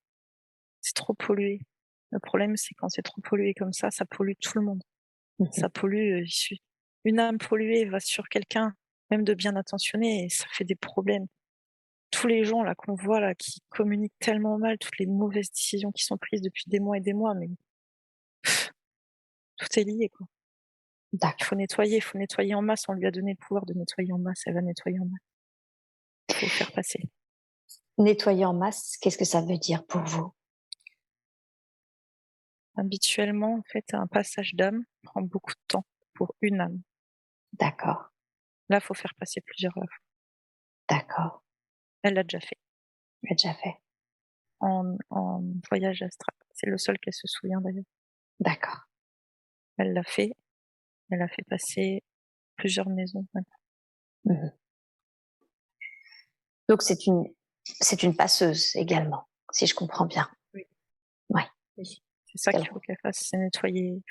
Speaker 1: c'est trop pollué. Le problème, c'est quand c'est trop pollué comme ça pollue tout le monde.
Speaker 2: Mmh
Speaker 1: Ça
Speaker 2: mh.
Speaker 1: pollue, il suffi une âme polluée va sur quelqu'un, même de bien intentionné et ça fait des problèmes. Tous les gens là qu'on voit là qui communiquent tellement mal, toutes les mauvaises décisions qui sont prises depuis des mois et des mois, mais tout est lié, quoi.
Speaker 2: D'accord.
Speaker 1: Il faut nettoyer en masse, on lui a donné le pouvoir de nettoyer en masse, elle va nettoyer en masse. Il faut faire passer.
Speaker 2: Nettoyer en masse, qu'est-ce que ça veut dire pour vous?
Speaker 1: Habituellement, en fait, un passage d'âme prend beaucoup de temps pour une âme.
Speaker 2: D'accord,
Speaker 1: Là, faut faire passer plusieurs à la fois.
Speaker 2: d'accord.
Speaker 1: Elle l'a déjà fait
Speaker 2: Tu l'as déjà fait.
Speaker 1: en voyage astral. C'est le seul qu'elle se souvient d'ailleurs.
Speaker 2: D'accord.
Speaker 1: Elle l'a fait, elle a fait passer plusieurs maisons même.
Speaker 2: Mmh. Donc c'est une passeuse également, si je comprends bien?
Speaker 1: Oui.
Speaker 2: Ouais,
Speaker 1: Oui. C'est ça
Speaker 2: qu'elle
Speaker 1: qu'il faut qu'elle fasse, c'est nettoyer.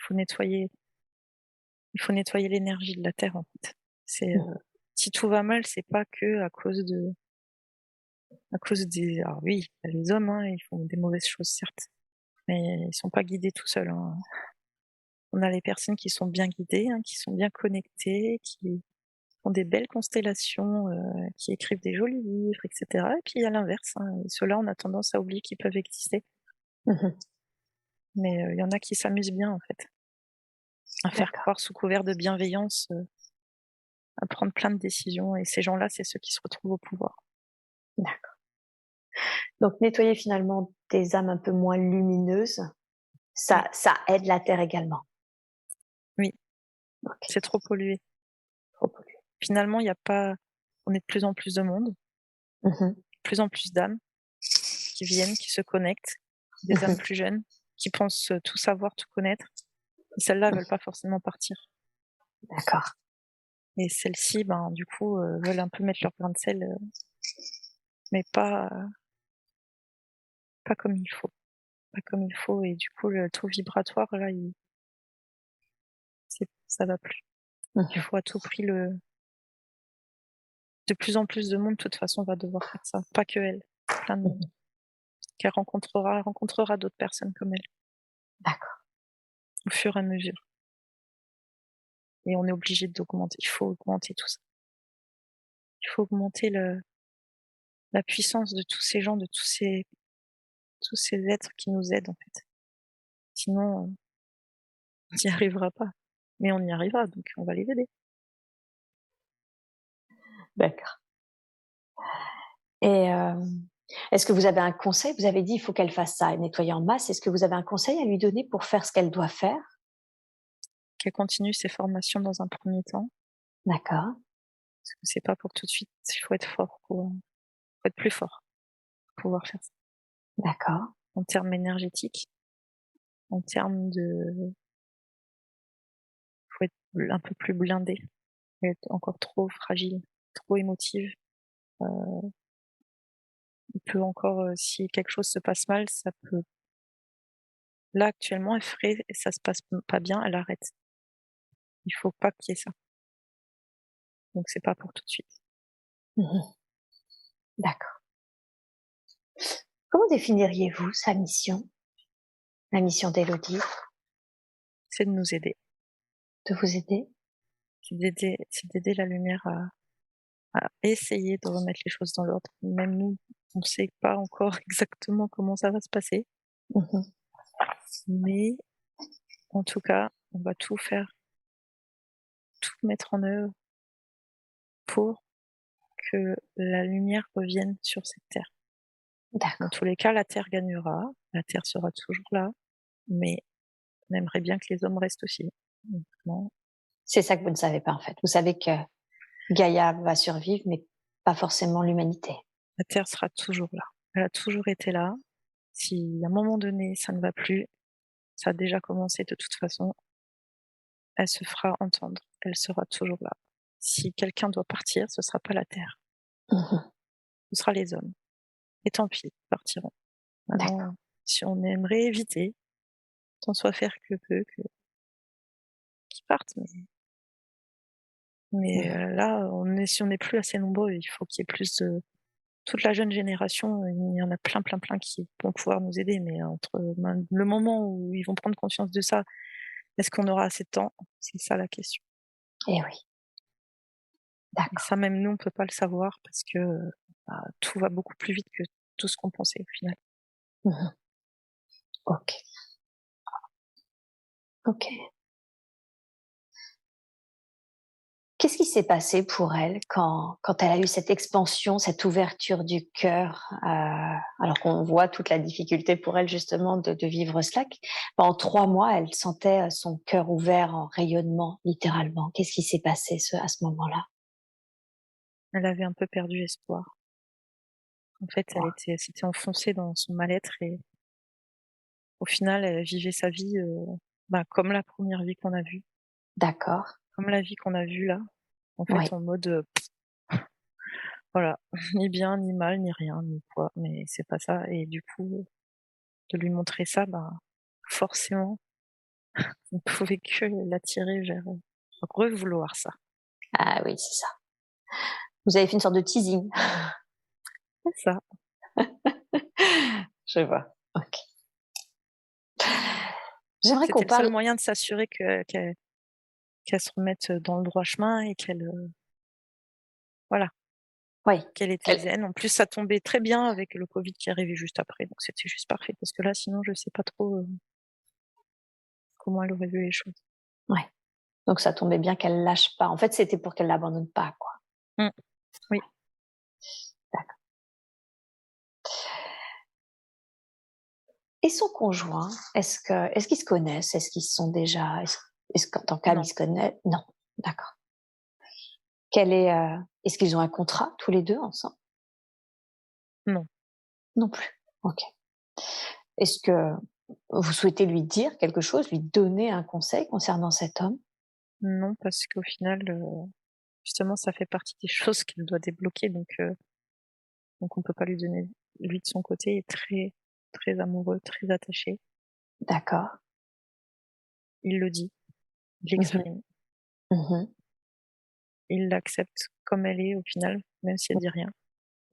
Speaker 1: Il faut nettoyer l'énergie de la terre, en fait. C'est,
Speaker 2: mmh,
Speaker 1: si tout va mal, c'est pas que à cause des alors oui, il y a les hommes, hein, ils font des mauvaises choses certes, mais ils sont pas guidés tout seuls, hein. On a les personnes qui sont bien guidées, hein, qui sont bien connectées, qui font des belles constellations, qui écrivent des jolis livres et cetera et puis il y a l'inverse, hein, et ceux-là, on a tendance à oublier qu'ils peuvent exister.
Speaker 2: mmh.
Speaker 1: Mais, il y en a qui s'amusent bien, en fait, à faire
Speaker 2: D'accord,
Speaker 1: croire sous couvert de bienveillance, à prendre plein de décisions et ces gens-là, c'est ceux qui se retrouvent au pouvoir.
Speaker 2: d'accord. Donc nettoyer finalement des âmes un peu moins lumineuses,
Speaker 1: Oui,
Speaker 2: ça aide la terre également?
Speaker 1: oui,
Speaker 2: OK,
Speaker 1: c'est trop pollué.
Speaker 2: trop pollué.
Speaker 1: Finalement, il y a pas on est de plus en plus de monde,
Speaker 2: Mmh.
Speaker 1: de plus en plus d'âmes qui viennent, qui se connectent, des âmes
Speaker 2: Mmh.
Speaker 1: plus jeunes, qui pensent, tout savoir, tout connaître et celles-là veulent pas forcément partir
Speaker 2: D'accord,
Speaker 1: et celles-ci, ben, du coup, veulent un peu mettre leur grain de sel, mais pas comme il faut, pas comme il faut et du coup, le taux vibratoire là, il ça va plus. Il
Speaker 2: mmh.
Speaker 1: faut à tout prix le de plus en plus de monde, de toute façon, va devoir faire ça, pas que elle, plein de monde,
Speaker 2: Mmh.
Speaker 1: qu'elle rencontrera d'autres personnes comme elle,
Speaker 2: D'accord,
Speaker 1: au fur et à mesure et on est obligé d'augmenter. Il faut augmenter tout ça. Il faut augmenter la puissance de tous ces gens, de tous ces êtres qui nous aident, en fait. Sinon, on n'y arrivera pas. Mais on y arrivera, donc on va les aider.
Speaker 2: d'accord. Et est-ce que vous avez un conseil? Vous avez dit: «Il faut qu'elle fasse ça, nettoyer en masse». Est-ce que vous avez un conseil à lui donner pour faire ce qu'elle doit faire?
Speaker 1: Qu'elle continue ses formations dans un premier temps,
Speaker 2: D'accord,
Speaker 1: parce que c'est pas pour tout de suite. Il faut être fort faut être plus fort pour pouvoir faire ça.
Speaker 2: d'accord,
Speaker 1: En termes énergétiques, en termes de faut être un peu plus blindé, être encore trop fragile, trop émotive. Il peut encore, si quelque chose se passe mal, ça peut là actuellement elle ferait et ça se passe pas bien, elle arrête. Il faut pas qu'il y ait ça. Donc c'est pas pour tout de suite.
Speaker 2: mmh, d'accord. Comment définiriez-vous sa mission, la mission d'Élodie?
Speaker 1: C'est de nous aider.
Speaker 2: De vous aider?
Speaker 1: C'est d'aider la lumière à essayer de remettre les choses dans l'ordre. Même nous, on sait pas encore exactement comment ça va se passer,
Speaker 2: Mmh.
Speaker 1: mais en tout cas, on va tout faire, tout mettre en œuvre pour que la lumière revienne sur cette terre. Dans
Speaker 2: D'accord.
Speaker 1: tous les cas, la terre gagnera, la terre sera toujours là, mais on aimerait bien que les hommes restent aussi. Donc non,
Speaker 2: C'est ça que vous ne savez pas, en fait. Vous savez que Gaïa va survivre, mais pas forcément l'humanité.
Speaker 1: la terre sera toujours là. Elle a toujours été là. Si à un moment donné, ça ne va plus, ça a déjà commencé de toute façon, elle se fera entendre, elle sera toujours là. Si quelqu'un doit partir, ce sera pas la terre,
Speaker 2: Mmh.
Speaker 1: ce sera les hommes. Et tant pis, ils partiront.
Speaker 2: D'accord.
Speaker 1: Maintenant, si on aimerait éviter, tant soit faire que peu, qu'ils partent, mais
Speaker 2: Mmh.
Speaker 1: là, si on n'est plus assez nombreux, il faut qu'il y ait plus de toute la jeune génération, il y en a plein, plein, plein qui vont pouvoir nous aider, mais entre le moment où ils vont prendre conscience de ça, est-ce qu'on aura assez de temps? C'est ça la question.
Speaker 2: Eh oui,
Speaker 1: Et
Speaker 2: d'accord.
Speaker 1: ça, même nous, on peut pas le savoir parce que, bah, tout va beaucoup plus vite que tout ce qu'on pensait au final.
Speaker 2: Mmh. OK, OK. Qu'est-ce qui s'est passé pour elle quand elle a eu cette expansion, cette ouverture du cœur, alors qu'on voit toute la difficulté pour elle justement de vivre cela? Pendant 3 mois, elle sentait, son cœur ouvert en rayonnement, littéralement. Qu'est-ce qui s'est passé à ce moment-là?
Speaker 1: Elle avait un peu perdu espoir. En fait,
Speaker 2: Waouh,
Speaker 1: elle s'était enfoncée dans son mal-être et au final, elle vivait sa vie, comme la première vie qu'on a vue,
Speaker 2: d'accord,
Speaker 1: comme la vie qu'on a vue là, en
Speaker 2: oui.
Speaker 1: fait, en mode, voilà, ni bien, ni mal, ni rien, ni quoi, mais c'est pas ça et du coup, de lui montrer ça, forcément, on ne pouvait que l'attirer vers, revouloir ça.
Speaker 2: Ah oui, c'est ça. Vous avez fait une sorte de teasing.
Speaker 1: C'est ça.
Speaker 2: Je vois, OK. J'aimerais
Speaker 1: C'était
Speaker 2: qu'on
Speaker 1: le seul
Speaker 2: parle
Speaker 1: moyen de s'assurer qu'elle se remette, dans le droit chemin et qu'elle, voilà,
Speaker 2: oui,
Speaker 1: qu'elle était
Speaker 2: quel
Speaker 1: zen. En plus, ça tombait très bien avec le covid qui est arrivé juste après, donc c'était juste parfait parce que là, sinon, je sais pas trop, comment elle aurait vu les choses.
Speaker 2: ouais, donc ça tombait bien qu'elle lâche pas. En fait, c'était pour qu'elle l'abandonne pas, quoi.
Speaker 1: Mmh, oui,
Speaker 2: D'accord. Et son conjoint, est-ce qu'ils se connaissent? Est-ce qu'ils se sont déjà est-ce qu'en tant qu'amis, ils
Speaker 1: non,
Speaker 2: se connaissent? Non, d'accord. Quel est, est-ce qu'ils ont un contrat tous les 2 ensemble?
Speaker 1: non,
Speaker 2: Non plus. OK. Est-ce que vous souhaitez lui dire quelque chose, lui donner un conseil concernant cet homme?
Speaker 1: non parce qu'au final, justement, ça fait partie des choses qu'elle doit débloquer donc on peut pas lui donner lui de son côté est très, très amoureux, très attaché.
Speaker 2: D'accord.
Speaker 1: Il le dit, il
Speaker 2: Mmh mh.
Speaker 1: l'exprime,
Speaker 2: Mmh.
Speaker 1: il l'accepte comme elle est au final, même si elle dit rien.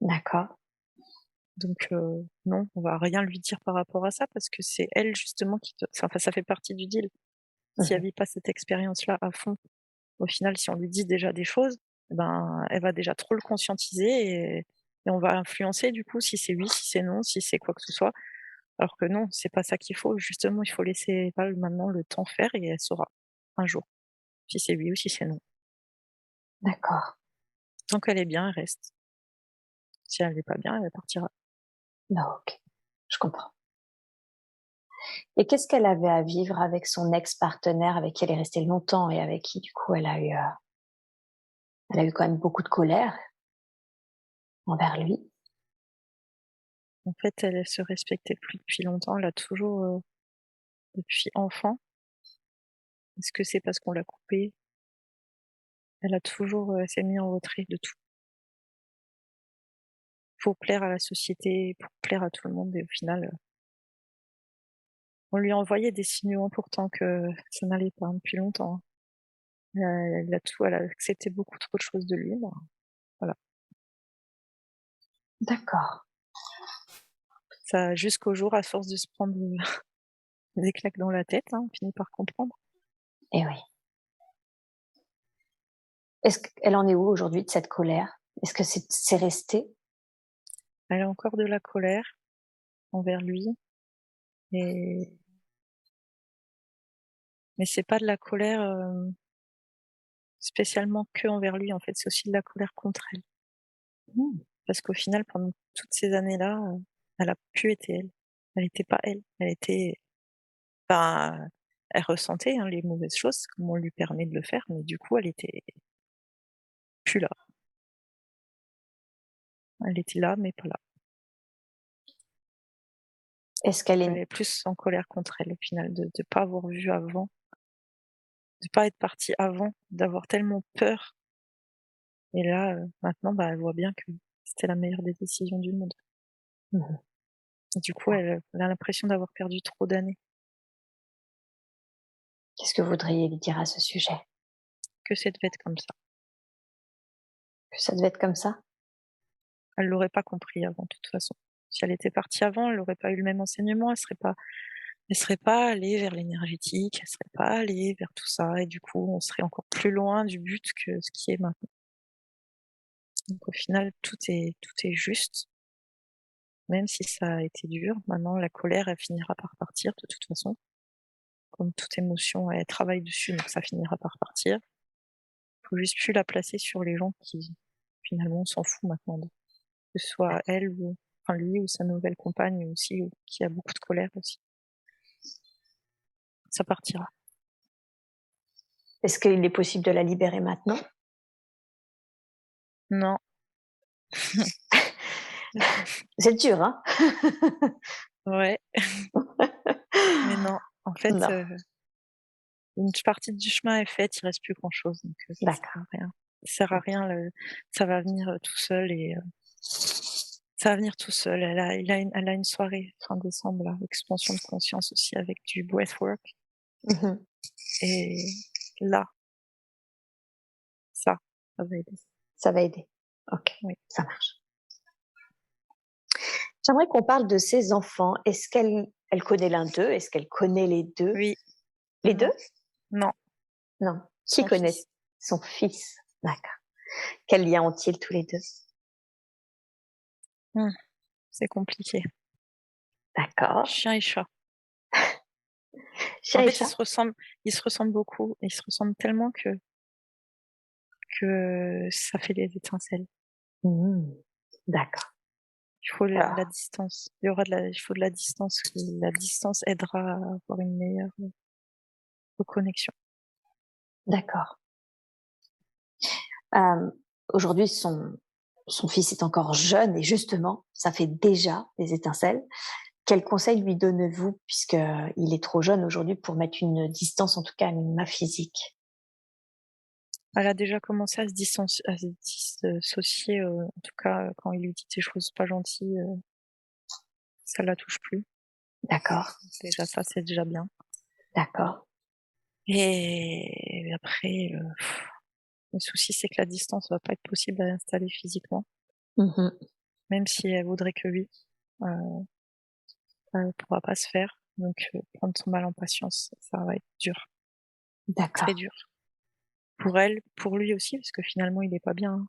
Speaker 2: D'accord.
Speaker 1: Donc non, on va rien lui dire par rapport à ça parce que c'est elle justement qui doit enfin ça fait partie du deal. Si elle
Speaker 2: Mmh.
Speaker 1: vit pas cette expérience-là à fond, au final, si on lui dit déjà des choses, elle va déjà trop le conscientiser et on va influencer du coup si c'est oui, si c'est non, si c'est quoi que ce soit. Alors que non, c'est pas ça qu'il faut. Justement, il faut laisser Val maintenant le temps faire et elle saura un jour si c'est oui ou si c'est non.
Speaker 2: D'accord.
Speaker 1: Tant qu'elle est bien, elle reste. Si elle est pas bien, elle partira.
Speaker 2: Bah, OK. Je comprends. Et qu'est-ce qu'elle avait à vivre avec son ex-partenaire avec qui elle est restée longtemps et avec qui, du coup, elle a eu quand même beaucoup de colère envers lui?
Speaker 1: En fait, elle se respectait plus depuis longtemps. Elle a toujours, depuis enfant. Est-ce que c'est parce qu'on l'a coupée? Elle a toujours, elle s'est mise en retrait de tout. Pour plaire à la société, pour plaire à tout le monde et au final, on lui a envoyé des signaux importants que ça n'allait pas depuis longtemps, hein. Elle a accepté beaucoup trop de choses de lui, voilà.
Speaker 2: D'accord.
Speaker 1: Ça jusqu'au jour, à force de se prendre, des claques dans la tête, hein, on finit par comprendre.
Speaker 2: Et oui. Est-ce qu'elle en est où aujourd'hui de cette colère? Est-ce que c'est resté?
Speaker 1: Elle a encore de la colère envers lui et mais c'est pas de la colère, spécialement que envers lui, en fait, c'est aussi de la colère contre elle.
Speaker 2: Mmh.
Speaker 1: Parce qu'au final, pendant toutes ces années-là, elle a plus été elle. Elle était pas elle. Elle était enfin, elle ressentait, hein, les mauvaises choses comme on lui permet de le faire, mais du coup, elle était plus là. Elle était là, mais pas là.
Speaker 2: Est-ce qu'elle
Speaker 1: Elle
Speaker 2: est
Speaker 1: est plus en colère contre elle, au final, de pas avoir vu avant, de pas être partie avant, d'avoir tellement peur et là, maintenant, elle voit bien que c'était la meilleure des décisions du monde.
Speaker 2: mmh
Speaker 1: Et du coup, elle a l'impression d'avoir perdu trop d'années,
Speaker 2: qu'est-ce que vous voudriez lui dire à ce sujet?
Speaker 1: que ça devait être comme ça.
Speaker 2: Que ça devait être comme ça?
Speaker 1: Elle l'aurait pas compris avant, de toute façon. Si elle était partie avant, elle aurait pas eu le même enseignement, elle serait pas allée vers l'énergétique, elle serait pas allée vers tout ça et du coup, on serait encore plus loin du but que ce qui est maintenant. Donc au final, tout est juste, même si ça a été dur. Maintenant, la colère, elle finira par partir de toute façon. Comme toute émotion, elle travaille dessus, donc ça finira par partir. Faut juste plus la placer sur les gens qui, finalement, on s'en fout maintenant que ce soit elle ou enfin lui ou sa nouvelle compagne aussi, qui a beaucoup de colère aussi. Ça partira.
Speaker 2: Est-ce qu'il est possible de la libérer maintenant?
Speaker 1: Non.
Speaker 2: C'est dur, hein?
Speaker 1: Ouais, mais non. En fait,
Speaker 2: Non,
Speaker 1: une partie du chemin est faite, il reste plus grand-chose, donc ça sert
Speaker 2: d'accord.
Speaker 1: à rien. Ça sert à rien, ça va venir, tout seul et ça va venir tout seul. Elle a une soirée fin décembre là, expansion de conscience aussi avec du breathwork
Speaker 2: Mmh.
Speaker 1: et là, ça va aider.
Speaker 2: Ça va aider. OK,
Speaker 1: Oui.
Speaker 2: ça marche. J'aimerais qu'on parle de ses enfants. Est-ce qu'elle connaît l'un d'eux? Est-ce qu'elle connaît les 2?
Speaker 1: Oui,
Speaker 2: Les 2?
Speaker 1: non, non,
Speaker 2: Non. Qui
Speaker 1: son
Speaker 2: connaît
Speaker 1: fils.
Speaker 2: son fils? D'accord. Quel lien ont-ils tous les 2?
Speaker 1: Mmh, c'est compliqué.
Speaker 2: D'accord.
Speaker 1: Chien et chat.
Speaker 2: Chien
Speaker 1: En
Speaker 2: et
Speaker 1: fait,
Speaker 2: chat?
Speaker 1: ils se ressemblent beaucoup, ils se ressemblent tellement que ça fait des étincelles.
Speaker 2: Mmh. D'accord.
Speaker 1: Il faut la
Speaker 2: Alors,
Speaker 1: distance. Il faut de la distance. La distance aidera à avoir une meilleure reconnexion.
Speaker 2: d'accord. Aujourd'hui, son fils est encore jeune et justement, ça fait déjà des étincelles. Quel conseil lui donnez-vous puisqu'il est trop jeune aujourd'hui pour mettre une distance, en tout cas un minima physique?
Speaker 1: Elle a déjà commencé à se dissocier, en tout cas, quand il lui dit des choses pas gentilles, ça la touche plus.
Speaker 2: D'accord,
Speaker 1: Déjà ça, c'est déjà bien.
Speaker 2: d'accord.
Speaker 1: Et après, le souci, c'est que la distance va pas être possible à installer physiquement,
Speaker 2: Mmh.
Speaker 1: même si elle voudrait que oui, heu, ça ne pourra pas se faire. Donc prendre son mal en patience, ça va être dur, très
Speaker 2: D'accord.
Speaker 1: dur. Pour elle, pour lui aussi, parce que finalement il est pas bien,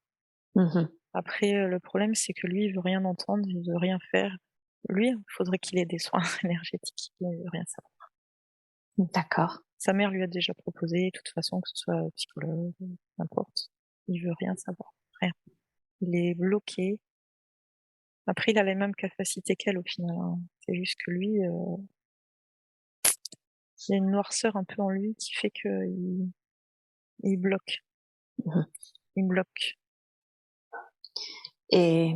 Speaker 1: hein.
Speaker 2: Mmh.
Speaker 1: Après, le problème, c'est que lui, il veut rien entendre, il veut rien faire. Lui, il faudrait qu'il ait des soins énergétiques, il veut rien savoir.
Speaker 2: D'accord,
Speaker 1: Sa mère lui a déjà proposé, de toute façon, que ce soit psychologue, n'importe. Il veut rien savoir, rien. Il est bloqué. Après, il a les mêmes capacités qu'elle au final, hein. C'est juste que lui, il y a une noirceur un peu en lui qui fait qu'il il bloque,
Speaker 2: mmh,
Speaker 1: il bloque
Speaker 2: et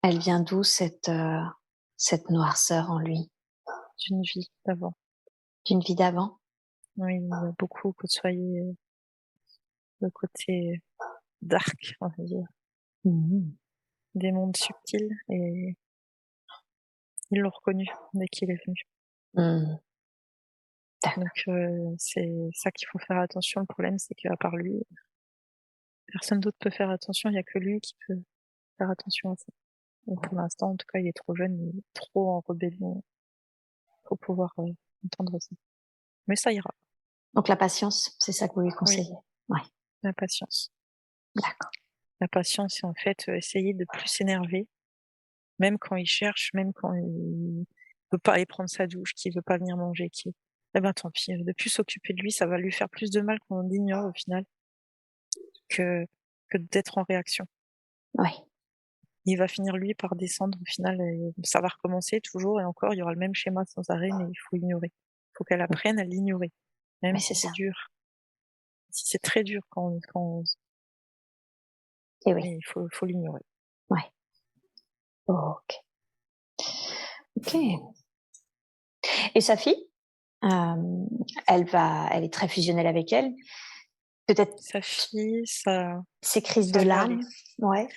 Speaker 2: elle vient d'où cette noirceur en lui?
Speaker 1: d'une vie d'avant.
Speaker 2: D'une vie d'avant?
Speaker 1: Oui, il a beaucoup côtoyé, le côté dark, on va dire,
Speaker 2: Mmh.
Speaker 1: des mondes subtils et ils l'ont reconnu dès qu'il est venu.
Speaker 2: Mmh.
Speaker 1: Donc
Speaker 2: D'accord.
Speaker 1: c'est ça qu'il faut faire attention. Le problème, c'est qu'à part lui, personne d'autre peut faire attention, il y a que lui qui peut faire attention à ça. Et pour l'instant, en tout cas, il est trop jeune, il est trop en rébellion pour pouvoir, entendre ça. Mais ça ira.
Speaker 2: Donc la patience, c'est ça que vous lui
Speaker 1: Oui,
Speaker 2: conseillez? Ouais,
Speaker 1: la patience.
Speaker 2: d'accord.
Speaker 1: La patience et en fait, essayer de plus s'énerver, même quand il cherche, même quand il veut pas aller prendre sa douche, qu'il veut pas venir manger, eh ben, tant pis, de plus s'occuper de lui, ça va lui faire plus de mal qu'on l'ignore au final que d'être en réaction.
Speaker 2: Ouais,
Speaker 1: Il va finir lui par descendre au final et ça va recommencer toujours et encore, il y aura le même schéma sans arrêt, mais il faut ignorer. Il faut qu'elle apprenne à l'ignorer, même
Speaker 2: mais c'est
Speaker 1: si c'est
Speaker 2: ça.
Speaker 1: dur. Si c'est très dur
Speaker 2: Et oui,
Speaker 1: mais faut l'ignorer.
Speaker 2: ouais. OK. OK. Et sa fille? Elle est très fusionnelle avec elle. Peut-être
Speaker 1: Sa fille, ça
Speaker 2: ses crises de
Speaker 1: ça va aller.
Speaker 2: larmes? Ouais,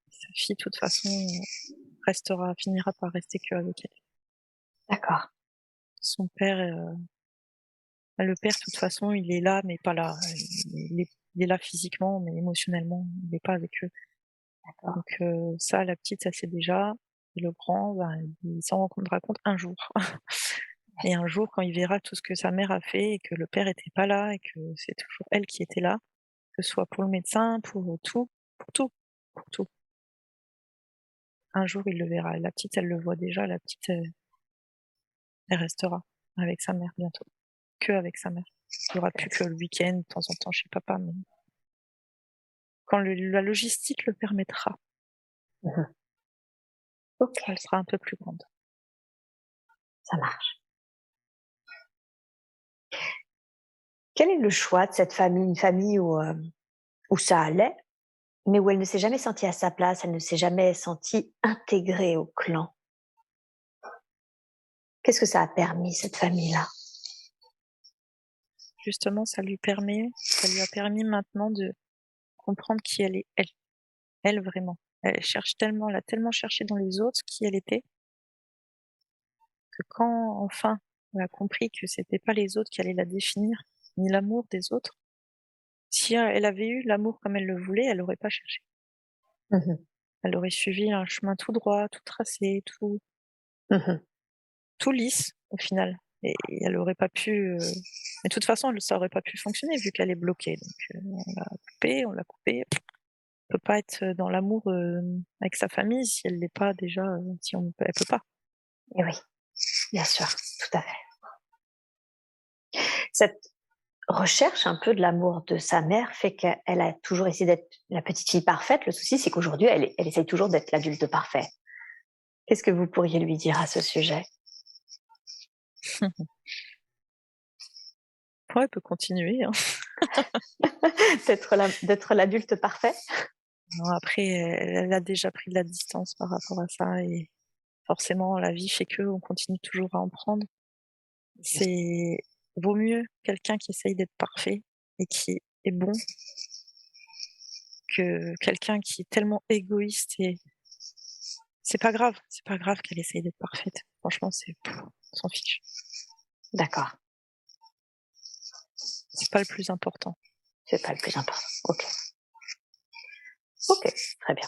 Speaker 1: Sa fille, de toute façon, finira par rester qu'avec elle.
Speaker 2: d'accord.
Speaker 1: Son père, le père, de toute façon, il est là, mais pas là. Il est là physiquement, mais émotionnellement, il est pas avec eux.
Speaker 2: D'accord.
Speaker 1: Donc ça, la petite, ça sait déjà. Et le grand, ben, il s'en rendra compte un jour. Et un jour, quand il verra tout ce que sa mère a fait et que le père était pas là et que c'est toujours elle qui était là, que ce soit pour le médecin, pour tout, pour tout, pour tout. Un jour, il le verra. Et la petite, elle le voit déjà. La petite, elle restera avec sa mère bientôt. Que avec sa mère. Il y aura plus que le week-end, de temps en temps, chez papa, mais quand la logistique le permettra,
Speaker 2: Mmh. OK,
Speaker 1: elle sera un peu plus grande.
Speaker 2: ça marche. Quel est le choix de cette famille? Une famille où ça allait, mais où elle ne s'est jamais sentie à sa place, elle ne s'est jamais sentie intégrée au clan. Qu'est-ce que ça a permis, cette famille-là?
Speaker 1: Justement, ça lui a permis maintenant de comprendre qui elle est, elle vraiment. Elle a tellement cherché dans les autres qui elle était, que quand enfin elle a compris que c'était pas les autres qui allaient la définir, ni l'amour des autres, si elle avait eu l'amour comme elle le voulait, elle aurait pas cherché.
Speaker 2: Mmh.
Speaker 1: Elle aurait suivi un chemin tout droit, tout tracé,
Speaker 2: Mmh.
Speaker 1: tout lisse au final, et elle aurait pas pu, mais de toute façon, ça aurait pas pu fonctionner vu qu'elle est bloquée, donc on l'a coupée. Elle peut pas être dans l'amour, avec sa famille si elle l'est pas déjà, si on elle peut pas.
Speaker 2: Et oui, bien sûr, tout à fait. Cette recherche un peu de l'amour de sa mère fait qu'elle a toujours essayé d'être la petite fille parfaite. Le souci, c'est qu'aujourd'hui, elle essaye toujours d'être l'adulte parfait. Qu'est-ce que vous pourriez lui dire à ce sujet?
Speaker 1: Ouais, elle peut continuer, hein.
Speaker 2: D'être l'adulte parfait?
Speaker 1: Non, après, elle a déjà pris de la distance par rapport à ça, et forcément la vie fait qu'on continue toujours à en prendre. C'est Vaut mieux quelqu'un qui essaye d'être parfait et qui est bon, que quelqu'un qui est tellement égoïste, et c'est pas grave qu'elle essaye d'être parfaite. Franchement, on s'en fiche.
Speaker 2: D'accord,
Speaker 1: C'est pas le plus important.
Speaker 2: c'est pas le plus important. OK. OK, très bien.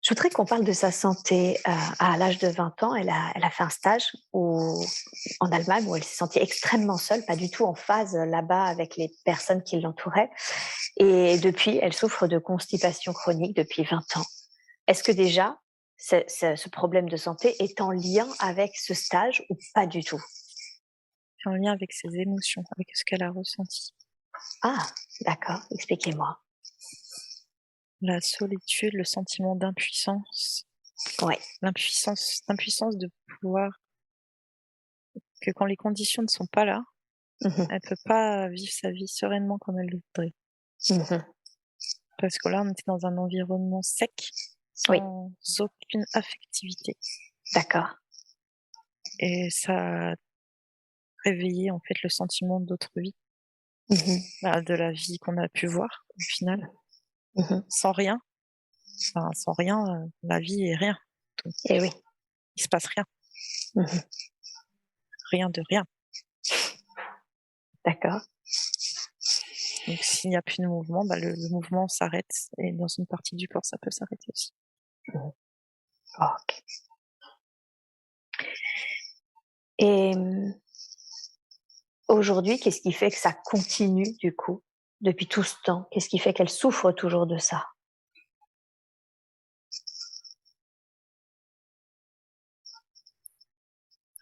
Speaker 2: Je voudrais qu'on parle de sa santé. À l'âge de 20 ans, elle a fait un stage en Allemagne où elle s'est sentie extrêmement seule, pas du tout en phase là-bas avec les personnes qui l'entouraient. Et depuis, elle souffre de constipation chronique depuis 20 ans. Est-ce que déjà, ce problème de santé est en lien avec ce stage ou pas du tout?
Speaker 1: C'est en lien avec ses émotions, avec ce qu'elle a ressenti.
Speaker 2: Ah, d'accord, expliquez-moi.
Speaker 1: La solitude, le sentiment d'impuissance,
Speaker 2: Oui.
Speaker 1: l'impuissance de pouvoir, que quand les conditions ne sont pas là,
Speaker 2: Mmh.
Speaker 1: elle peut pas vivre sa vie sereinement comme elle le voudrait.
Speaker 2: Mmh.
Speaker 1: Parce que là, on était dans un environnement sec,
Speaker 2: Oui,
Speaker 1: sans aucune affectivité,
Speaker 2: d'accord.
Speaker 1: et ça a réveillé, en fait, le sentiment d'autre vie,
Speaker 2: Mmh.
Speaker 1: bah, de la vie qu'on a pu voir, au final.
Speaker 2: Mmh.
Speaker 1: Sans rien, sans rien, la vie est rien. Donc
Speaker 2: Et oui.
Speaker 1: il se passe rien,
Speaker 2: Mmh.
Speaker 1: rien de rien.
Speaker 2: D'accord.
Speaker 1: Donc s'il n'y a plus de mouvement, bah, le mouvement s'arrête, et dans une partie du corps, ça peut s'arrêter aussi.
Speaker 2: Mmh. OK. Et aujourd'hui, qu'est-ce qui fait que ça continue du coup, depuis tout ce temps? Qu'est-ce qui fait qu'elle souffre toujours de ça?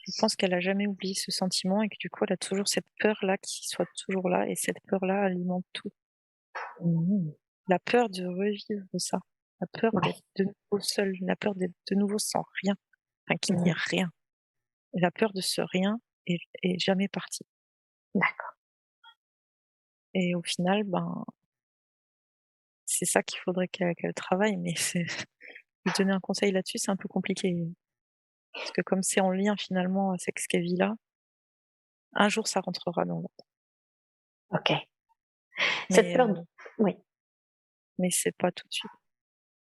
Speaker 1: Je pense qu'elle a jamais oublié ce sentiment, et que du coup, elle a toujours cette peur-là qui soit toujours là, et cette peur-là alimente tout.
Speaker 2: Mmh.
Speaker 1: La peur de revivre ça, la peur d'être
Speaker 2: Ouais.
Speaker 1: de nouveau seule, la peur d'être de nouveau sans rien, enfin qu'il n'y ait
Speaker 2: Mmh.
Speaker 1: rien. La peur de ce rien est jamais partie,
Speaker 2: D'accord.
Speaker 1: et au final, ben, c'est ça qu'il faudrait qu'elle travaille, mais c'est lui donner un conseil là-dessus, c'est un peu compliqué. Parce que comme c'est en lien finalement avec ce qu'elle vit là, un jour ça rentrera dans l'autre.
Speaker 2: OK. Cette
Speaker 1: Mais
Speaker 2: peur oui,
Speaker 1: c'est pas tout de suite.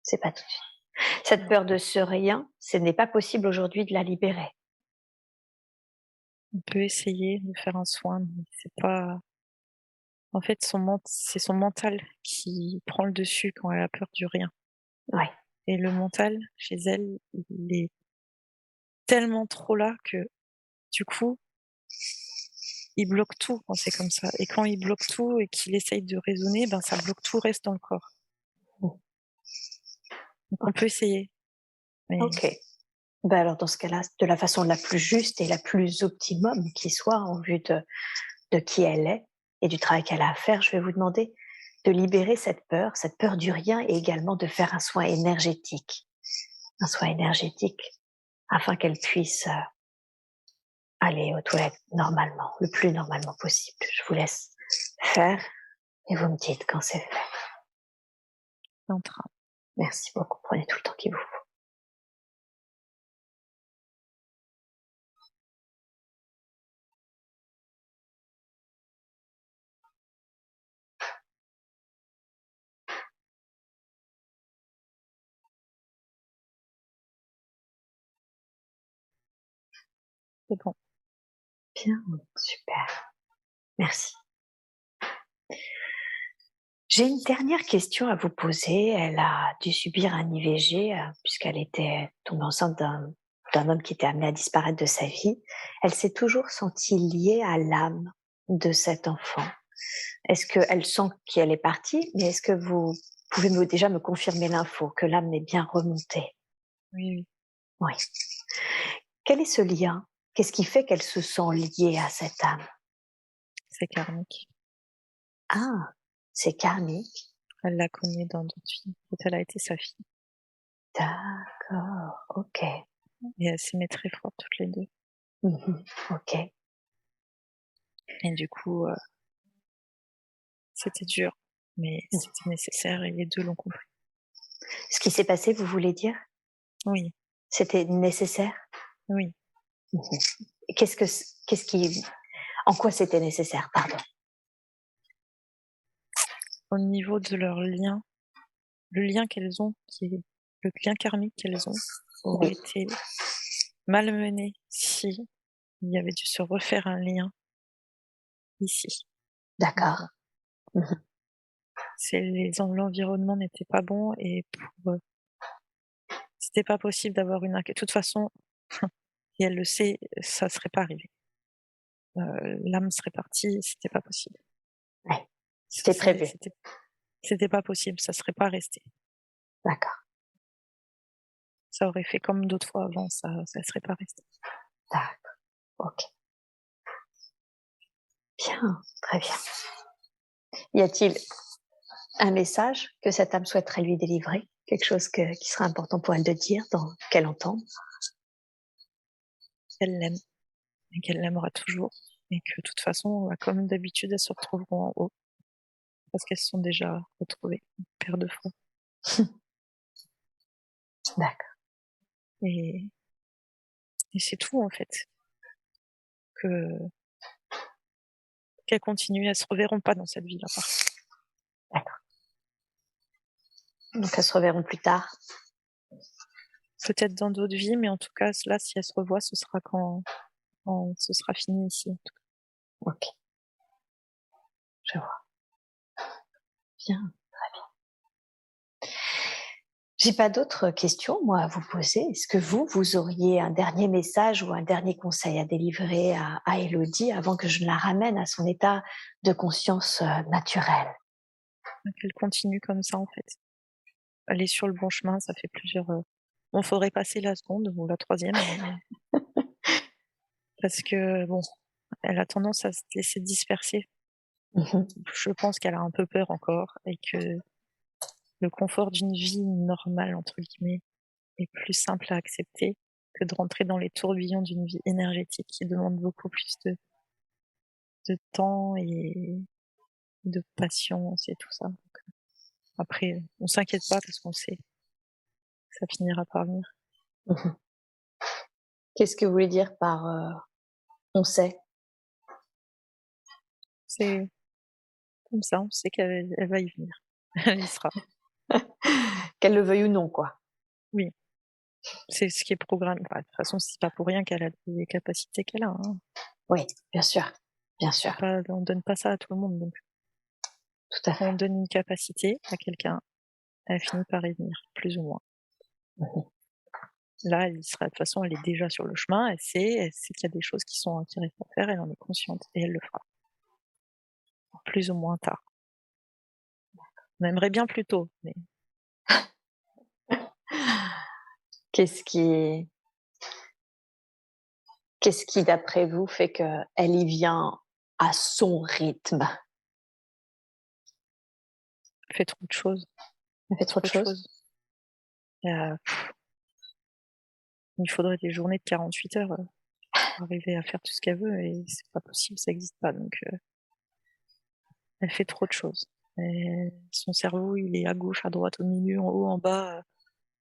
Speaker 2: c'est pas tout de suite. Cette
Speaker 1: Non.
Speaker 2: peur de ce rien, ce n'est pas possible aujourd'hui de la libérer?
Speaker 1: On peut essayer de faire un soin, mais c'est pas, en fait, c'est son mental qui prend le dessus quand elle a peur du rien,
Speaker 2: Ouais.
Speaker 1: et le mental, chez elle, il est tellement trop là que, du coup, il bloque tout quand c'est comme ça, et quand il bloque tout et qu'il essaye de raisonner, ben, ça bloque tout le reste dans le corps.
Speaker 2: Mmh.
Speaker 1: Donc on peut
Speaker 2: OK.
Speaker 1: essayer, mais
Speaker 2: OK. Ben alors dans ce cas-là, de la façon la plus juste et la plus optimum qui soit en vue de qui elle est et du travail qu'elle a à faire, je vais vous demander de libérer cette peur du rien et également de faire un soin énergétique afin qu'elle puisse aller aux toilettes normalement, le plus normalement possible. Je vous laisse faire et vous me dites quand c'est fait.
Speaker 1: En train.
Speaker 2: Merci beaucoup, prenez tout le temps qu'il vous faut.
Speaker 1: C'est bon.
Speaker 2: Bien, super, merci. J'ai une dernière question à vous poser. Elle a dû subir un IVG puisqu'elle était tombée enceinte d'un homme qui était amené à disparaître de sa vie. Elle s'est toujours sentie liée à l'âme de cet enfant. Est-ce qu'elle sent qu'elle est partie, mais est-ce que vous pouvez déjà me confirmer l'info, que l'âme est bien remontée?
Speaker 1: Oui, oui.
Speaker 2: Oui. Quel est ce lien? Qu'est-ce qui fait qu'elle se sent liée à cette âme?
Speaker 1: C'est karmique.
Speaker 2: Ah, c'est karmique.
Speaker 1: Elle l'a connue dans d'autres vies. Quand elle a été sa fille.
Speaker 2: D'accord, ok.
Speaker 1: Et elles s'aimaient très fort toutes les deux.
Speaker 2: Ok.
Speaker 1: Et du coup, c'était dur, mais c'était nécessaire et les deux l'ont compris.
Speaker 2: Ce qui s'est passé, vous voulez dire?
Speaker 1: Oui,
Speaker 2: C'était nécessaire?
Speaker 1: oui.
Speaker 2: Qu'est-ce qui en quoi c'était nécessaire? Pardon.
Speaker 1: Au niveau de leur lien, le lien qu'elles ont, qui est le lien karmique qu'elles ont, aurait
Speaker 2: Oui.
Speaker 1: été malmené si il y avait dû se refaire un lien ici,
Speaker 2: D'accord.
Speaker 1: maintenant. L'environnement n'était pas bon et pour c'était pas possible d'avoir une de toute façon, et elle le sait, ça serait pas arrivé. L'âme serait partie, c'était pas possible.
Speaker 2: Ouais. C'était prévu.
Speaker 1: C'était pas possible, ça serait pas resté.
Speaker 2: D'accord,
Speaker 1: Ça aurait fait comme d'autres fois avant, ça serait pas resté.
Speaker 2: d'accord. OK. Bien, très bien. Y a-t-il un message que cette âme souhaiterait lui délivrer? Quelque chose qui serait important pour elle de dire, qu'elle entende?
Speaker 1: Elle l'aime et qu'elle l'aimera toujours et que de toute façon, bah, comme d'habitude, elles se retrouveront en haut parce qu'elles se sont déjà retrouvées une paire de fois
Speaker 2: D'accord.
Speaker 1: et c'est tout en fait. Que Qu'elles continuent, elles se reverront pas dans cette vie-là par contre.
Speaker 2: D'accord. Donc elles se reverront plus tard.
Speaker 1: Peut-être dans d'autres vies, mais en tout cas là, si elles se revoient, ce sera quand ce sera fini ici.
Speaker 2: OK, je vois. Bien. J'ai pas d'autres questions, moi, à vous poser. Est-ce que vous auriez un dernier message ou un dernier conseil à délivrer à Élodie avant que je la ramène à son état de conscience naturel?
Speaker 1: Qu'elle continue comme ça en fait. Elle est sur le bon chemin, ça fait plusieurs, bon, faudrait passer la seconde ou la troisième, parce que bon, elle a tendance à se laisser disperser. Je pense qu'elle a un peu peur encore et que le confort d'une vie «normale» entre guillemets est plus simple à accepter que de rentrer dans les tourbillons d'une vie énergétique qui demande beaucoup plus de temps et de patience et tout ça. Donc, après, on s'inquiète pas parce qu'on sait que ça finira par venir.
Speaker 2: Qu'est-ce que vous voulez dire par on sait?
Speaker 1: C'est comme ça, on sait qu'elle va y venir. Elle y sera.
Speaker 2: Qu'elle le veuille ou non, quoi.
Speaker 1: Oui, c'est ce qui est programmé. Enfin, de toute façon, c'est pas pour rien qu'elle a les capacités qu'elle a, hein.
Speaker 2: Oui, bien sûr, bien sûr,
Speaker 1: On donne pas ça à tout le monde, donc
Speaker 2: tout à
Speaker 1: quand on
Speaker 2: fait.
Speaker 1: donne une capacité à quelqu'un, elle finit par y venir, plus ou moins. Là, elle y sera de toute façon, elle est déjà sur le chemin, elle sait qu'il y a des choses qui restent à faire, elle en est consciente et elle le fera. Plus ou moins tard. On aimerait bien plus tôt, mais
Speaker 2: Qu'est-ce qui Qu'est-ce qui, d'après vous, fait qu'elle y vient à son rythme?
Speaker 1: Elle fait trop de choses,
Speaker 2: Elle fait trop de
Speaker 1: trop de
Speaker 2: choses?
Speaker 1: choses. Il y a il faudrait des journées de 48 heures, pour arriver à faire tout ce qu'elle veut et c'est pas possible, ça existe pas donc elle fait trop de choses et son cerveau, il est à gauche, à droite, au milieu, en haut, en bas,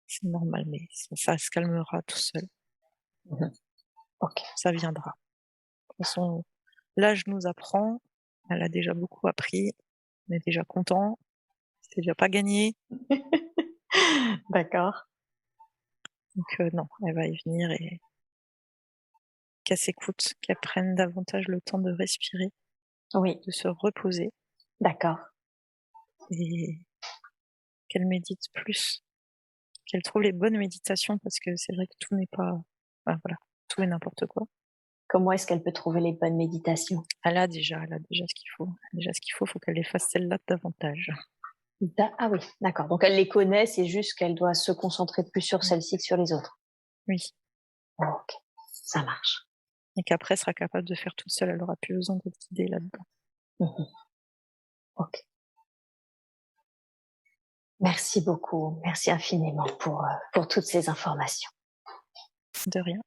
Speaker 1: c'est normal mais ça se calmera tout seul.
Speaker 2: Mmh. OK.
Speaker 1: Ça viendra. De toute façon, l'âge nous apprend, elle a déjà beaucoup appris, on est déjà content, c'est déjà pas gagné,
Speaker 2: D'accord.
Speaker 1: donc non, elle va y venir et qu'elle s'écoute, qu'elle prenne davantage le temps de respirer,
Speaker 2: Oui,
Speaker 1: de se reposer
Speaker 2: d'accord.
Speaker 1: et qu'elle médite plus, qu'elle trouve les bonnes méditations parce que c'est vrai que tout n'est pas enfin voilà, tout et n'importe quoi.
Speaker 2: Comment est-ce qu'elle peut trouver les bonnes méditations?
Speaker 1: Elle a déjà ce qu'il faut. Elle a déjà ce qu'il faut qu'elle les fasse celles-là davantage.
Speaker 2: Ah oui, d'accord. Donc elle les connaît, c'est juste qu'elle doit se concentrer plus sur
Speaker 1: Mmh.
Speaker 2: celles-ci que sur les autres.
Speaker 1: Oui
Speaker 2: OK, ça marche.
Speaker 1: et qu'après elle sera capable de faire toute seule, elle aura plus besoin d'être guidée là-dedans.
Speaker 2: Mmh. OK. Merci beaucoup. Merci infiniment pour toutes ces informations.
Speaker 1: De rien.